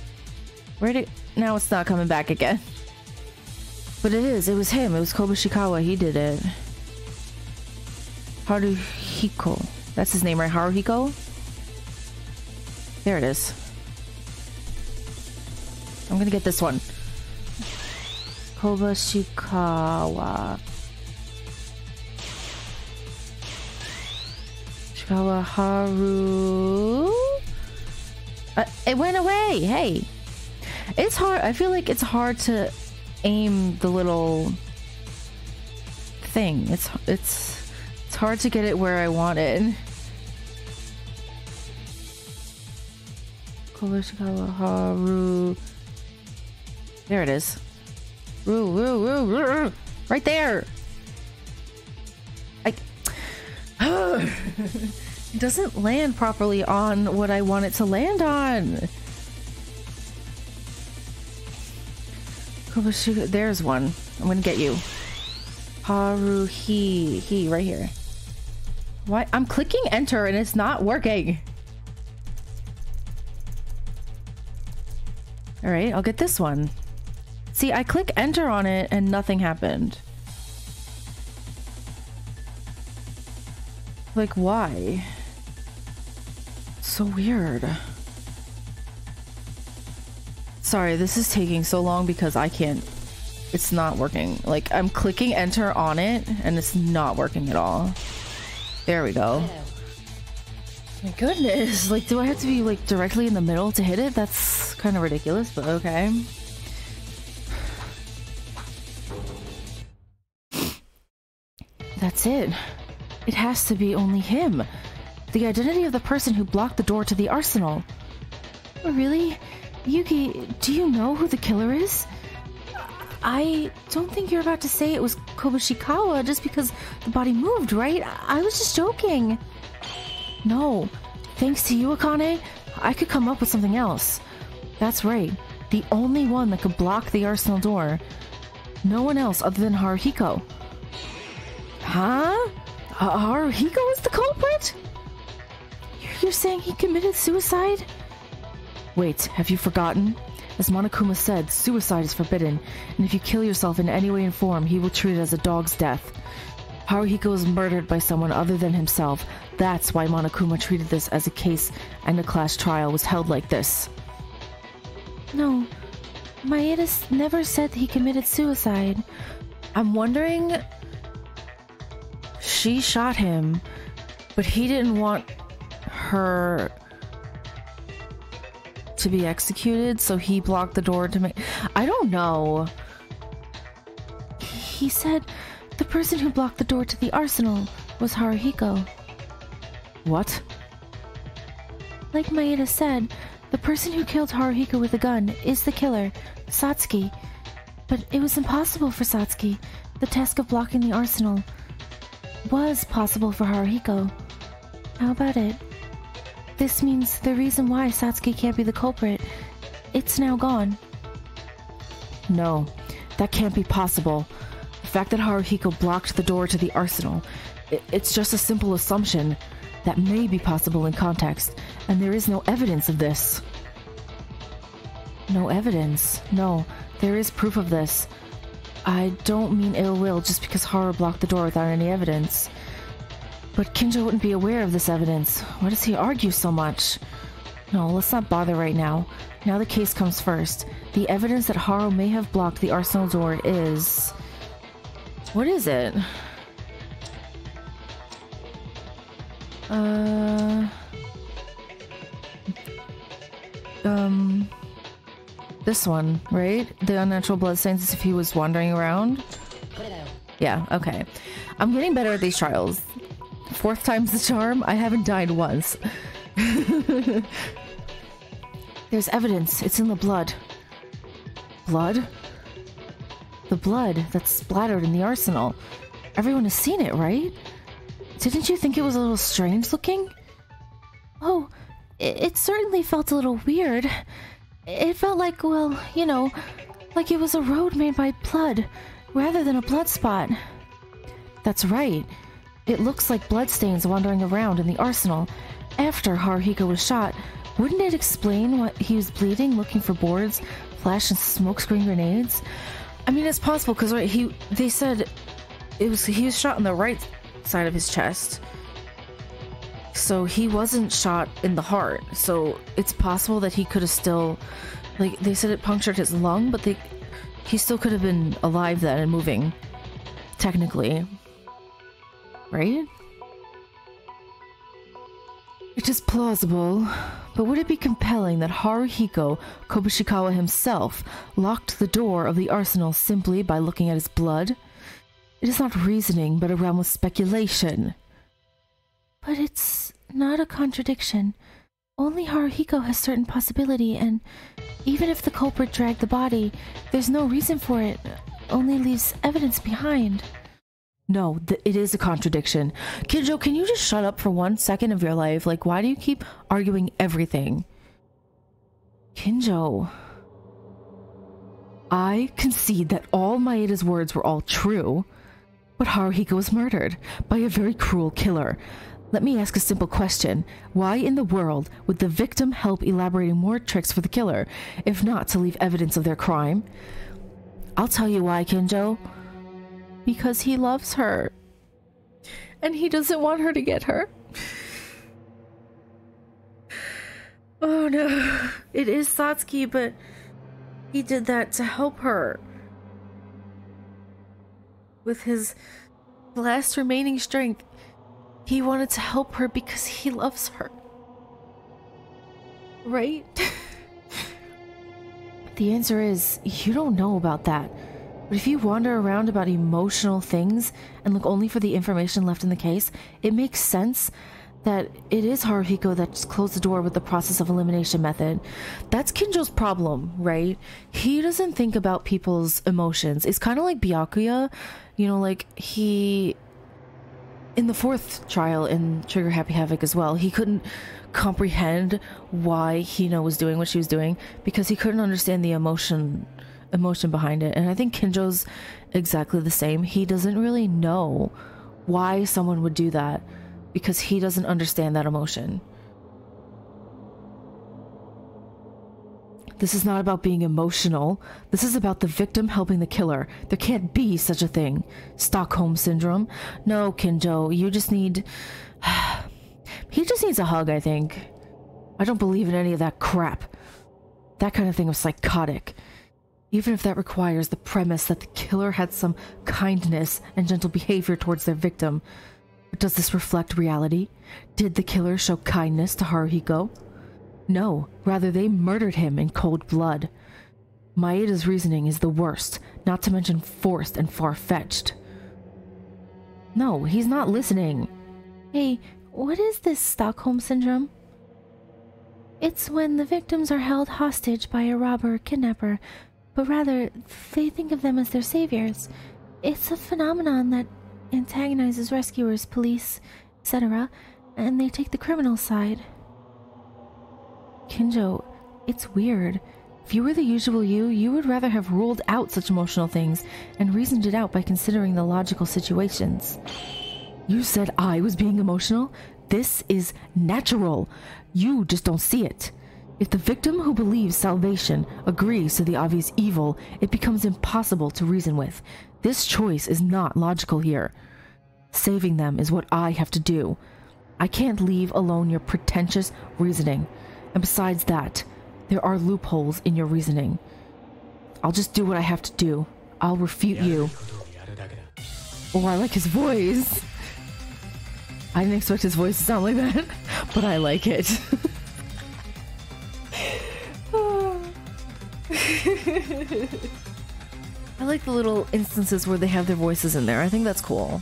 Now it's not coming back again. But it is. It was him. It was Kobushikawa. He did it. Haruhiko. That's his name, right? Haruhiko? There it is. I'm gonna get this one. Kobushikawa. Shikawa Haru. It went away. Hey, it's hard. I feel like it's hard to aim the little thing. It's hard to get it where I want it. Kobushikawa Haru. There it is. Right there. It doesn't land properly on what I want it to land on. There's one. I'm gonna get you. He right here. Why? I'm clicking enter and it's not working. All right, I'll get this one. See, I click enter on it and nothing happened. Like, why? So weird. Sorry, this is taking so long because I can't... It's not working. Like, I'm clicking enter on it and it's not working at all. There we go. My goodness. Like, do I have to be, like, directly in the middle to hit it? That's kind of ridiculous, but okay. That's it. It has to be only him. The identity of the person who blocked the door to the arsenal. Oh, really? Yuki, do you know who the killer is? I don't think you're about to say it was Kobushikawa just because the body moved, right? I was just joking. No. Thanks to you, Akane, I could come up with something else. That's right. The only one that could block the arsenal door. No one else other than Haruhiko. Huh? Haruhiko is the culprit? You're saying he committed suicide? Wait, have you forgotten? As Monokuma said, suicide is forbidden, and if you kill yourself in any way and form, he will treat it as a dog's death. Haruhiko was murdered by someone other than himself. That's why Monokuma treated this as a case and a class trial was held like this. No, Maeda never said he committed suicide. I'm wondering... She shot him, but he didn't want her to be executed, so he blocked the door to make... I don't know. He said the person who blocked the door to the arsenal was Haruhiko. What? Like Maeda said, The person who killed Haruhiko with a gun is the killer, Satsuki. But it was impossible for Satsuki. The task of blocking the arsenal was possible for Haruhiko. How about it? This means the reason why Satsuki can't be the culprit. It's now gone. No, that can't be possible. The fact that Haruhiko blocked the door to the arsenal, it's just a simple assumption that may be possible in context, and there is no evidence of this. No evidence? No, there is proof of this. I don't mean ill will just because Haru blocked the door without any evidence. But Kinjo wouldn't be aware of this evidence. Why does he argue so much? No, let's not bother right now. Now the case comes first. The evidence that Haru may have blocked the arsenal door is... What is it? This one, right? The unnatural bloodstains as if he was wandering around? Yeah, okay. I'm getting better at these trials. 4th time's the charm. I haven't died once. There's evidence. It's in the blood. Blood? The blood that's splattered in the arsenal. Everyone has seen it, right? Didn't you think it was a little strange looking? Oh, it certainly felt a little weird. It felt like, well, you know, like it was a road made by blood, rather than a blood spot. That's right. It looks like bloodstains wandering around in the arsenal. After Haruhiko was shot, wouldn't it explain what he was bleeding, looking for boards, flash and smokescreen grenades? I mean, it's possible because right, they said he was shot on the right side of his chest. So he wasn't shot in the heart. So it's possible that he could have still, like they said, it punctured his lung, but he still could have been alive then and moving, technically. Right? It is plausible, but would it be compelling that Haruhiko Kobushikawa himself locked the door of the arsenal simply by looking at his blood? It is not reasoning, but a realm of speculation. But it's not a contradiction. Only Haruhiko has certain possibility, and even if the culprit dragged the body, there's no reason for it. Only leaves evidence behind. No, it is a contradiction. Kinjo, can you just shut up for 1 second of your life? Like, why do you keep arguing everything? Kinjo. I concede that all Maeda's words were all true, but Haruhiko was murdered by a very cruel killer. Let me ask a simple question. Why in the world would the victim help elaborating more tricks for the killer, if not to leave evidence of their crime? I'll tell you why, Kinjo. Because he loves her. And he doesn't want her to get her. Oh no. It is Satsuki, but he did that to help her. With his last remaining strength, he wanted to help her because he loves her. Right? The answer is, you don't know about that. But if you wander around about emotional things and look only for the information left in the case, it makes sense that it is Haruhiko that just closed the door with the process of elimination method. That's Kinjo's problem, right? He doesn't think about people's emotions. It's kind of like Byakuya, you know, like in the 4th trial in Trigger Happy Havoc as well, he couldn't comprehend why Hina was doing what she was doing because he couldn't understand the emotion behind it. And I think Kinjo's exactly the same. He doesn't really know why someone would do that because he doesn't understand that emotion. This is not about being emotional. This is about the victim helping the killer. There can't be such a thing. Stockholm Syndrome. No, Kinjo, you just need... He just needs a hug, I think. I don't believe in any of that crap. That kind of thing was psychotic. Even if that requires the premise that the killer had some kindness and gentle behavior towards their victim. But does this reflect reality? Did the killer show kindness to Haruhiko? No, rather they murdered him in cold blood. Maeda's reasoning is the worst, not to mention forced and far-fetched. No, he's not listening. Hey, what is this Stockholm Syndrome? It's when the victims are held hostage by a robber or kidnapper, but rather, they think of them as their saviors. It's a phenomenon that antagonizes rescuers, police, etc., and they take the criminal side. Kinjo, it's weird. If you were the usual you would rather have ruled out such emotional things and reasoned it out by considering the logical situations. You said I was being emotional? This is natural. You just don't see it. If the victim who believes salvation agrees to the obvious evil, it becomes impossible to reason with. This choice is not logical here. Saving them is what I have to do. I can't leave alone your pretentious reasoning. And besides that, there are loopholes in your reasoning. I'll just do what I have to do. I'll refute you. Oh, I like his voice. I didn't expect his voice to sound like that, but I like it. I like the little instances where they have their voices in there. I think that's cool.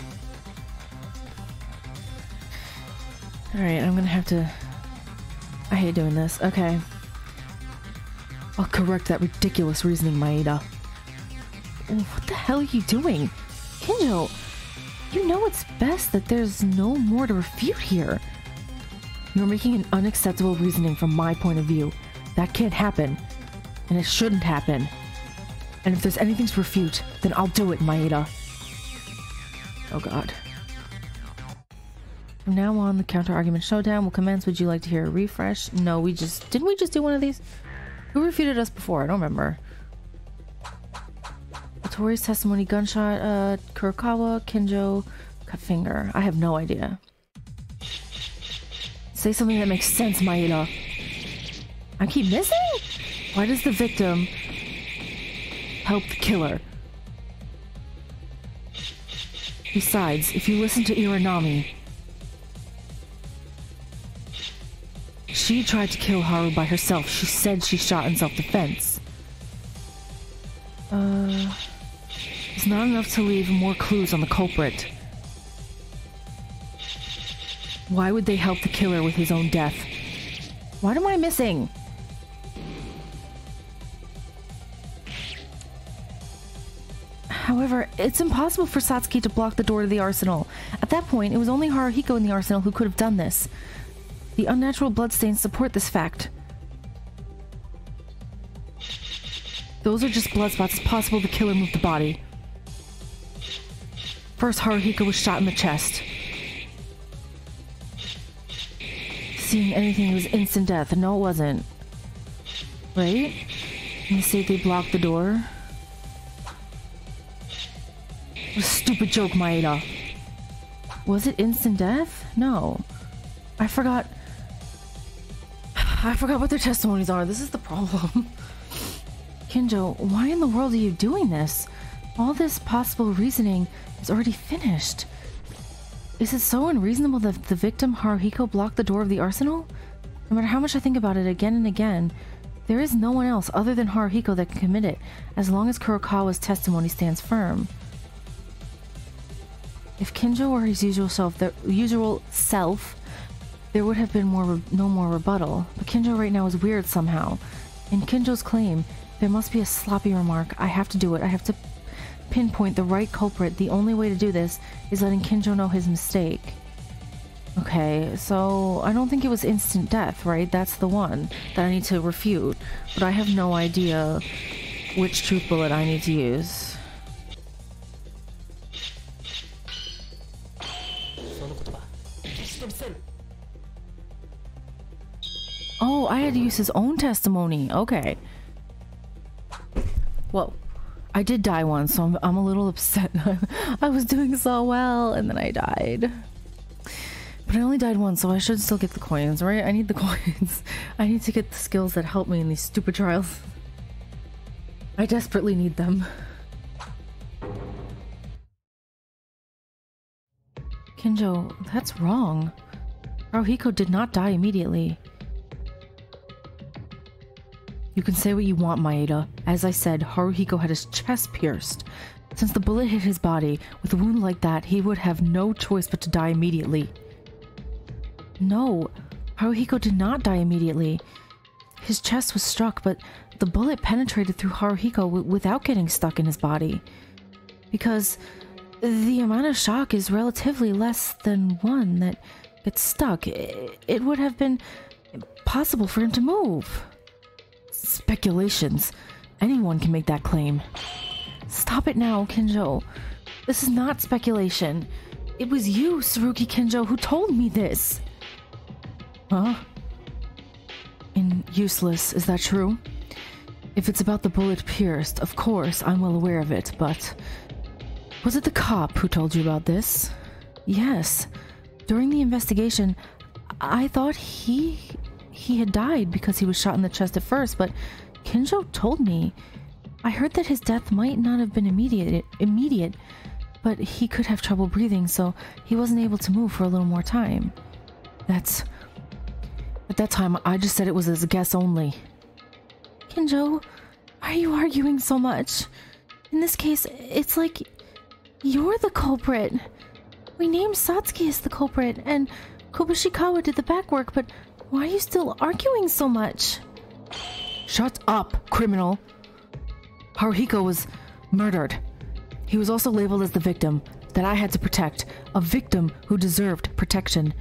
Alright, I'm gonna have to... I hate doing this. Okay. I'll correct that ridiculous reasoning, Maeda. Oh, what the hell are you doing? Kinjo, you know it's best that there's no more to refute here. You're making an unacceptable reasoning from my point of view. That can't happen. And it shouldn't happen. And if there's anything to refute, then I'll do it, Maeda. Oh god. From now on, the counter-argument showdown will commence. Would you like to hear a refresh? No, didn't we just do one of these? Who refuted us before? I don't remember. Tori's testimony, gunshot, Kurokawa, Kinjo, cut finger. I have no idea. Say something that makes sense, Maeda. I keep missing? Why does the victim help the killer? Besides, if you listen to Iranami, she tried to kill Haru by herself. She said she shot in self-defense. It's not enough to leave more clues on the culprit. Why would they help the killer with his own death? What am I missing? However, it's impossible for Satsuki to block the door to the arsenal. At that point, it was only Haruhiko in the arsenal who could have done this. The unnatural bloodstains support this fact. Those are just blood spots. It's possible the killer moved the body. First, Haruhiko was shot in the chest. Seeing anything was instant death. No, it wasn't. Right? And you say they blocked the door? What a stupid joke, Maeda. Was it instant death? No. I forgot what their testimonies are. This is the problem. Kinjo, why in the world are you doing this? All this possible reasoning is already finished. Is it so unreasonable that the victim, Haruhiko, blocked the door of the arsenal? No matter how much I think about it again and again, there is no one else other than Haruhiko that can commit it, as long as Kurokawa's testimony stands firm. If Kinjo were his usual self, there would have been no more rebuttal. But Kinjo right now is weird somehow. In Kinjo's claim, there must be a sloppy remark. I have to do it. I have to pinpoint the right culprit. The only way to do this is letting Kinjo know his mistake. Okay, so I don't think it was instant death, right? That's the one that I need to refute. But I have no idea which truth bullet I need to use. Oh, I had to use his own testimony. Okay. Whoa. I did die once, so I'm a little upset. I was doing so well, and then I died. But I only died once, so I should still get the coins, right? I need the coins. I need to get the skills that help me in these stupid trials. I desperately need them. Kinjo, that's wrong. Haruhiko did not die immediately. You can say what you want, Maeda. As I said, Haruhiko had his chest pierced. Since the bullet hit his body, with a wound like that, he would have no choice but to die immediately. No, Haruhiko did not die immediately. his chest was struck, but the bullet penetrated through Haruhiko without getting stuck in his body. Because the amount of shock is relatively less than one that gets stuck. It would have been impossible for him to move. Speculations. Anyone can make that claim. Stop it now, Kinjo. This is not speculation. It was you, Tsurugi Kinjo, who told me this. Huh? Useless, is that true? If it's about the bullet pierced, of course, I'm well aware of it, but... Was it the cop who told you about this? Yes. During the investigation, I thought he had died because he was shot in the chest at first, but Kinjo told me. I heard that his death might not have been immediate, but he could have trouble breathing, so he wasn't able to move for a little more time. At that time, I just said it was as a guess only. Kinjo, why are you arguing so much? In this case, it's like you're the culprit. We named Satsuki as the culprit, and Kobushikawa did the back work, but why are you still arguing so much? Shut up, criminal. Haruhiko was murdered. He was also labeled as the victim that I had to protect. A victim who deserved protection.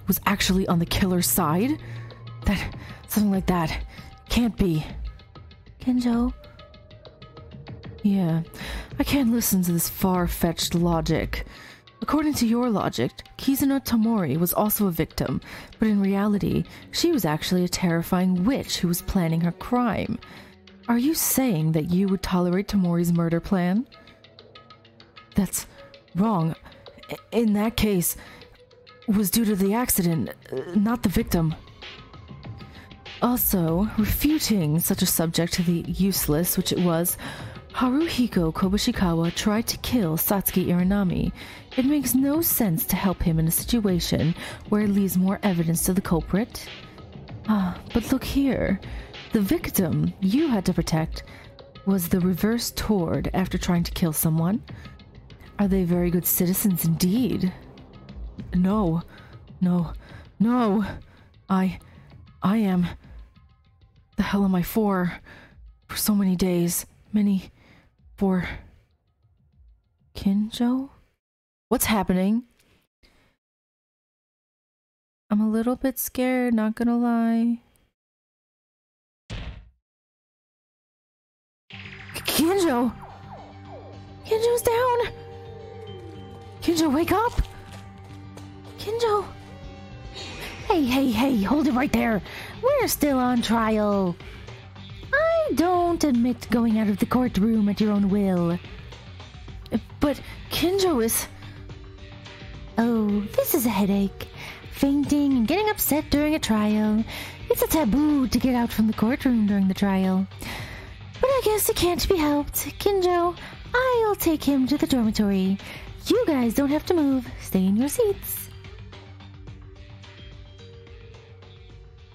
Was actually on the killer's side? Something like that. Can't be. Kinjo? Yeah, I can't listen to this far-fetched logic. According to your logic, Kizuna Tomori was also a victim, but in reality, she was actually a terrifying witch who was planning her crime. Are you saying that you would tolerate Tomori's murder plan? That's wrong. In that case, it was due to the accident, not the victim. Also, refuting such a subject to the useless, which it was, Haruhiko Kobushikawa tried to kill Satsuki Iranami. It makes no sense to help him in a situation where it leaves more evidence to the culprit. But look here. The victim you had to protect was the reverse toward after trying to kill someone. Are they very good citizens indeed? No. I am... The hell am I for so many days? For... Kinjo? What's happening? I'm a little bit scared, not gonna lie. Kinjo! Kinjo's down! Kinjo, wake up! Kinjo! Hey, hold it right there. We're still on trial. I don't admit going out of the courtroom at your own will. But Kinjo is... Oh, this is a headache. Fainting and getting upset during a trial. It's a taboo to get out from the courtroom during the trial. But I guess it can't be helped. Kinjo, I'll take him to the dormitory. You guys don't have to move. Stay in your seats.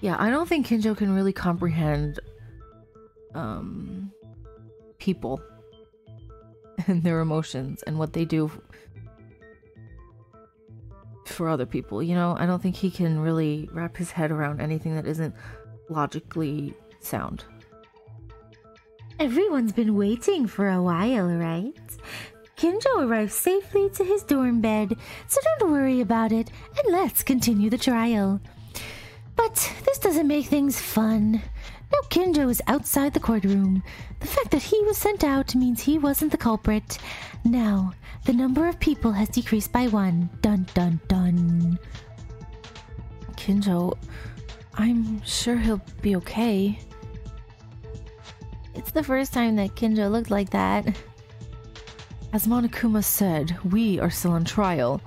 Yeah, I don't think Kinjo can really comprehend people and their emotions and what they do for other people, you know? I don't think he can really wrap his head around anything that isn't logically sound. Everyone's been waiting for a while, right? Kinjo arrived safely to his dorm bed, so don't worry about it, and let's continue the trial. But this doesn't make things fun. Now Kinjo is outside the courtroom. The fact that he was sent out means he wasn't the culprit. Now, the number of people has decreased by 1. Dun dun dun. Kinjo, I'm sure he'll be okay. It's the first time that Kinjo looked like that. As Monokuma said, we are still on trial.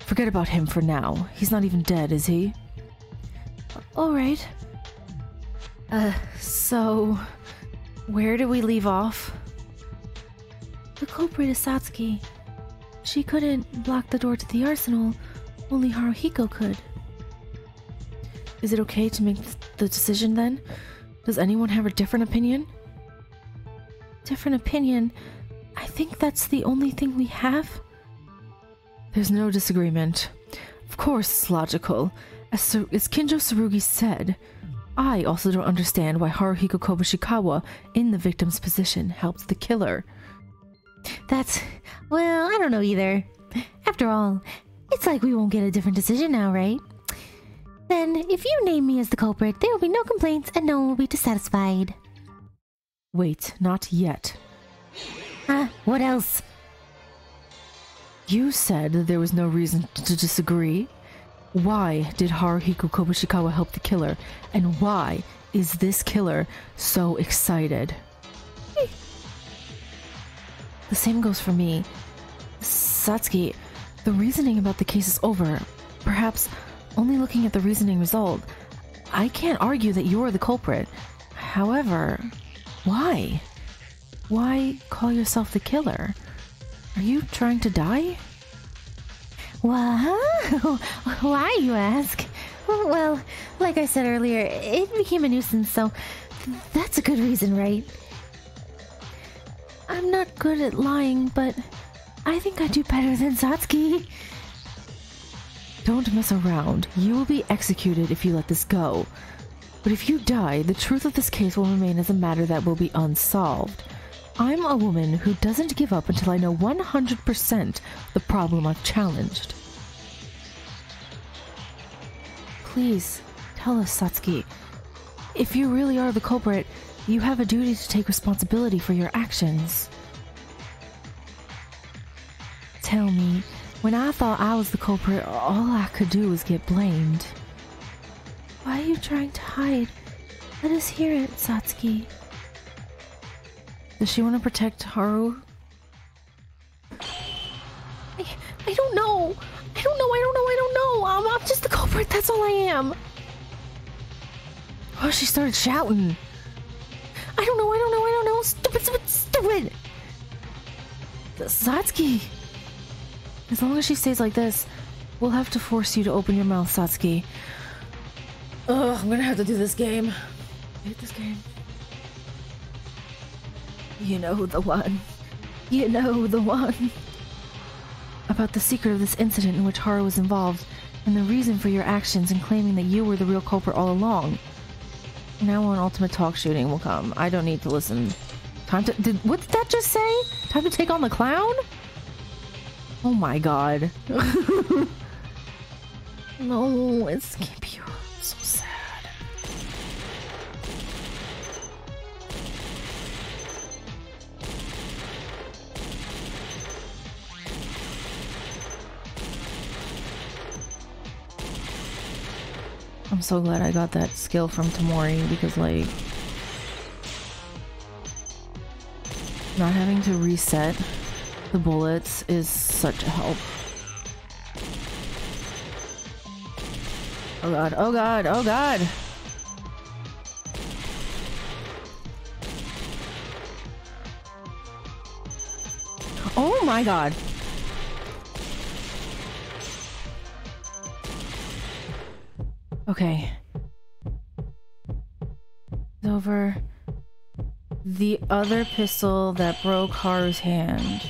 Forget about him for now. He's not even dead, is he? Alright. So... Where do we leave off? The culprit is Satsuki. She couldn't block the door to the arsenal. Only Haruhiko could. Is it okay to make the decision then? Does anyone have a different opinion? Different opinion? I think that's the only thing we have. There's no disagreement. Of course it's logical. As Kinjo Tsurugi said, I also don't understand why Haruhiko Kobushikawa, in the victim's position, helped the killer. Well, I don't know either. After all, it's like we won't get a different decision now, right? Then, if you name me as the culprit, there will be no complaints and no one will be dissatisfied. Wait, not yet. What else? You said that there was no reason to disagree. Why did Haruhiko Kobushikawa help the killer? And why is this killer so excited? The same goes for me. Satsuki, the reasoning about the case is over. Perhaps only looking at the reasoning result, I can't argue that you're the culprit. However, why? Why call yourself the killer? Are you trying to die? What? Why, you ask? Well, like I said earlier, it became a nuisance, so that's a good reason, right? I'm not good at lying, but I think I do better than Satsuki. Don't mess around. You will be executed if you let this go. But if you die, the truth of this case will remain as a matter that will be unsolved. I'm a woman who doesn't give up until I know 100% the problem I've challenged. Please, tell us, Satsuki. If you really are the culprit, you have a duty to take responsibility for your actions. Tell me, when I thought I was the culprit, all I could do was get blamed. Why are you trying to hide? Let us hear it, Satsuki. Does she want to protect Haru? I don't know. I don't know. I'm just the culprit. That's all I am. Oh, she started shouting. I don't know. Stupid. Satsuki. As long as she stays like this, we'll have to force you to open your mouth, Satsuki. Ugh, I'm gonna have to do this game. I hate this game. You know the one. About the secret of this incident in which Haru was involved, and the reason for your actions in claiming that you were the real culprit all along. Now on Ultimate Talk Shooting will come. I don't need to listen. What did that just say? Time to take on the clown? Oh my god. No, it can't be her. So sad. I'm so glad I got that skill from Tamori because, like, not having to reset the bullets is such a help. Oh god, oh god, oh god! Oh my god! Okay. Over the other pistol that broke Haru's hand.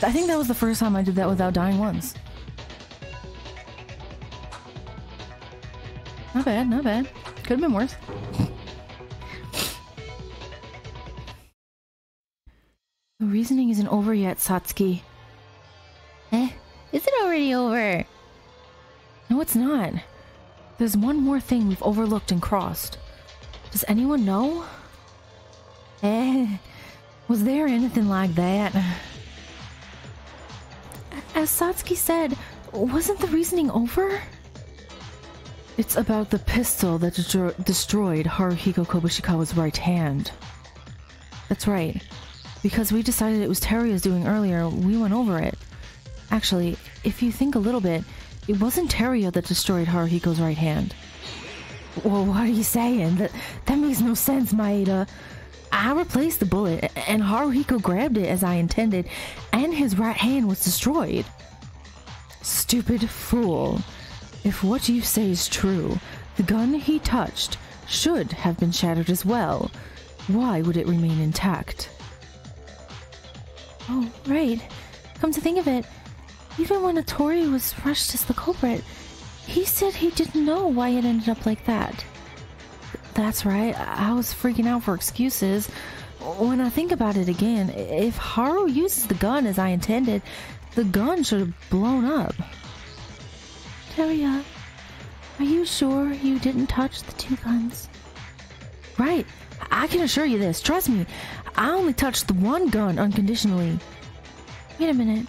I think that was the first time I did that without dying once. Not bad, not bad. Could have been worse. The reasoning isn't over yet, Satsuki. Is it already over? No, it's not. There's one more thing we've overlooked and crossed. Does anyone know? Was there anything like that? As Satsuki said, wasn't the reasoning over? It's about the pistol that destroyed Haruhiko Kobushikawa's right hand. That's right. Because we decided it was Terya's doing earlier, we went over it. Actually, if you think a little bit, it wasn't Terya that destroyed Haruhiko's right hand. Well, what are you saying? That makes no sense, Maeda. I replaced the bullet, and Haruhiko grabbed it as I intended, and his right hand was destroyed. Stupid fool. If what you say is true, the gun he touched should have been shattered as well. Why would it remain intact? Oh, right. Come to think of it, Even when Atori was rushed as the culprit, he said he didn't know why it ended up like that. That's right, I was freaking out for excuses. When I think about it again, if Haru uses the gun as I intended, the gun should have blown up. Teruya, are you sure you didn't touch the two guns? Right, I can assure you this. Trust me, I only touched the one gun unconditionally. Wait a minute.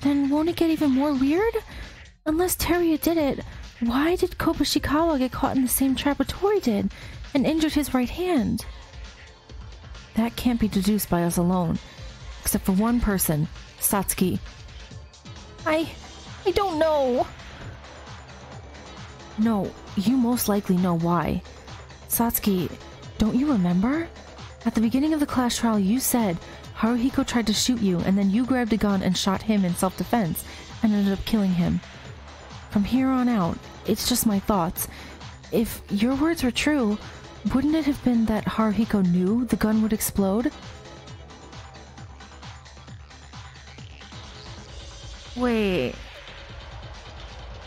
Then won't it get even more weird? Unless Teruya did it, why did Kobushikawa get caught in the same trap Atori did and injured his right hand? That can't be deduced by us alone. Except for one person, Satsuki. I don't know. No, you most likely know why. Satsuki, don't you remember? At the beginning of the class trial, you said Haruhiko tried to shoot you, and then you grabbed a gun and shot him in self-defense, and ended up killing him. From here on out, it's just my thoughts. If your words were true, wouldn't it have been that Haruhiko knew the gun would explode? Wait.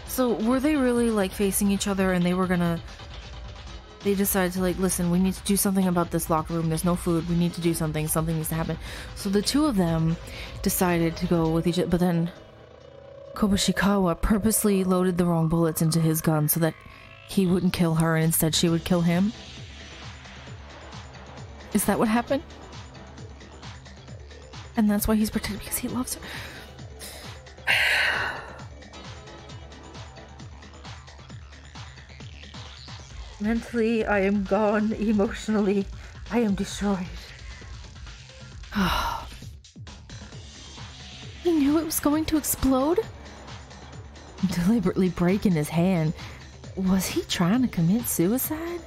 So were they really like facing each other and they decided to like, listen, we need to do something about this locker room. There's no food. We need to do something. Something needs to happen. So the two of them decided to go with each other, but then Kobushikawa purposely loaded the wrong bullets into his gun so that he wouldn't kill her and instead she would kill him. Is that what happened? And that's why he's protected, because he loves her. Mentally, I am gone. Emotionally, I am destroyed. He knew it was going to explode? Deliberately breaking his hand. Was he trying to commit suicide?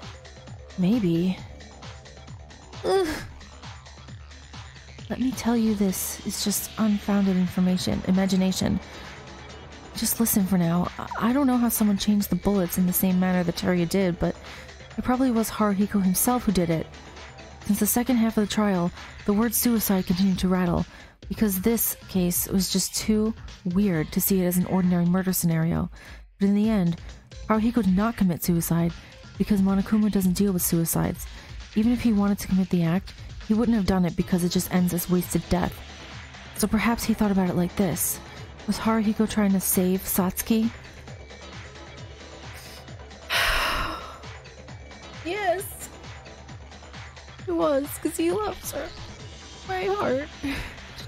Maybe. Ugh. Let me tell you, this is just unfounded imagination. Just listen for now. I don't know how someone changed the bullets in the same manner that Teruya did, but it probably was Haruhiko himself who did it. Since the second half of the trial, the word suicide continued to rattle, because this case was just too weird to see it as an ordinary murder scenario. But in the end, Haruhiko did not commit suicide, because Monokuma doesn't deal with suicides. Even if he wanted to commit the act, he wouldn't have done it because it just ends as wasted death. So perhaps he thought about it like this. Was Haruhiko trying to save Satsuki? Yes. It was, because he loves her. My heart.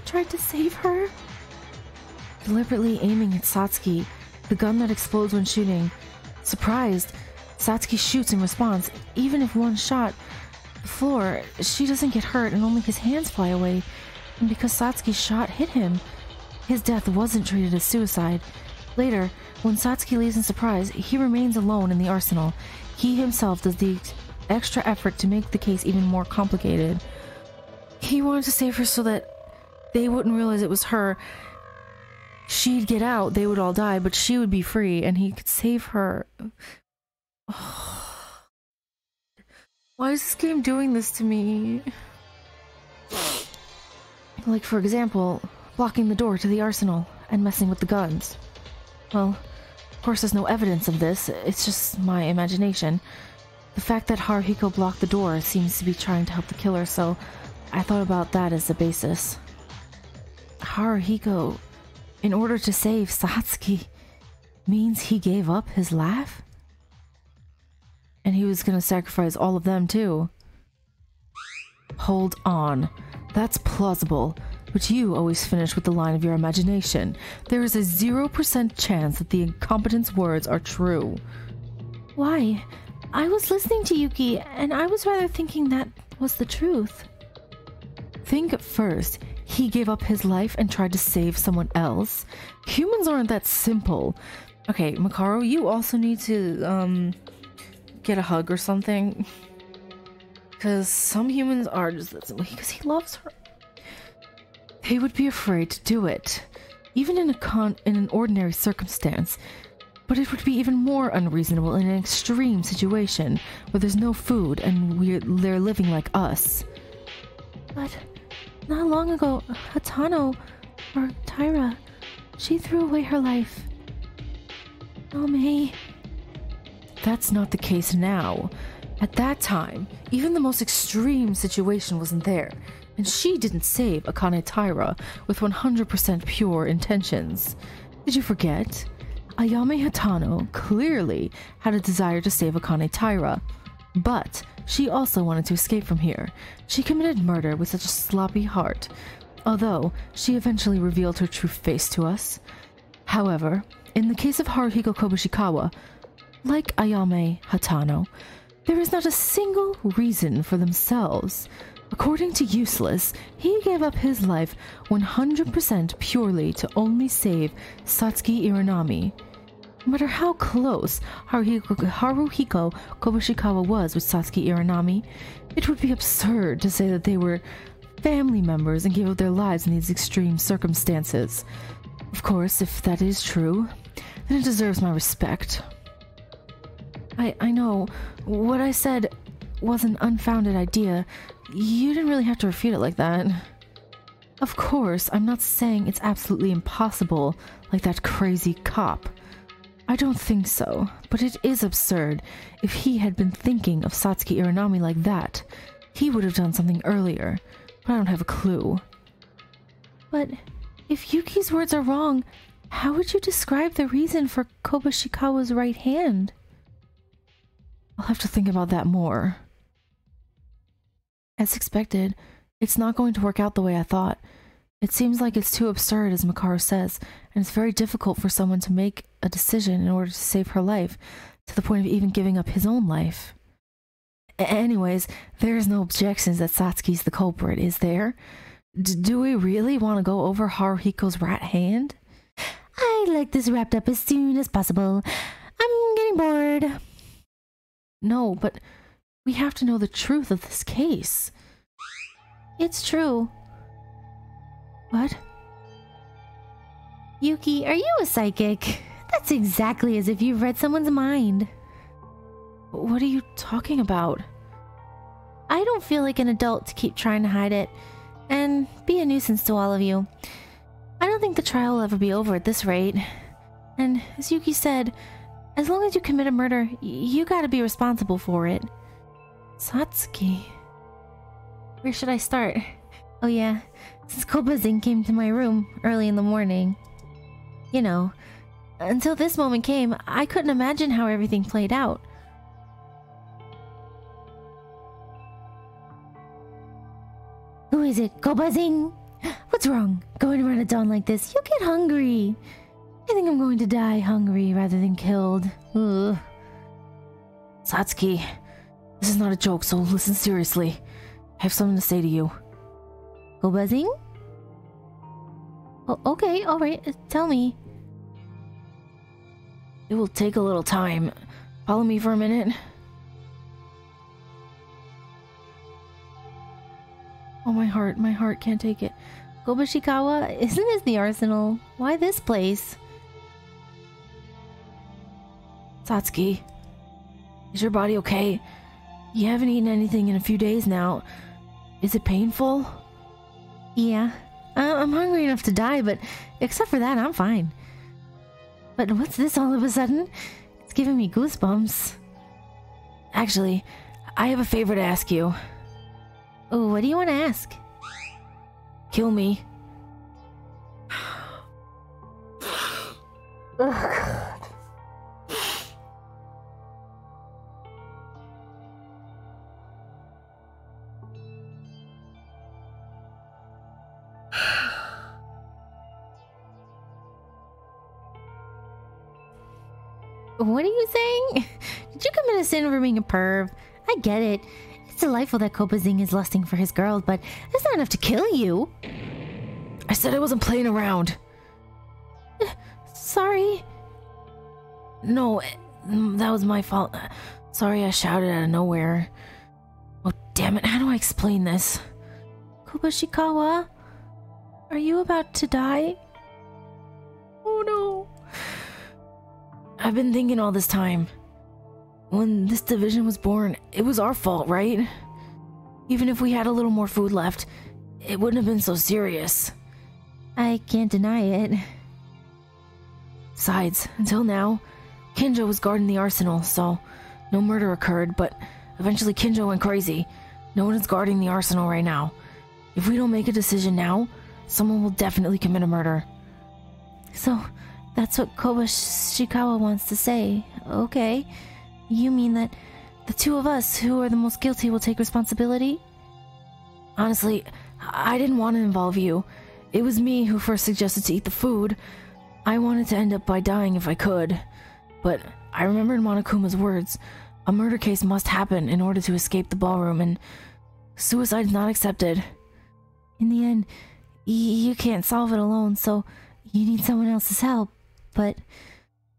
Tried to save her? Deliberately aiming at Satsuki, the gun that explodes when shooting. Surprised, Satsuki shoots in response. Even if one shot the floor, she doesn't get hurt and only his hands fly away. And because Satsuki's shot hit him, his death wasn't treated as suicide. Later, when Satsuki leaves in surprise, he remains alone in the arsenal. He himself does the extra effort to make the case even more complicated. He wanted to save her so that they wouldn't realize it was her. She'd get out, they would all die, but she would be free, and he could save her. Why is this game doing this to me? Like, for example, blocking the door to the arsenal and messing with the guns. Well, of course there's no evidence of this, it's just my imagination. The fact that Haruhiko blocked the door seems to be trying to help the killer, so I thought about that as the basis. Haruhiko, in order to save Satsuki, means he gave up his laugh? And he was gonna sacrifice all of them too. Hold on. That's plausible, but you always finish with the line of your imagination. There is a 0% chance that the incompetent's words are true. Why? I was listening to Yuki, and I was rather thinking that was the truth. Think first. He gave up his life and tried to save someone else? Humans aren't that simple. Okay, Makaru, you also need to, get a hug or something. Because some humans are just that simple. Because he loves her. They would be afraid to do it. Even in an ordinary circumstance. But it would be even more unreasonable in an extreme situation where there's no food and they're living like us. But not long ago, Hatano, or Taira, She threw away her life. Ayame. That's not the case now. At that time, even the most extreme situation wasn't there, and she didn't save Akane Taira with 100% pure intentions. Did you forget? Ayame Hatano clearly had a desire to save Akane Taira, but she also wanted to escape from here. She committed murder with such a sloppy heart, although she eventually revealed her true face to us. However, in the case of Haruhiko Kobushikawa, like Ayame Hatano, there is not a single reason for themselves. According to Useless, he gave up his life 100% purely to only save Satsuki Iranami. No matter how close Haruhiko Kobushikawa was with Satsuki Iranami, it would be absurd to say that they were family members and gave up their lives in these extreme circumstances. Of course, if that is true, then it deserves my respect. I know, what I said was an unfounded idea. You didn't really have to refute it like that. Of course, I'm not saying it's absolutely impossible, like that crazy cop. I don't think so, but it is absurd. If he had been thinking of Satsuki Iranami like that, he would have done something earlier, but I don't have a clue. But if Yuki's words are wrong, how would you describe the reason for Kobushikawa's right hand? I'll have to think about that more. As expected, it's not going to work out the way I thought. It seems like it's too absurd, as Makaru says, and it's very difficult for someone to make a decision in order to save her life, to the point of even giving up his own life. Anyways, there's no objections that Satsuki's the culprit, is there? Do we really want to go over Haruhiko's right hand? I'd like this wrapped up as soon as possible. I'm getting bored. No, but we have to know the truth of this case. It's true. What? Yuki, are you a psychic? That's exactly as if you've read someone's mind. What are you talking about? I don't feel like an adult to keep trying to hide it and be a nuisance to all of you. I don't think the trial will ever be over at this rate. And as Yuki said, as long as you commit a murder, you gotta be responsible for it. Satsuki. Where should I start? Oh yeah, since Kobazin came to my room early in the morning. You know, until this moment came, I couldn't imagine how everything played out. Who is it? Kobazin? What's wrong? Going around at dawn like this, you get hungry. I think I'm going to die hungry rather than killed. Ugh. Satsuki, this is not a joke, so listen seriously. I have something to say to you. Kobazin? Oh, okay, alright, tell me. It will take a little time. Follow me for a minute. Oh, my heart can't take it. Kobushikawa, isn't this the arsenal? Why this place? Satsuki, is your body okay? You haven't eaten anything in a few days now. Is it painful? Yeah, I'm hungry enough to die, but except for that, I'm fine. But what's this all of a sudden? It's giving me goosebumps. Actually, I have a favor to ask you. Oh, what do you want to ask? Kill me. Ugh. What are you saying? Did you commit a sin for being a perv? I get it. It's delightful that Kopazing is lusting for his girl, but that's not enough to kill you. I said I wasn't playing around. Sorry. No, that was my fault. Sorry I shouted out of nowhere. Oh, damn it. How do I explain this? Kobushikawa, are you about to die? Oh no. I've been thinking all this time. When this division was born, it was our fault, right? Even if we had a little more food left, it wouldn't have been so serious. I can't deny it. Besides, until now, Kinjo was guarding the arsenal, so no murder occurred, but eventually Kinjo went crazy. No one is guarding the arsenal right now. If we don't make a decision now, someone will definitely commit a murder. So, that's what Kobushikawa wants to say. Okay. You mean that the two of us who are the most guilty will take responsibility? Honestly, I didn't want to involve you. It was me who first suggested to eat the food. I wanted to end up by dying if I could. But I remembered Monokuma's words. A murder case must happen in order to escape the ballroom, and suicide is not accepted. In the end, you can't solve it alone, so you need someone else's help. But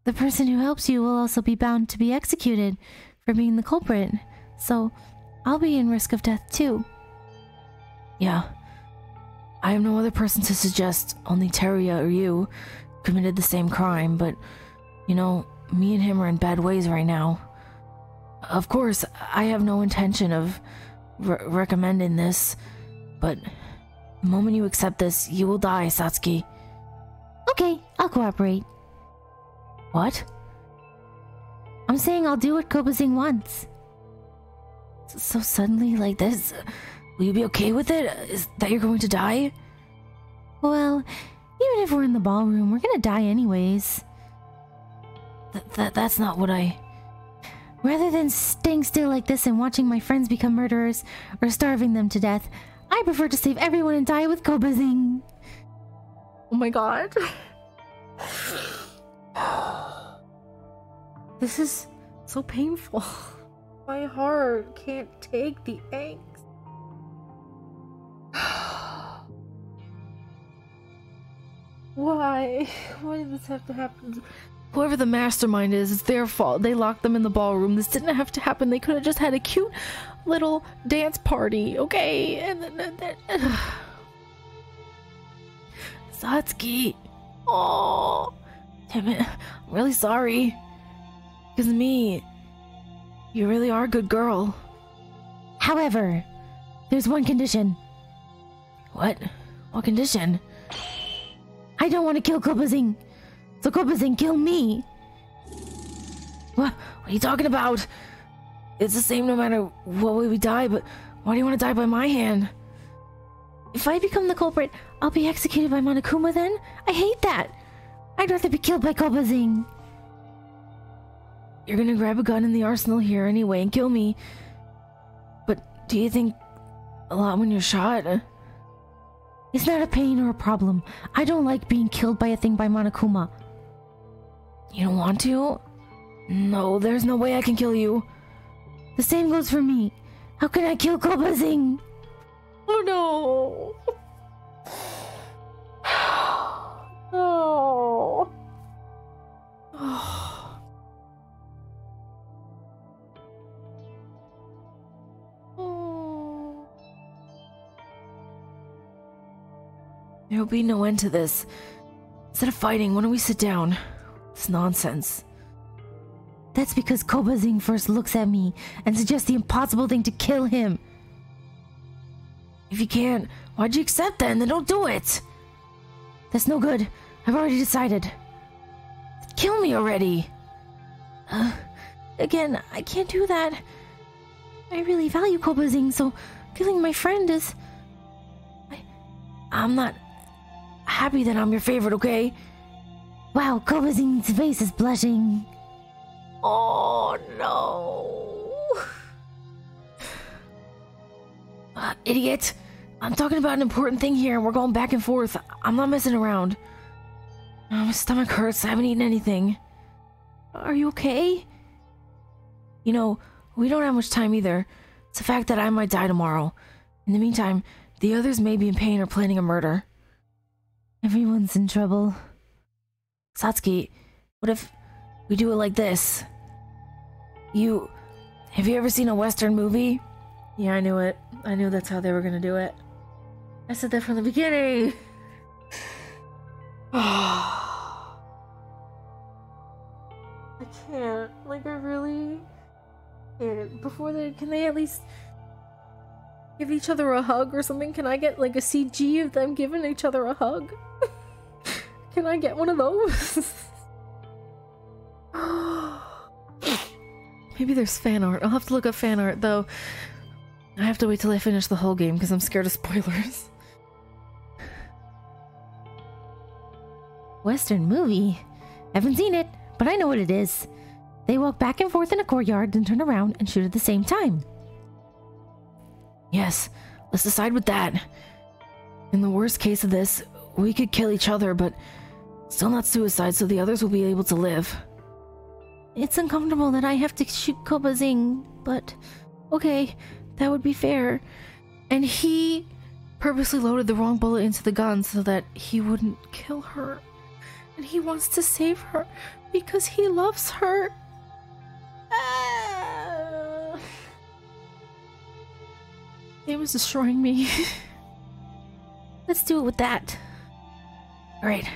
the person who helps you will also be bound to be executed for being the culprit, so I'll be in risk of death too. Yeah. I have no other person to suggest, only Teruya or you committed the same crime, but, you know, me and him are in bad ways right now. Of course, I have no intention of recommending this, but the moment you accept this, you will die, Satsuki. Okay, I'll cooperate. What? I'm saying I'll do what Kobuzing wants. So suddenly, like this? Will you be okay with it? Is that you're going to die? Well, even if we're in the ballroom, we're gonna die anyways. That's not what I... Rather than staying still like this and watching my friends become murderers or starving them to death, I prefer to save everyone and die with Kobuzing. Oh my god. This is so painful. My heart can't take the angst. Why? Why did this have to happen? Whoever the mastermind is, it's their fault. They locked them in the ballroom. This didn't have to happen. They could have just had a cute little dance party, okay? And then Satsuki. Oh, damn it. I'm really sorry. Because of me. You really are a good girl. However, there's one condition. What? What condition? I don't want to kill Kobuzing. So Kobuzing, kill me. What are you talking about? It's the same no matter what way we die, but why do you want to die by my hand? If I become the culprit, I'll be executed by Monokuma then? I hate that. I'd rather be killed by Kobuzing. You're gonna grab a gun in the arsenal here anyway and kill me. But do you think a lot when you're shot? It's not a pain or a problem. I don't like being killed by a thing by Monokuma. You don't want to? No, there's no way I can kill you. The same goes for me. How can I kill Kobuzing? Oh no. No. There will be no end to this. Instead of fighting, why don't we sit down? It's nonsense. That's because Kobuzing first looks at me and suggests the impossible thing to kill him. If you can't, why'd you accept then? Then don't do it! That's no good. I've already decided. Kill me already! Again, I can't do that. I really value Kobuzing, so killing my friend is... I'm not happy that I'm your favorite, okay? Wow, Kobuzing's face is blushing. Oh no. Idiot. I'm talking about an important thing here and we're going back and forth. I'm not messing around. My stomach hurts. I haven't eaten anything. Are you okay? You know, we don't have much time either. It's the fact that I might die tomorrow. In the meantime, the others may be in pain or planning a murder. Everyone's in trouble. Satsuki, what if we do it like this? Have you ever seen a Western movie? Yeah, I knew it. I knew that's how they were gonna do it. I said that from the beginning. I can't. Like, I really can't. Before can they at least give each other a hug or something? Can I get like a CG of them giving each other a hug? Can I get one of those? Maybe there's fan art. I'll have to look up fan art, though. I have to wait till I finish the whole game because I'm scared of spoilers. Western movie? Haven't seen it, but I know what it is. They walk back and forth in a courtyard, then turn around and shoot at the same time. Yes, let's decide with that. In the worst case of this, we could kill each other, but still not suicide, so the others will be able to live. It's uncomfortable that I have to shoot Kobazing, but okay, that would be fair. And he purposely loaded the wrong bullet into the gun so that he wouldn't kill her. And he wants to save her because he loves her. Game is destroying me. Let's do it with that. Alright,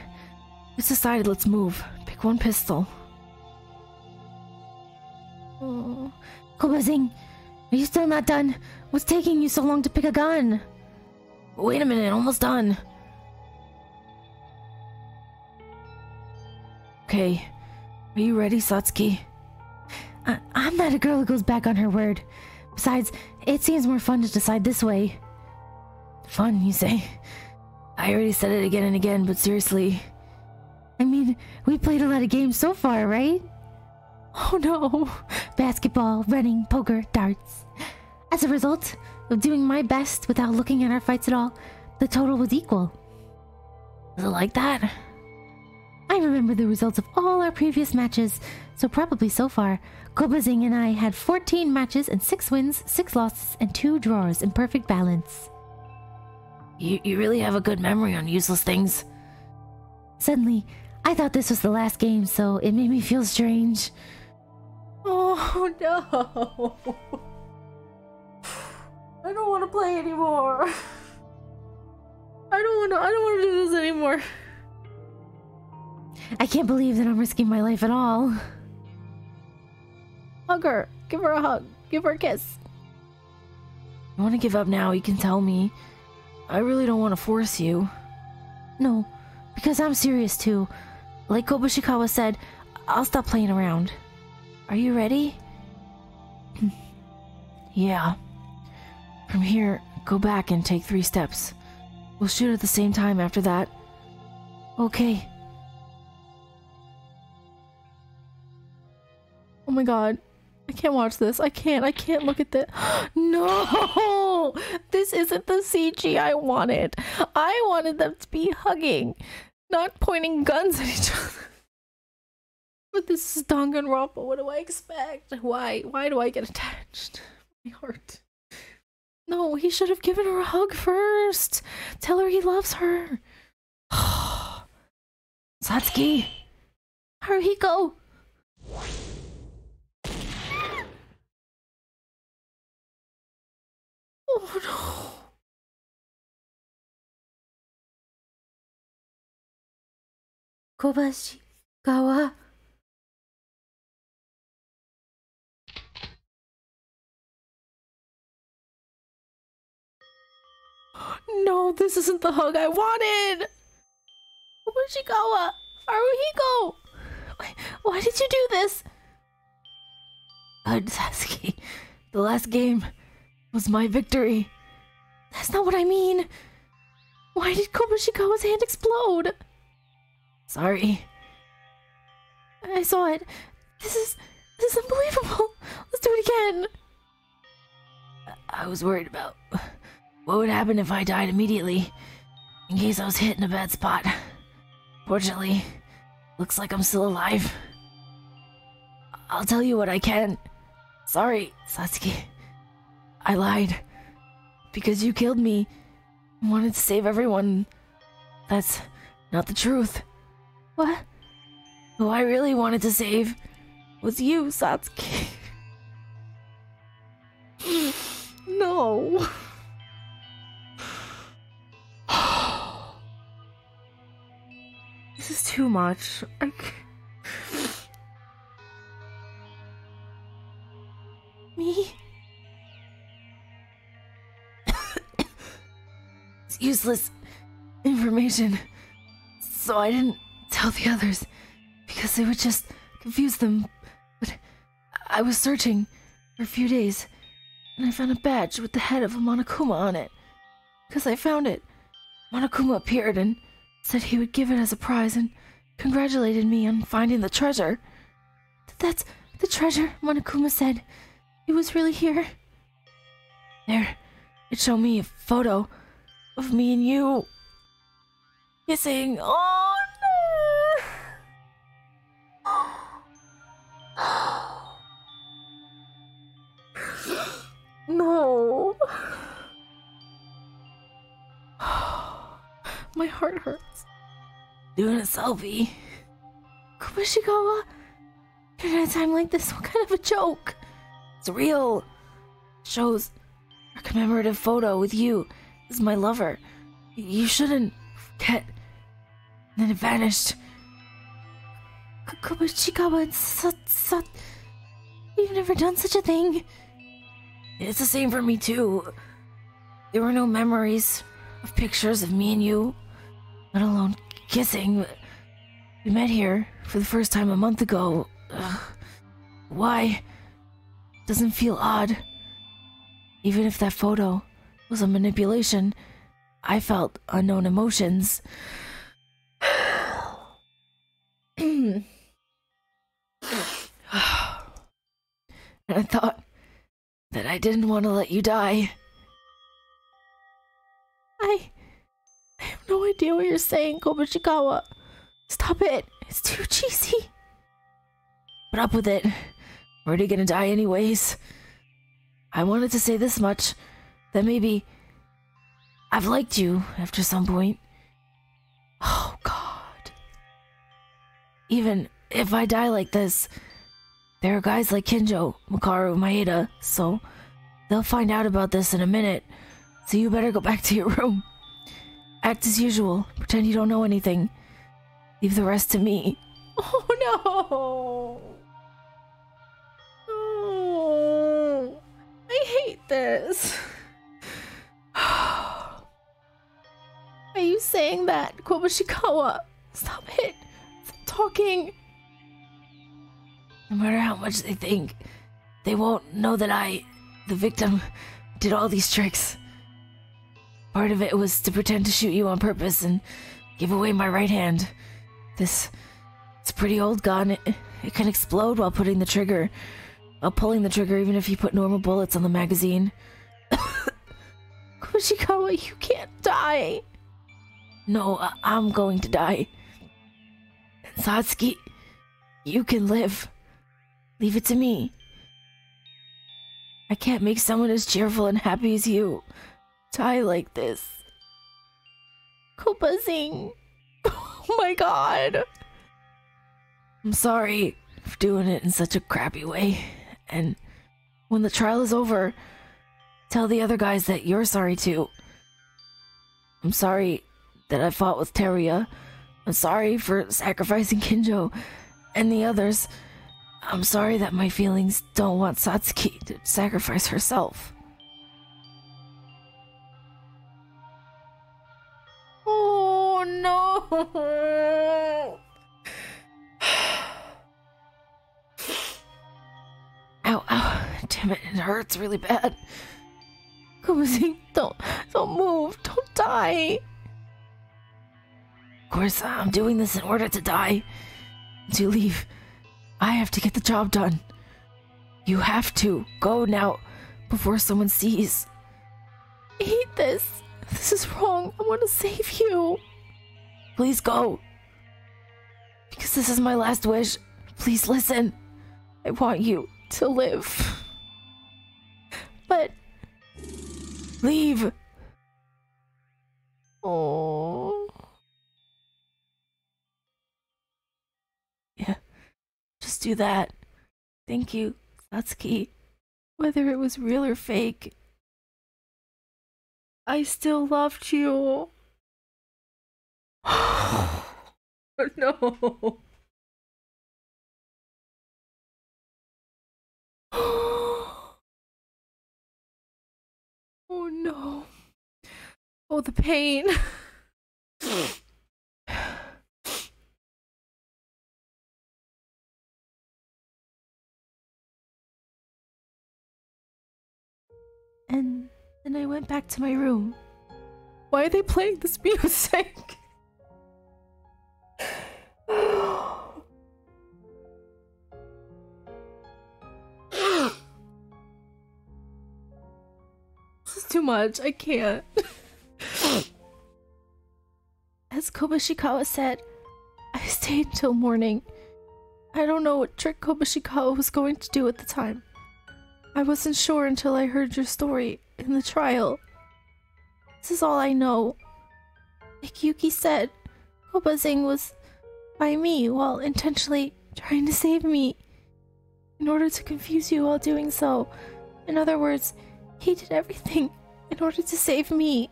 it's decided, let's move. Pick one pistol. Oh. Kobazing, are you still not done? What's taking you so long to pick a gun? Wait a minute, almost done. Okay, are you ready, Satsuki? I'm not a girl who goes back on her word. Besides, it seems more fun to decide this way. Fun, you say? I already said it again and again, but seriously. I mean, we played a lot of games so far, right? Oh no. Basketball, running, poker, darts. As a result of doing my best without looking at our fights at all, the total was equal. Is it like that? I remember the results of all our previous matches, so probably so far, Kobazing and I had 14 matches and 6 wins, 6 losses, and 2 draws in perfect balance. You really have a good memory on useless things. Suddenly, I thought this was the last game, so it made me feel strange. Oh no. I don't want to play anymore. I don't want to do this anymore. I can't believe that I'm risking my life at all. Hug her. Give her a hug. Give her a kiss. You want to give up now, you can tell me. I really don't want to force you. No, because I'm serious too. Like Kobushikawa said, I'll stop playing around. Are you ready? Yeah. From here, go back and take 3 steps. We'll shoot at the same time after that. Okay. Oh my god. I can't watch this. I can't look at this. No! This isn't the CG I wanted. I wanted them to be hugging, not pointing guns at each other. But this is Danganronpa. What do I expect? Why do I get attached? My heart. No, he should have given her a hug first. Tell her he loves her. Satsuki! Haruhiko! Oh no. Kobushikawa. No, this isn't the hug I wanted! Kobushikawa! Haruhiko! Why did you do this? Satsuki, the last game was my victory. That's not what I mean. Why did Kobushikawa's hand explode? Sorry. I saw it. This is unbelievable. Let's do it again. I was worried about what would happen if I died immediately, in case I was hit in a bad spot. Fortunately, looks like I'm still alive. I'll tell you what I can. Sorry, Satsuki. I lied. Because you killed me. I wanted to save everyone. That's not the truth. What? Who I really wanted to save was you, Satsuki. No. This is too much. Me? It's useless information. So I didn't tell the others because it would just confuse them. But I was searching for a few days, and I found a badge with the head of a Monokuma on it. Because I found it, Monokuma appeared and said he would give it as a prize and congratulated me on finding the treasure. That's the treasure, Monokuma said. It was really here. There, it showed me a photo of me and you kissing. Oh no! No. My heart hurts. Doing a selfie. Kubashikawa? At a time like this, what kind of a joke? It's real. Shows a commemorative photo with you as my lover. You shouldn't forget. And then it vanished. Kubashikawa, you've never done such a thing. It's the same for me too. There were no memories of pictures of me and you, let alone kissing. We met here for the first time a month ago. Why? Doesn't feel odd. Even if that photo was a manipulation, I felt unknown emotions. And I thought that I didn't want to let you die. I have no idea what you're saying, Kubashikawa. Stop it. It's too cheesy. Put up with it. I'm already gonna die anyways. I wanted to say this much, that maybe I've liked you after some point. Oh God. Even if I die like this, there are guys like Kinjo, Makaru, Maeda, so they'll find out about this in a minute. So you better go back to your room. Act as usual. Pretend you don't know anything. Leave the rest to me. Oh no! Oh, I hate this. Are you saying that, Kubashikawa? Stop it. Stop talking. No matter how much they think, they won't know that I, the victim, did all these tricks. Part of it was to pretend to shoot you on purpose and give away my right hand. It's a pretty old gun. It can explode while pulling the trigger, even if you put normal bullets on the magazine. Kubashikawa, you can't die. No, I'm going to die. And Satsuki, you can live. Leave it to me. I can't make someone as cheerful and happy as you die like this. Kubazing. Oh my god. I'm sorry for doing it in such a crappy way. And when the trial is over, tell the other guys that you're sorry too. I'm sorry that I fought with Teruya. I'm sorry for sacrificing Kinjo and the others. I'm sorry that my feelings don't want Satsuki to sacrifice herself. Oh no! Ow, ow. Damn it, it hurts really bad. Kubazing, don't move. Don't die. Of course, I'm doing this in order to die. To leave. I have to get the job done. You have to go now before someone sees. I hate this. This is wrong. I want to save you. Please go. Because this is my last wish. Please listen. I want you to live. But leave. Oh. Yeah. Just do that. Thank you, Satsuki. Whether it was real or fake, I still loved you. No. Oh no. Oh, the pain. Then I went back to my room. Why are they playing this music? This is too much. I can't. As Kobashikawa said, I stayed till morning. I don't know what trick Kobashikawa was going to do at the time. I wasn't sure until I heard your story in the trial. This is all I know. Like Yuki said, Kobazing was by me while intentionally trying to save me. In order to confuse you while doing so. In other words, he did everything in order to save me.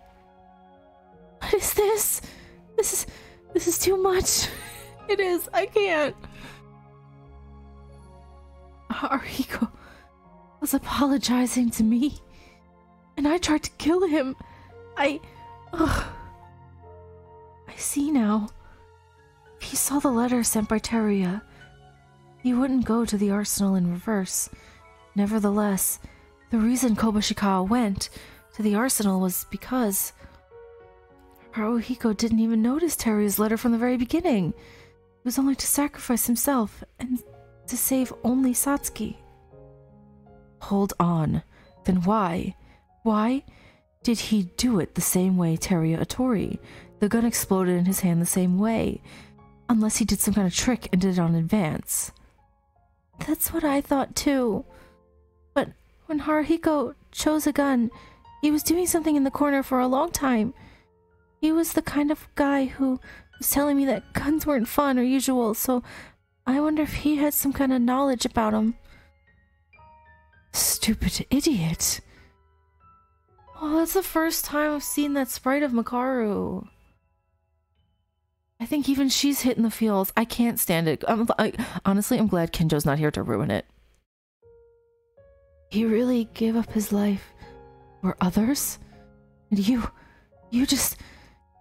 What is this? This is too much. It is. I can't. Haruhiko was apologizing to me, and I tried to kill him. I see now. If he saw the letter sent by Teruya, he wouldn't go to the arsenal in reverse. Nevertheless, the reason Kobashikawa went to the arsenal was because Haruhiko didn't even notice Teruya's letter from the very beginning. It was only to sacrifice himself and to save only Satsuki. Hold on. Then why? Why did he do it the same way Teruya Otori? The gun exploded in his hand the same way. Unless he did some kind of trick and did it on advance. That's what I thought too. But when Haruhiko chose a gun, he was doing something in the corner for a long time. He was the kind of guy who was telling me that guns weren't fun or usual, so I wonder if he had some kind of knowledge about them. Stupid idiot. Oh, that's the first time I've seen that sprite of Makaru. I think even she's hitting the feels. I can't stand it. Honestly, I'm glad Kinjo's not here to ruin it. He really gave up his life for others? And you just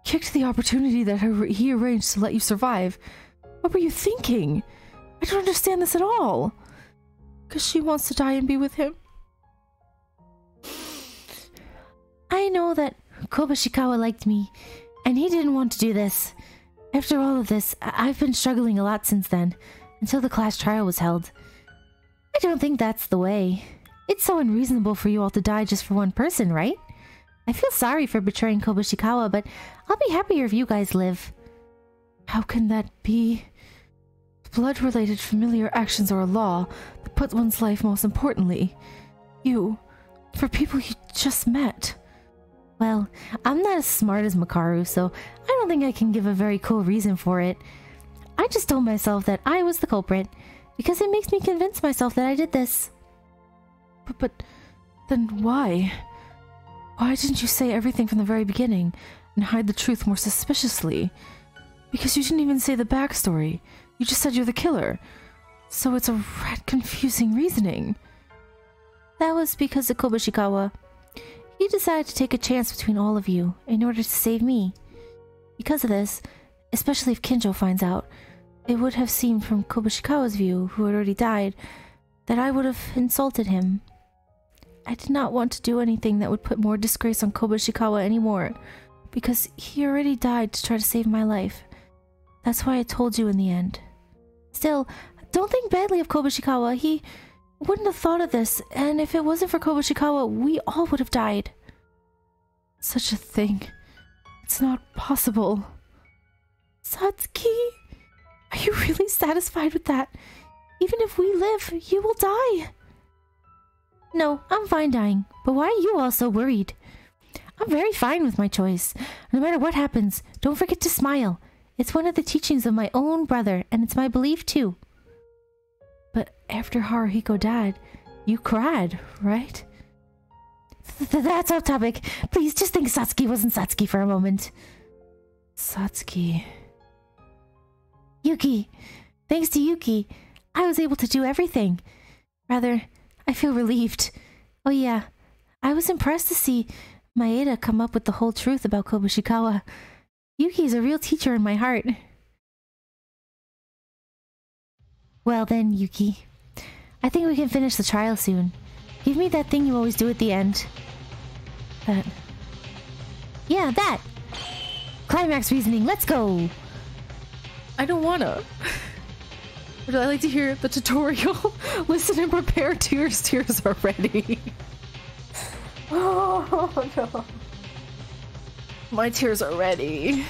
kicked the opportunity that he arranged to let you survive. What were you thinking? I don't understand this at all. Because she wants to die and be with him. I know that Kobashikawa liked me, and he didn't want to do this. After all of this, I've been struggling a lot since then, until the class trial was held. I don't think that's the way. It's so unreasonable for you all to die just for one person, right? I feel sorry for betraying Kobashikawa, but I'll be happier if you guys live. How can that be? Blood-related familiar actions are a law that puts one's life most importantly. For people you just met. Well, I'm not as smart as Makaru, so I don't think I can give a very cool reason for it. I just told myself that I was the culprit, because it makes me convince myself that I did this. But then why? Why didn't you say everything from the very beginning and hide the truth more suspiciously? Because you didn't even say the backstory. You just said you're the killer. So it's a rat confusing reasoning. That was because of Kobashikawa. He decided to take a chance between all of you in order to save me. Because of this, especially if Kinjo finds out, it would have seemed from Kobashikawa's view, who had already died, that I would have insulted him. I did not want to do anything that would put more disgrace on Kobashikawa anymore, because he already died to try to save my life. That's why I told you in the end. Still, don't think badly of Kobashikawa. He wouldn't have thought of this, and if it wasn't for Kobashikawa, we all would have died. Such a thing. It's not possible. Satsuki, are you really satisfied with that? Even if we live, you will die. No, I'm fine dying, but why are you all so worried? I'm very fine with my choice. No matter what happens, don't forget to smile. It's one of the teachings of my own brother, and it's my belief too. But after Haruhiko died, you cried, right? That's off topic. Please, just think Satsuki wasn't Satsuki for a moment. Satsuki... Yuki. Thanks to Yuki, I was able to do everything. Rather, I feel relieved. Oh yeah, I was impressed to see Maeda come up with the whole truth about Kobashikawa. Yuki is a real teacher in my heart. Well then, Yuki. I think we can finish the trial soon. Give me that thing you always do at the end. That. Yeah, that! Climax reasoning, let's go! I don't wanna. Would I like to hear the tutorial? Listen and prepare, tears are ready. Oh no. My tears are ready.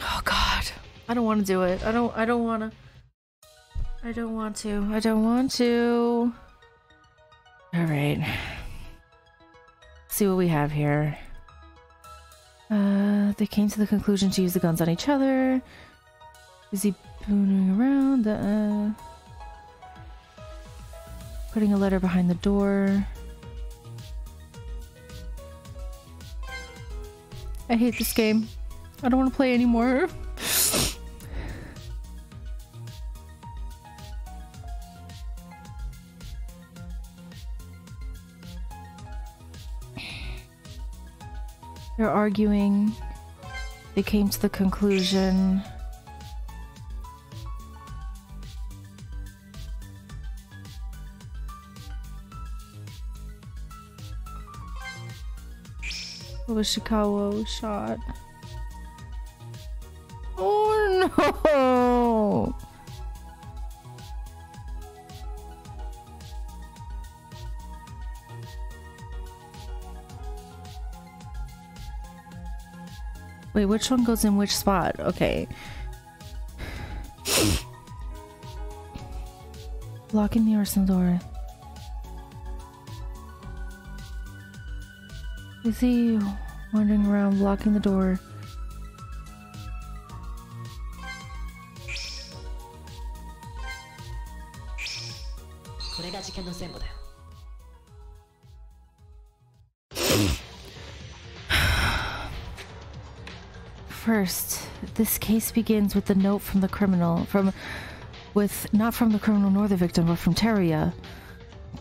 Oh god. I don't want to do it. I don't want to. Alright. See what we have here. They came to the conclusion to use the guns on each other. Busy booning around. Putting a letter behind the door. I hate this game. I don't want to play anymore. They're arguing. They came to the conclusion. Kobushikawa was shot. Oh no! Wait, which one goes in which spot? Okay. Locking the arsenal door. You see wandering around, blocking the door. First, this case begins with the note from the criminal, not from the criminal nor the victim, but from Teruya.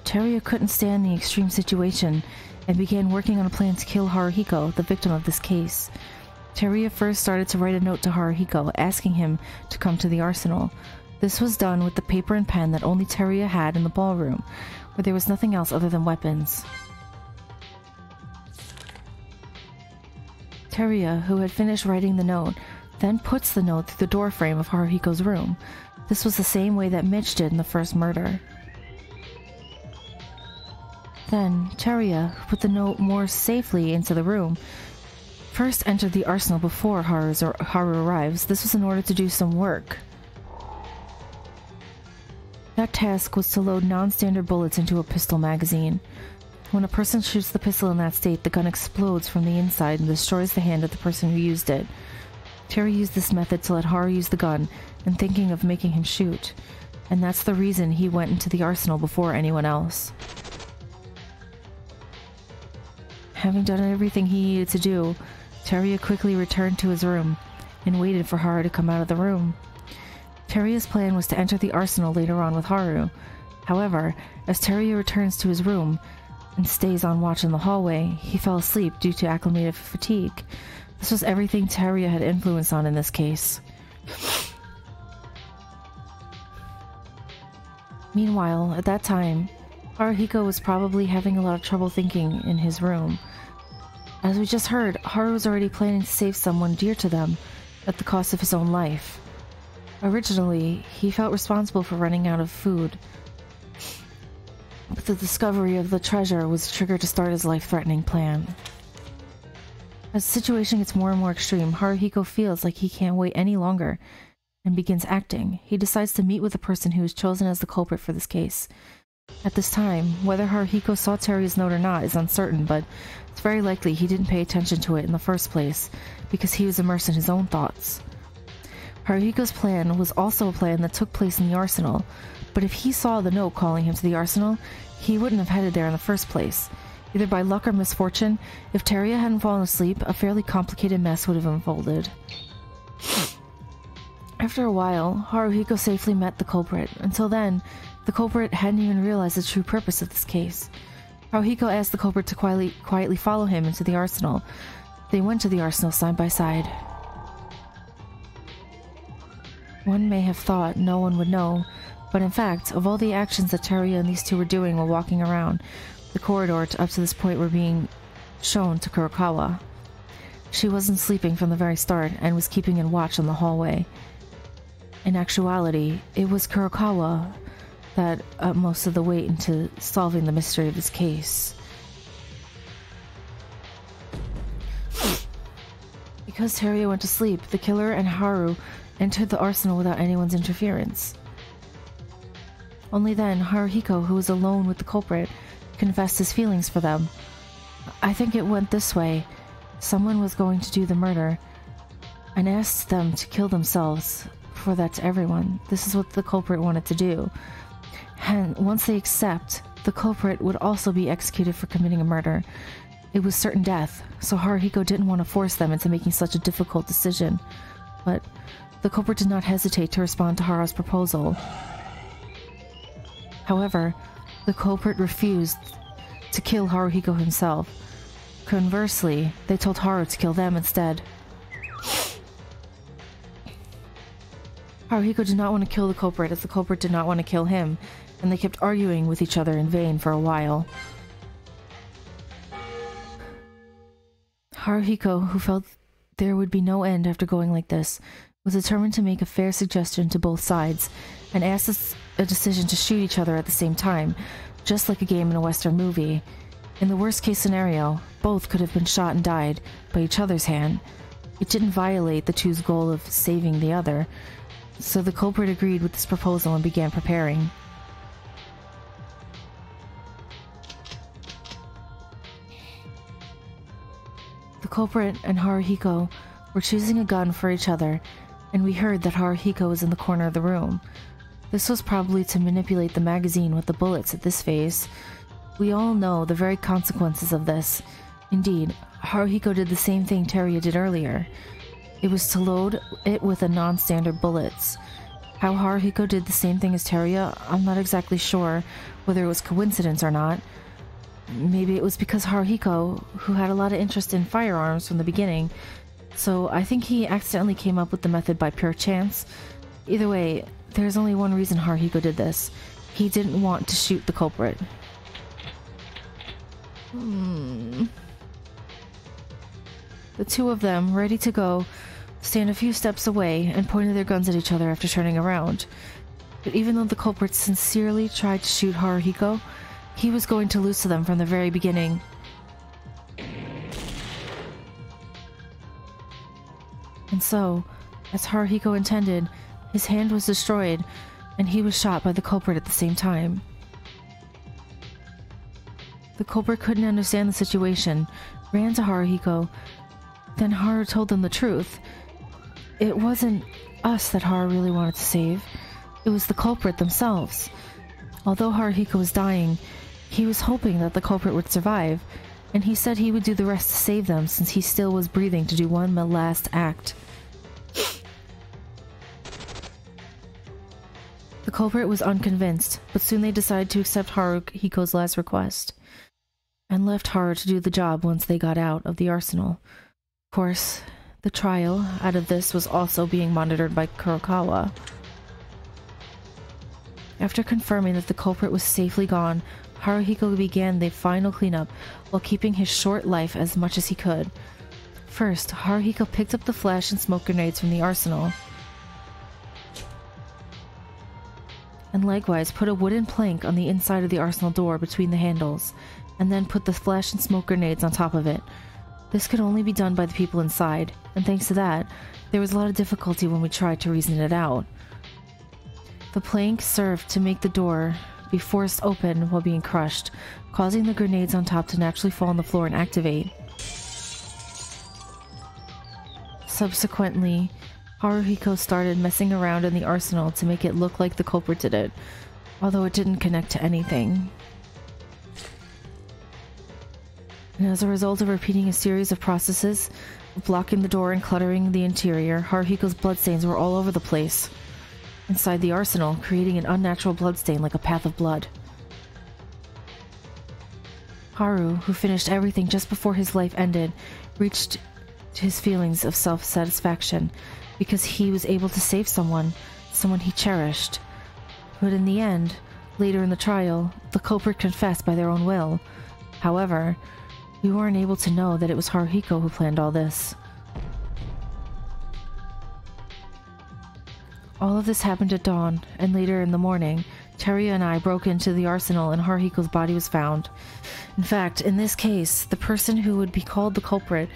Teruya couldn't stand the extreme situation and began working on a plan to kill Haruhiko, the victim of this case. Teruya first started to write a note to Haruhiko, asking him to come to the arsenal. This was done with the paper and pen that only Teruya had in the ballroom, where there was nothing else other than weapons. Teruya, who had finished writing the note, then puts the note through the doorframe of Haruhiko's room. This was the same way that Mitch did in the first murder. Then, Teruya, who put the note more safely into the room, first entered the arsenal before Haru arrives. This was in order to do some work. That task was to load non-standard bullets into a pistol magazine. When a person shoots the pistol in that state, the gun explodes from the inside and destroys the hand of the person who used it. Terry used this method to let Haru use the gun, and thinking of making him shoot. And that's the reason he went into the arsenal before anyone else. Having done everything he needed to do, Teruya quickly returned to his room, and waited for Haru to come out of the room. Teruya's plan was to enter the arsenal later on with Haru. However, as Teruya returns to his room, and stays on watch in the hallway, he fell asleep due to acclimated fatigue. This was everything Teruya had influence on in this case. Meanwhile, at that time, Haruhiko was probably having a lot of trouble thinking in his room. As we just heard, Haru was already planning to save someone dear to them, at the cost of his own life. Originally, he felt responsible for running out of food, but the discovery of the treasure was a trigger to start his life-threatening plan. As the situation gets more and more extreme, Haruhiko feels like he can't wait any longer and begins acting. He decides to meet with the person who was chosen as the culprit for this case. At this time, whether Haruhiko saw Teruya's note or not is uncertain, but it's very likely he didn't pay attention to it in the first place because he was immersed in his own thoughts. Haruhiko's plan was also a plan that took place in the arsenal, but if he saw the note calling him to the arsenal, he wouldn't have headed there in the first place. Either by luck or misfortune, if Teruya hadn't fallen asleep, a fairly complicated mess would have unfolded. After a while, Haruhiko safely met the culprit. Until then, the culprit hadn't even realized the true purpose of this case. Haruhiko asked the culprit to quietly follow him into the arsenal. They went to the arsenal side by side. One may have thought no one would know, but in fact, of all the actions that Teruya and these two were doing while walking around, the corridor up to this point were being shown to Kurokawa. She wasn't sleeping from the very start and was keeping in watch on the hallway. In actuality, it was Kurokawa that most of the weight into solving the mystery of this case. Because Teruya went to sleep, the killer and Haru entered the arsenal without anyone's interference. Only then, Haruhiko, who was alone with the culprit, confessed his feelings for them. I think it went this way. Someone was going to do the murder and asked them to kill themselves. For that to everyone. This is what the culprit wanted to do. And once they accept, the culprit would also be executed for committing a murder. It was certain death, so Haruhiko didn't want to force them into making such a difficult decision. But the culprit did not hesitate to respond to Haru's proposal. However, the culprit refused to kill Haruhiko himself. Conversely, they told Haru to kill them instead. Haruhiko did not want to kill the culprit as the culprit did not want to kill him, and they kept arguing with each other in vain for a while. Haruhiko, who felt there would be no end after going like this, was determined to make a fair suggestion to both sides, and asked a decision to shoot each other at the same time, just like a game in a Western movie. In the worst case scenario, both could have been shot and died by each other's hand. It didn't violate the two's goal of saving the other, so the culprit agreed with this proposal and began preparing. The culprit and Haruhiko were choosing a gun for each other, and we heard that Haruhiko was in the corner of the room. This was probably to manipulate the magazine with the bullets at this phase. We all know the very consequences of this. Indeed, Haruhiko did the same thing Teruya did earlier. It was to load it with a non-standard bullets. How Haruhiko did the same thing as Teruya, I'm not exactly sure whether it was coincidence or not. Maybe it was because Haruhiko, who had a lot of interest in firearms from the beginning, so I think he accidentally came up with the method by pure chance. Either way, there's only one reason Haruhiko did this. He didn't want to shoot the culprit. The two of them, ready to go, stand a few steps away and pointed their guns at each other after turning around. But even though the culprit sincerely tried to shoot Haruhiko, he was going to lose to them from the very beginning. And so, as Haruhiko intended, his hand was destroyed, and he was shot by the culprit at the same time. The culprit couldn't understand the situation, ran to Haruhiko. Then Haru told them the truth. It wasn't us that Haru really wanted to save. It was the culprit themselves. Although Haruhiko was dying, he was hoping that the culprit would survive, and he said he would do the rest to save them since he still was breathing to do one last act. The culprit was unconvinced, but soon they decided to accept Haruhiko's last request, and left Haru to do the job once they got out of the arsenal. Of course, the trial out of this was also being monitored by Kurokawa. After confirming that the culprit was safely gone, Haruhiko began the final cleanup while keeping his short life as much as he could. First, Haruhiko picked up the flash and smoke grenades from the arsenal, and likewise put a wooden plank on the inside of the arsenal door between the handles, and then put the flash and smoke grenades on top of it. This could only be done by the people inside, and thanks to that, there was a lot of difficulty when we tried to reason it out. The plank served to make the door be forced open while being crushed, causing the grenades on top to naturally fall on the floor and activate. Subsequently, Haruhiko started messing around in the arsenal to make it look like the culprit did it, although it didn't connect to anything. And as a result of repeating a series of processes, blocking the door and cluttering the interior, Haruhiko's bloodstains were all over the place inside the arsenal, creating an unnatural bloodstain like a path of blood. Haru, who finished everything just before his life ended, reached his feelings of self-satisfaction because he was able to save someone he cherished. But in the end, later in the trial, the culprit confessed by their own will. However, we weren't able to know that it was Haruhiko who planned all this. All of this happened at dawn, and later in the morning, Teruya and I broke into the arsenal and Haruhiko's body was found. In fact, in this case, the person who would be called the culprit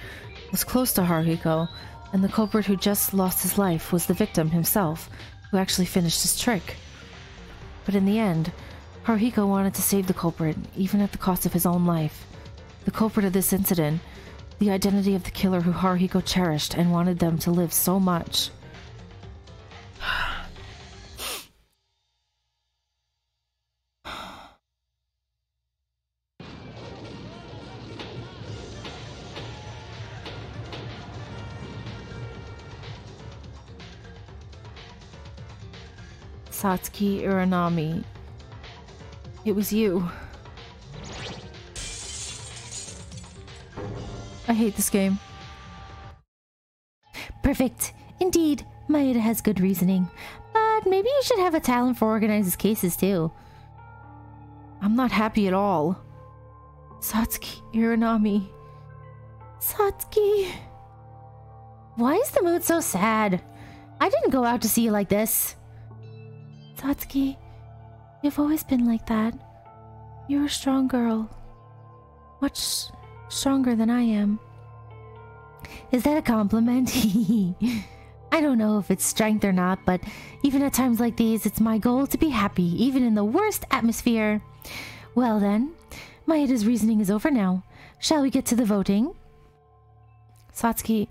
was close to Haruhiko, and the culprit who just lost his life was the victim himself, who actually finished his trick. But in the end, Haruhiko wanted to save the culprit, even at the cost of his own life. The culprit of this incident, the identity of the killer who Haruhiko cherished and wanted them to live so much. Satsuki Uranami. It was you. I hate this game. Perfect. Indeed, Maeda has good reasoning. But maybe you should have a talent for organizing cases too. I'm not happy at all. Satsuki Uranami. Satsuki. Why is the mood so sad? I didn't go out to see you like this. Satsuki, you've always been like that. You're a strong girl. Much stronger than I am. Is that a compliment? I don't know if it's strength or not, but even at times like these, it's my goal to be happy, even in the worst atmosphere. Well then, Maeda's reasoning is over now. Shall we get to the voting? Satsuki,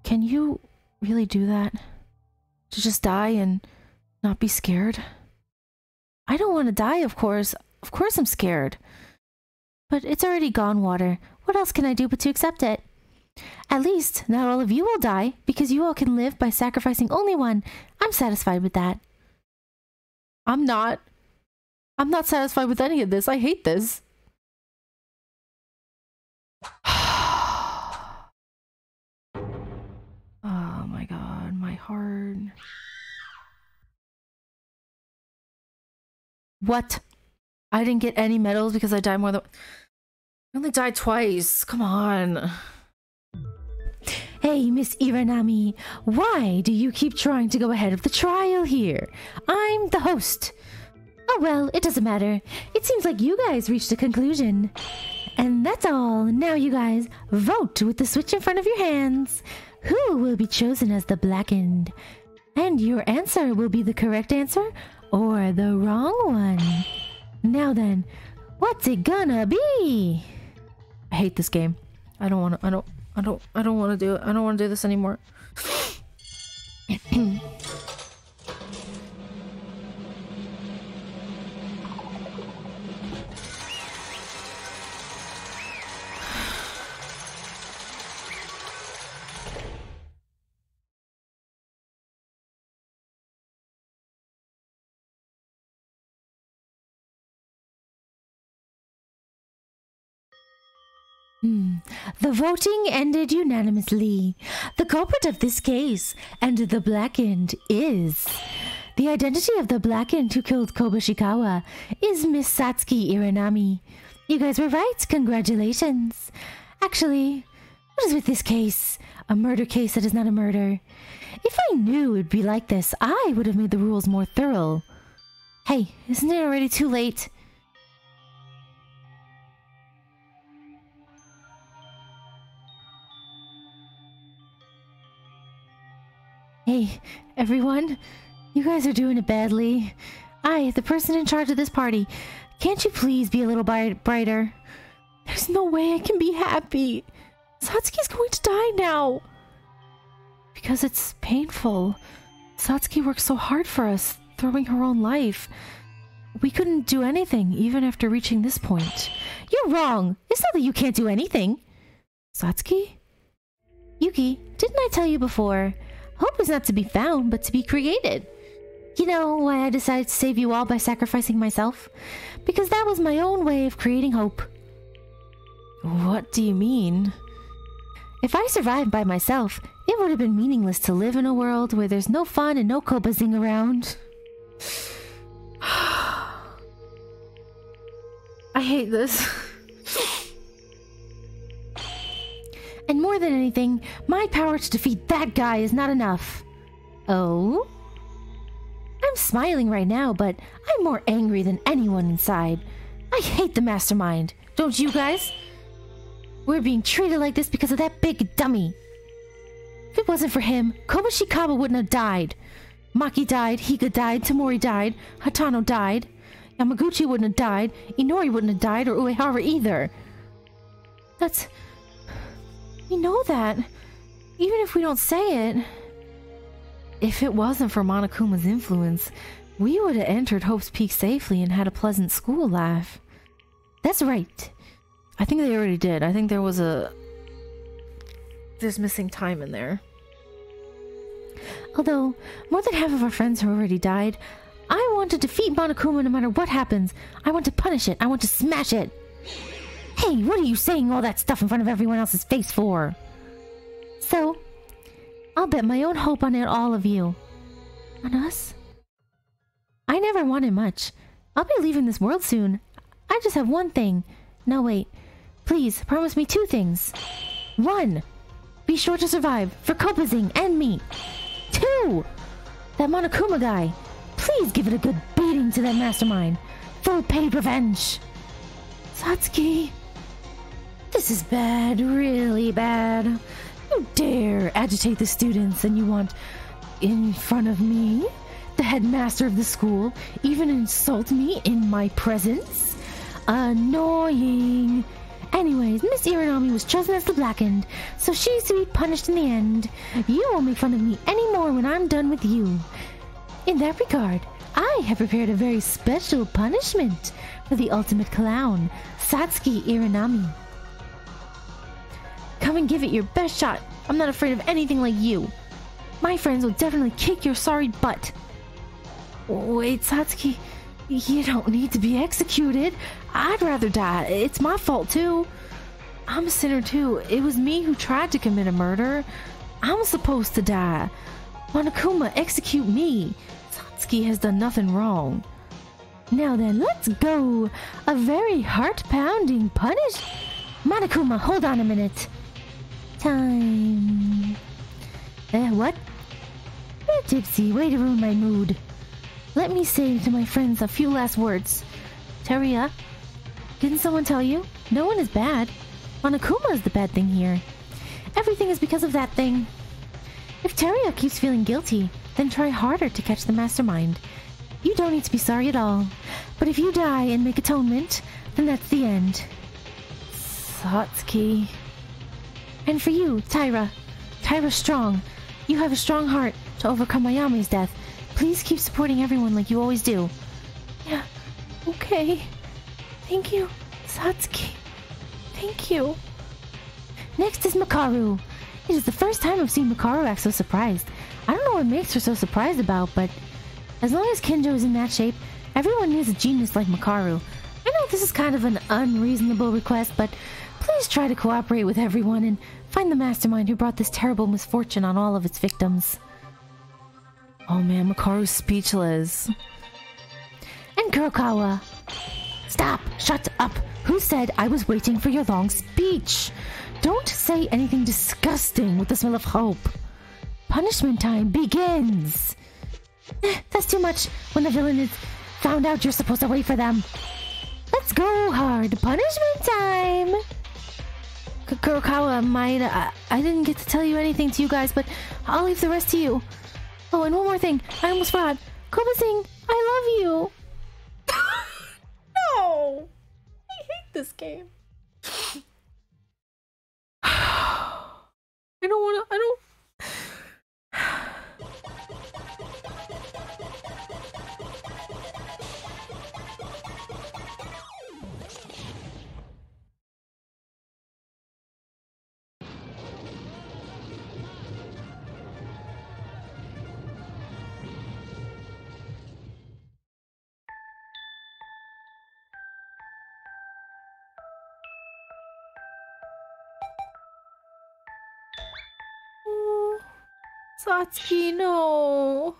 can you really do that? To just die and not be scared? I don't want to die, of course. Of course I'm scared. But it's already gone, Water. What else can I do but to accept it? At least, not all of you will die, because you all can live by sacrificing only one. I'm satisfied with that. I'm not satisfied with any of this. I hate this. Oh my god, my heart. What? I didn't get any medals because I died more than... I only died twice. Come on. Hey, Miss Iranami, why do you keep trying to go ahead of the trial here? I'm the host. Oh well, it doesn't matter. It seems like you guys reached a conclusion. And that's all. Now you guys, vote with the switch in front of your hands. Who will be chosen as the blackened? And your answer will be the correct answer or the wrong one. Now then, what's it gonna be? I hate this game. I don't want to do it. I don't want to do this anymore. The voting ended unanimously. The culprit of this case and the blackened is... The identity of the blackened who killed Kobushikawa is Miss Satsuki Iranami. You guys were right. Congratulations. Actually, what is with this case? A murder case that is not a murder. If I knew it would be like this, I would have made the rules more thorough. Hey, isn't it already too late? Hey, everyone. You guys are doing it badly. I, the person in charge of this party, can't you please be a little brighter? There's no way I can be happy. Satsuki's going to die now. Because it's painful. Satsuki worked so hard for us, throwing her own life. We couldn't do anything, even after reaching this point. You're wrong. It's not that you can't do anything. Satsuki? Yuki, didn't I tell you before? Hope is not to be found, but to be created. You know why I decided to save you all by sacrificing myself? Because that was my own way of creating hope. What do you mean? If I survived by myself, it would have been meaningless to live in a world where there's no fun and no kobazing around. I hate this. And more than anything, my power to defeat that guy is not enough. Oh? I'm smiling right now, but I'm more angry than anyone inside. I hate the mastermind. Don't you guys? We're being treated like this because of that big dummy. If it wasn't for him, Kobushikawa wouldn't have died. Maki died, Higa died, Tamori died, Hatano died. Yamaguchi wouldn't have died, Inori wouldn't have died, or Uehara either. That's... We know that. Even if we don't say it. If it wasn't for Monokuma's influence, we would have entered Hope's Peak safely and had a pleasant school life. That's right. I think they already did. I think there was there's missing time in there. Although, more than half of our friends have already died, I want to defeat Monokuma no matter what happens. I want to punish it. I want to smash it. Hey, what are you saying all that stuff in front of everyone else's face for? So, I'll bet my own hope on it, all of you. On us? I never wanted much. I'll be leaving this world soon. I just have one thing. No, wait. Please, promise me 2 things. 1. Be sure to survive for Kopazing and me. 2. That Monokuma guy. Please give it a good beating to that mastermind. Full paid revenge. Satsuki. This is bad, really bad. You dare agitate the students and you want in front of me, the headmaster of the school, even insult me in my presence? Annoying. Anyways, Miss Iranami was chosen as the Blackened, so she's to be punished in the end. You won't make fun of me anymore when I'm done with you. In that regard, I have prepared a very special punishment for the ultimate clown, Satsuki Iranami. Come and give it your best shot. I'm not afraid of anything like you. My friends will definitely kick your sorry butt. Wait, Satsuki, you don't need to be executed. I'd rather die. It's my fault too. I'm a sinner too. It was me who tried to commit a murder. I'm supposed to die. Monokuma, execute me. Satsuki has done nothing wrong. Now then, let's go. A very heart-pounding punish. Monokuma, hold on a minute. Time. What? Tipsy, way to ruin my mood. Let me say to my friends a few last words. Teruya, didn't someone tell you? No one is bad. Monokuma is the bad thing here. Everything is because of that thing. If Teruya keeps feeling guilty, then try harder to catch the mastermind. You don't need to be sorry at all. But if you die and make atonement, then that's the end. Satsuki. And for you, Taira. Taira's strong. You have a strong heart to overcome Mayami's death. Please keep supporting everyone like you always do. Yeah, okay. Thank you, Satsuki. Thank you. Next is Makaru. It is the first time I've seen Makaru act so surprised. I don't know what makes her so surprised about, but as long as Kinjo is in that shape, everyone needs a genius like Makaru. I know this is kind of an unreasonable request, but please try to cooperate with everyone and find the mastermind who brought this terrible misfortune on all of its victims. Oh man, Makaru's speechless. And Kurokawa. Stop! Shut up! Who said I was waiting for your long speech? Don't say anything disgusting with the smell of hope. Punishment time begins! That's too much. When the villain is found out, you're supposed to wait for them. Let's go hard. Punishment time! Kurokawa, I didn't get to tell you anything to you guys, but I'll leave the rest to you. Oh, and one more thing. I almost forgot. Koba-sing, I love you. No! I hate this game. I don't... Satsuki, no.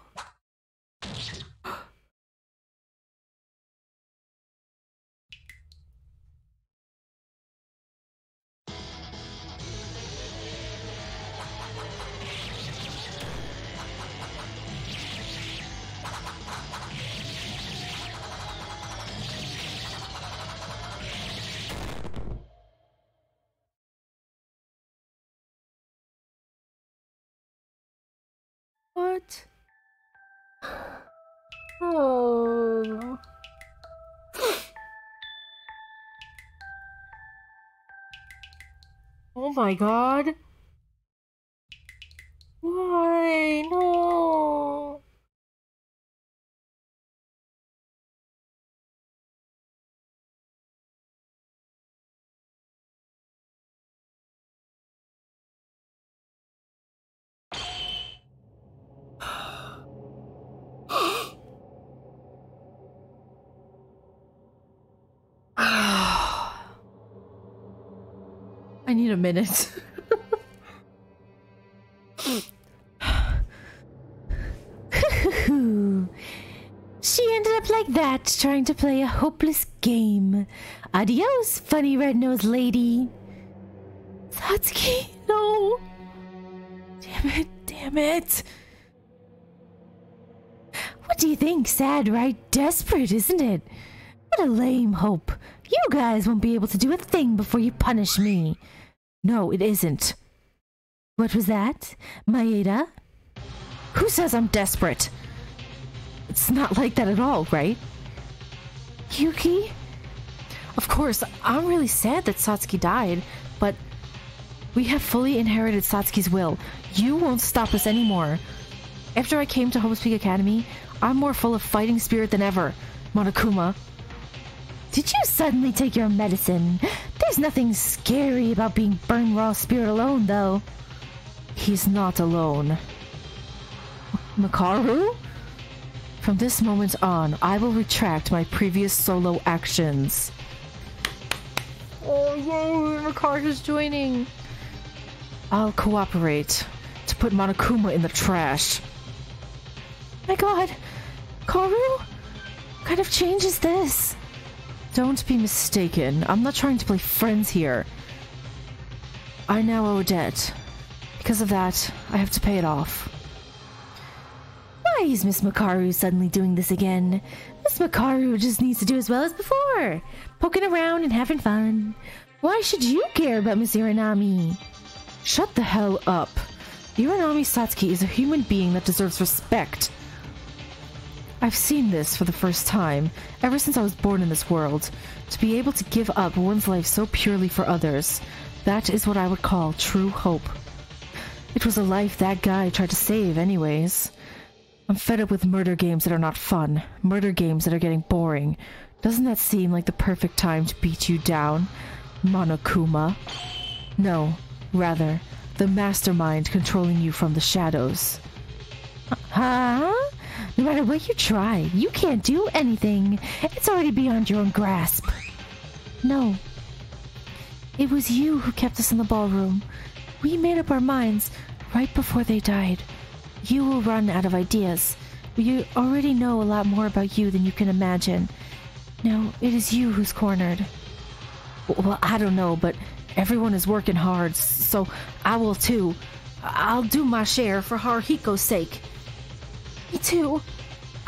What? Oh. Oh my god. Why? No. I need a minute. She ended up like that, trying to play a hopeless game. Adios, funny red-nosed lady. Satsuki, no. Damn it, damn it. What do you think? Sad, right? Desperate, isn't it? What a lame hope. You guys won't be able to do a thing before you punish me. No, it isn't. What was that? Maeda? Who says I'm desperate? It's not like that at all, right? Yuki? Of course, I'm really sad that Satsuki died, but we have fully inherited Satsuki's will. You won't stop us anymore. After I came to Hope's Peak Academy, I'm more full of fighting spirit than ever, Monokuma. Did you suddenly take your medicine? There's nothing scary about being burned raw spirit alone, though. He's not alone. Makaru? From this moment on, I will retract my previous solo actions. Oh, yay! Makaru's joining. I'll cooperate to put Monokuma in the trash. My god! Karu? What kind of change is this? Don't be mistaken. I'm not trying to play friends here. I now owe a debt. Because of that, I have to pay it off. Why is Miss Makaru suddenly doing this again? Miss Makaru just needs to do as well as before. Poking around and having fun. Why should you care about Miss Iranami? Shut the hell up. Iranami Satsuki is a human being that deserves respect. I've seen this for the first time, ever since I was born in this world. To be able to give up one's life so purely for others, that is what I would call true hope. It was a life that guy tried to save anyways. I'm fed up with murder games that are not fun, murder games that are getting boring. Doesn't that seem like the perfect time to beat you down, Monokuma? No, rather, the mastermind controlling you from the shadows. Huh? No matter what you try, you can't do anything. It's already beyond your own grasp. No. It was you who kept us in the ballroom. We made up our minds right before they died. You will run out of ideas. We already know a lot more about you than you can imagine. Now, it is you who's cornered. Well, I don't know, but everyone is working hard, so I will too. I'll do my share for Haruhiko's sake. Me too.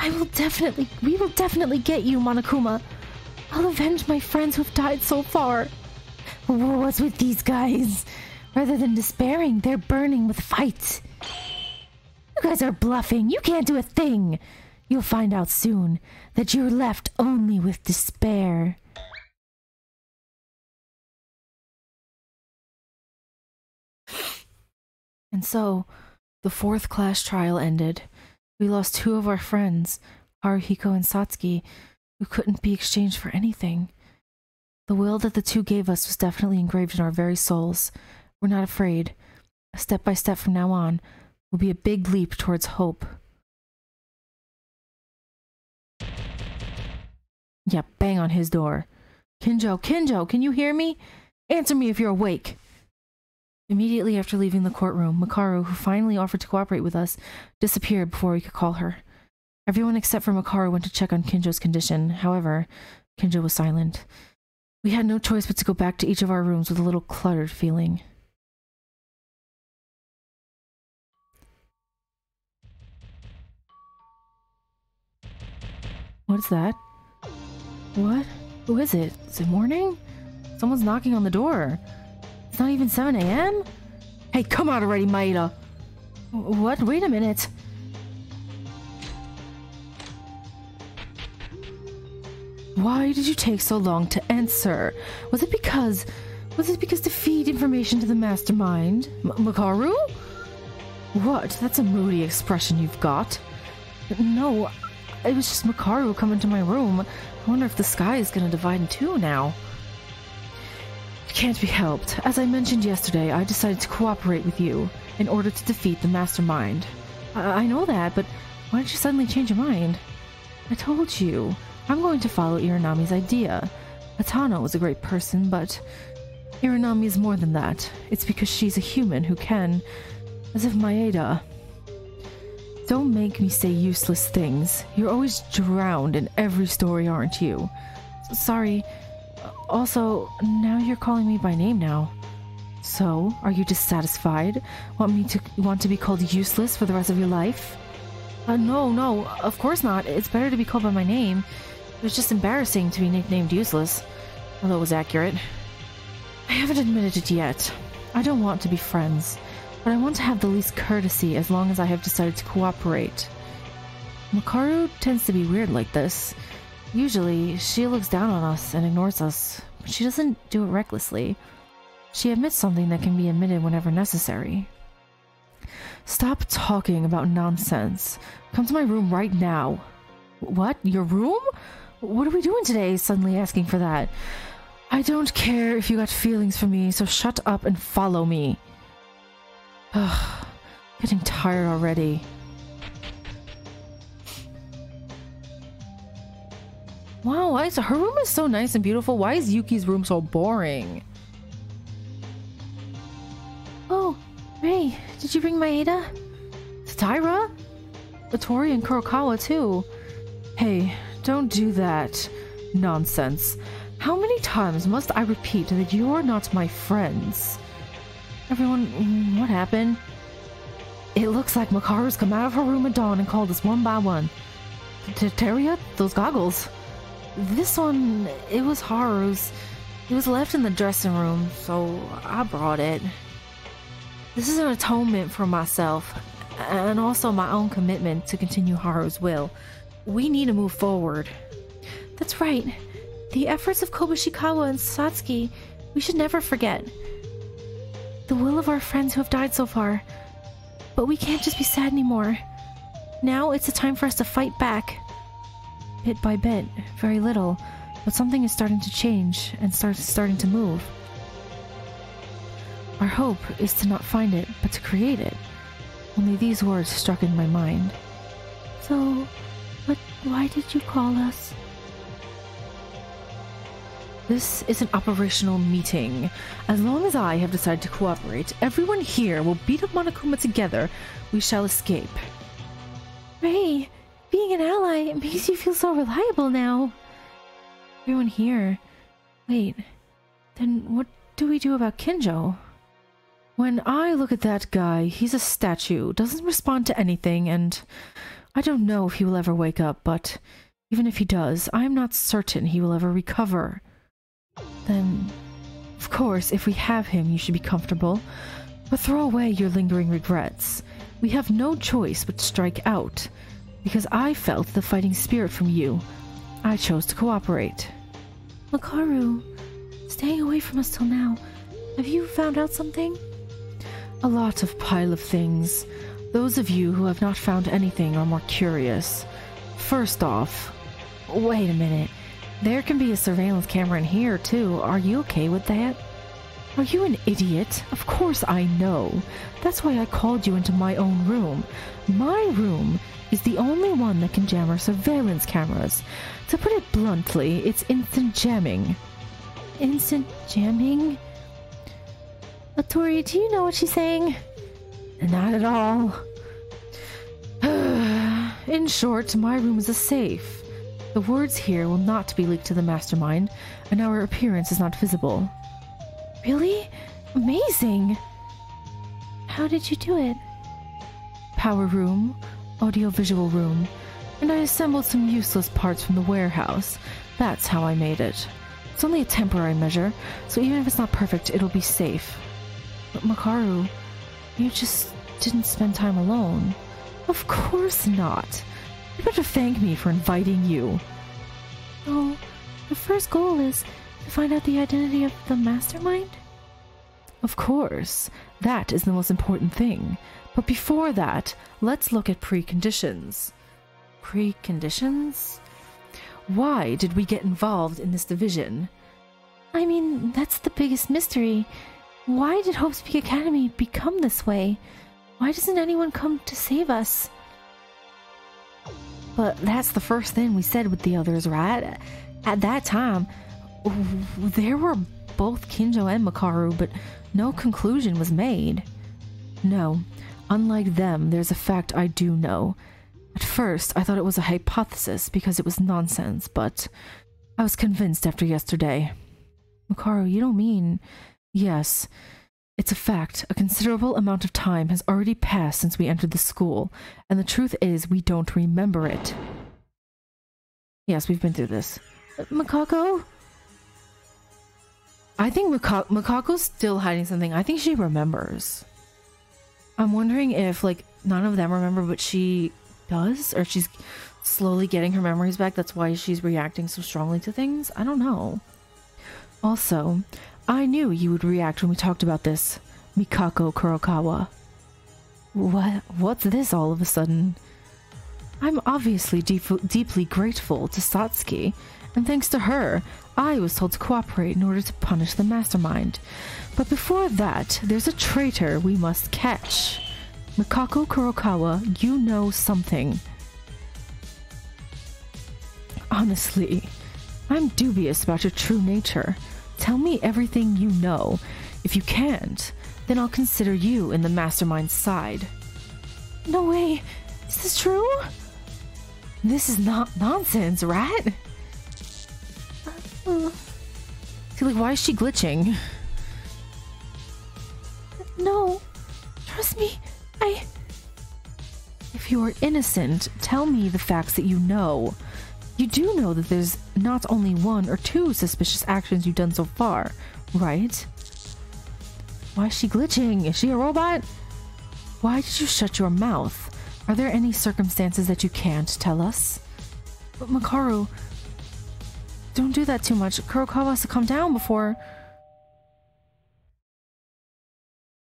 We will definitely get you, Monokuma. I'll avenge my friends who've died so far. What's with these guys? Rather than despairing, they're burning with fight. You guys are bluffing. You can't do a thing. You'll find out soon that you're left only with despair. And so, the 4th class trial ended. We lost 2 of our friends, Haruhiko and Satsuki, who couldn't be exchanged for anything. The will that the 2 gave us was definitely engraved in our very souls. We're not afraid. A step by step from now on will be a big leap towards hope. Yeah, bang on his door. Kinjo, can you hear me? Answer me if you're awake. Immediately after leaving the courtroom, Makaru, who finally offered to cooperate with us, disappeared before we could call her. Everyone except for Makaru went to check on Kinjo's condition. However, Kinjo was silent. We had no choice but to go back to each of our rooms with a little cluttered feeling. What's that? What? Who is it? Is it morning? Someone's knocking on the door. It's not even 7 a.m.? Hey, come out already, Maeda! What? Wait a minute. Why did you take so long to answer? Was it because to feed information to the mastermind? Makaru? What? That's a moody expression you've got. No, it was just Makaru coming to my room. I wonder if the sky is gonna divide in two now. It can't be helped. As I mentioned yesterday, I decided to cooperate with you in order to defeat the mastermind. I know that, but why did you suddenly change your mind? I told you. I'm going to follow Iranami's idea. Atano is a great person, but Iranami is more than that. It's because she's a human who can... As if Maeda... Don't make me say useless things. You're always drowned in every story, aren't you? Sorry. Also, now you're calling me by name now. So, are you dissatisfied? Want to be called useless for the rest of your life? No, of course not. It's better to be called by my name. It was just embarrassing to be nicknamed useless, although it was accurate. I haven't admitted it yet. I don't want to be friends, but I want to have the least courtesy as long as I have decided to cooperate. Makaru tends to be weird like this. Usually, she looks down on us and ignores us, but she doesn't do it recklessly. She admits something that can be admitted whenever necessary. Stop talking about nonsense. Come to my room right now. What? Your room? What are we doing today? Suddenly asking for that. I don't care if you got feelings for me, so shut up and follow me. Ugh, getting tired already. Wow, her room is so nice and beautiful. Why is Yuki's room so boring? Oh, Ray, did you bring Maeda? Taira? Otori and Kurokawa too. Hey, don't do that. Nonsense. How many times must I repeat that you're not my friends? Everyone, what happened? It looks like Makaru's come out of her room at dawn and called us one by one. Teria? Those goggles. This one, it was Haru's. It was left in the dressing room, so I brought it. This is an atonement for myself, and also my own commitment to continue Haru's will. We need to move forward. That's right. The efforts of Kobushikawa and Satsuki, we should never forget. The will of our friends who have died so far. But we can't just be sad anymore. Now it's a time for us to fight back. Bit by bit, very little, but something is starting to change and starting to move. Our hope is to not find it, but to create it. Only these words struck in my mind. So, but why did you call us? This is an operational meeting. As long as I have decided to cooperate, everyone here will beat up Monokuma together. We shall escape. Ray, being an ally makes you feel so reliable now. Everyone here. Wait, then what do we do about Kinjo? When I look at that guy, he's a statue, doesn't respond to anything, and I don't know if he will ever wake up, but even if he does, I am not certain he will ever recover. Then, of course, if we have him, you should be comfortable, but throw away your lingering regrets. We have no choice but to strike out, because I felt the fighting spirit from you. I chose to cooperate. Makaru, staying away from us till now, have you found out something? A lot of pile of things. Those of you who have not found anything are more curious. First off, wait a minute. There can be a surveillance camera in here, too. Are you okay with that? Are you an idiot? Of course I know. That's why I called you into my own room. My room is the only one that can jam our surveillance cameras. To put it bluntly, it's instant jamming. Instant jamming? Otori, do you know what she's saying? Not at all. In short, my room is a safe. The words here will not be leaked to the mastermind, and our appearance is not visible. Really? Amazing! How did you do it? Power room, audio-visual room, and I assembled some useless parts from the warehouse. That's how I made it. It's only a temporary measure, so even if it's not perfect, it'll be safe. But Makaru, you just didn't spend time alone. Of course not. You better thank me for inviting you. Oh, The first goal is to find out the identity of the mastermind? Of course, that is the most important thing. But before that, let's look at preconditions. Preconditions? Why did we get involved in this division? I mean, that's the biggest mystery. Why did Hope's Peak Academy become this way? Why doesn't anyone come to save us? But that's the first thing we said with the others, right? At that time, there were both Kinjo and Makaru, but no conclusion was made. No, unlike them, there's a fact I do know. At first, I thought it was a hypothesis because it was nonsense, but I was convinced after yesterday. Makaru, you don't mean... Yes, it's a fact. A considerable amount of time has already passed since we entered the school, and the truth is we don't remember it. Yes, we've been through this. Makako? I think Makako's still hiding something. I think she remembers. I'm wondering if, like, none of them remember, but she does? Or she's slowly getting her memories back. That's why she's reacting so strongly to things? I don't know. Also, I knew you would react when we talked about this, Mikako Kurokawa. What's this all of a sudden? I'm obviously deeply grateful to Satsuki, and thanks to her, I was told to cooperate in order to punish the mastermind. But before that, there's a traitor we must catch. Mikako Kurokawa, you know something. Honestly, I'm dubious about your true nature. Tell me everything you know. If you can't, then I'll consider you in the mastermind's side. No way! Is this true? This is not nonsense, right? See, like, why is she glitching? No. Trust me, If you are innocent, tell me the facts that you know. You do know that there's not only one or two suspicious actions you've done so far, right? Why is she glitching? Is she a robot? Why did you shut your mouth? Are there any circumstances that you can't tell us? But Makaru, don't do that too much. Kurokawa has to come down before...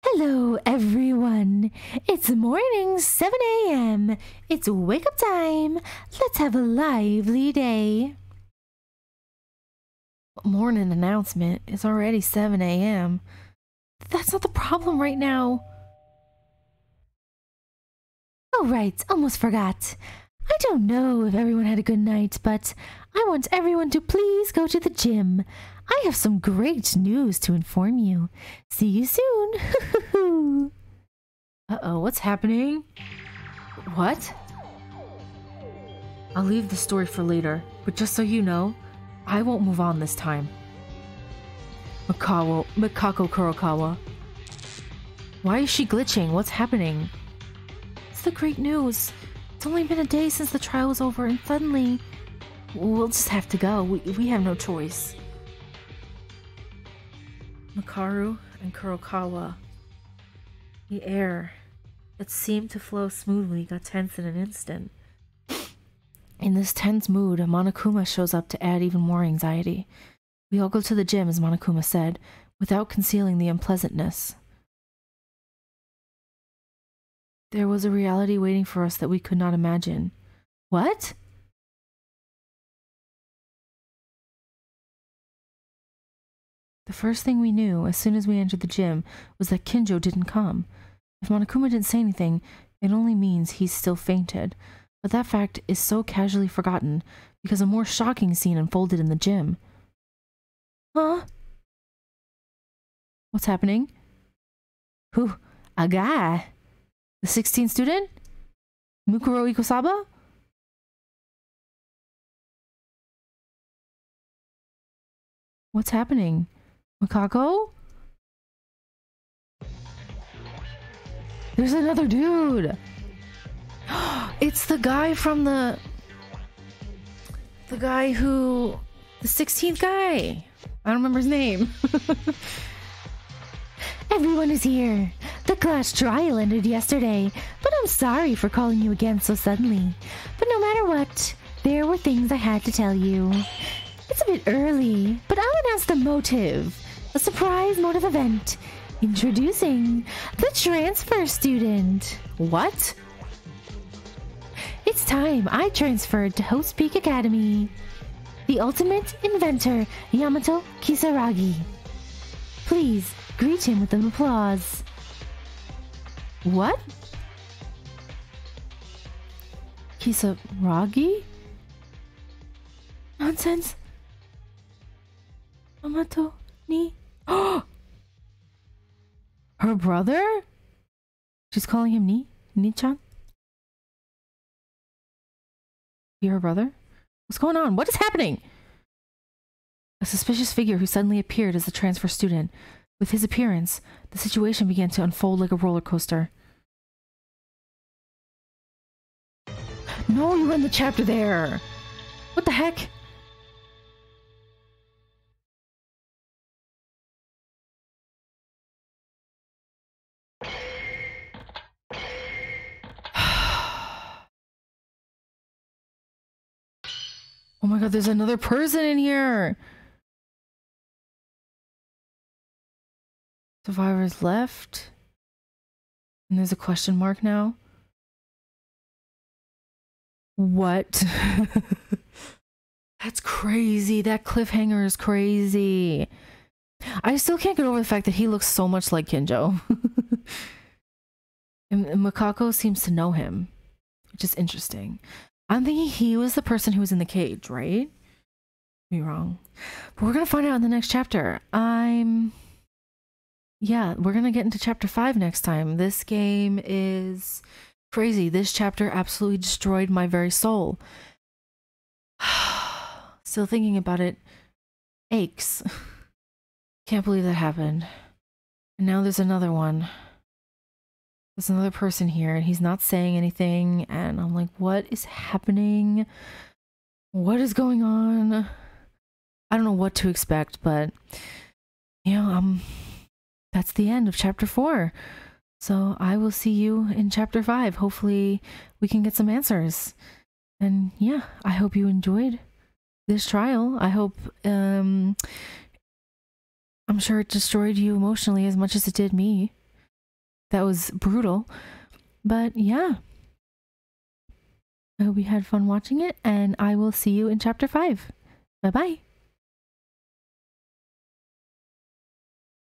Hello, everyone. It's morning, 7 a.m. It's wake up time. Let's have a lively day. Morning announcement. It's already 7 a.m. That's not the problem right now. Oh, right. Almost forgot. I don't know if everyone had a good night, but I want everyone to please go to the gym. I have some great news to inform you. See you soon. Uh-oh, what's happening? What? I'll leave the story for later, but just so you know, I won't move on this time. Mikako Kurokawa. Why is she glitching? What's happening? It's the great news. It's only been a day since the trial was over, and suddenly... We'll just have to go. We have no choice. Makaru and Kurokawa. The air that seemed to flow smoothly got tense in an instant. In this tense mood, Monokuma shows up to add even more anxiety. We all go to the gym, as Monokuma said, without concealing the unpleasantness. There was a reality waiting for us that we could not imagine. What? The first thing we knew, as soon as we entered the gym, was that Kinjo didn't come. If Monokuma didn't say anything, it only means he's still fainted. But that fact is so casually forgotten, because a more shocking scene unfolded in the gym. Huh? What's happening? Who? A guy? The 16th student? Mukuro Ikosaba? What's happening? Makako? There's another dude! It's the guy from the guy who... The 16th guy! I don't remember his name. Everyone is here. The class trial ended yesterday, but I'm sorry for calling you again so suddenly. But no matter what, there were things I had to tell you. It's a bit early, but I'll announce the motive. A surprise motive event. Introducing the transfer student. What? It's time I transferred to Host Peak Academy. The ultimate inventor, Yamato Kisaragi. Please greet him with an applause. What? Kisaragi? Nonsense. Yamato ni. Her brother? She's calling him Ni-chan? You her brother? What's going on? What is happening? A suspicious figure who suddenly appeared as the transfer student. With his appearance, the situation began to unfold like a roller coaster. No, you end the chapter there! What the heck? Oh my god, there's another person in here! Survivors left. And there's a question mark now. What? That's crazy. That cliffhanger is crazy. I still can't get over the fact that he looks so much like Kinjo. And Makako seems to know him, which is interesting. I'm thinking he was the person who was in the cage, right? Be wrong. But we're gonna find out in the next chapter. Yeah, we're gonna get into chapter 5 next time. This game is crazy. This chapter absolutely destroyed my very soul. Still thinking about it aches. Can't believe that happened. And now there's another one. There's another person here and he's not saying anything and I'm like, what is happening? What is going on? I don't know what to expect, but you know, that's the end of chapter 4. So I will see you in chapter 5. Hopefully we can get some answers. And yeah, I hope you enjoyed this trial. I hope I'm sure it destroyed you emotionally as much as it did me. That was brutal. But yeah. I hope you had fun watching it, and I will see you in chapter 5. Bye-bye.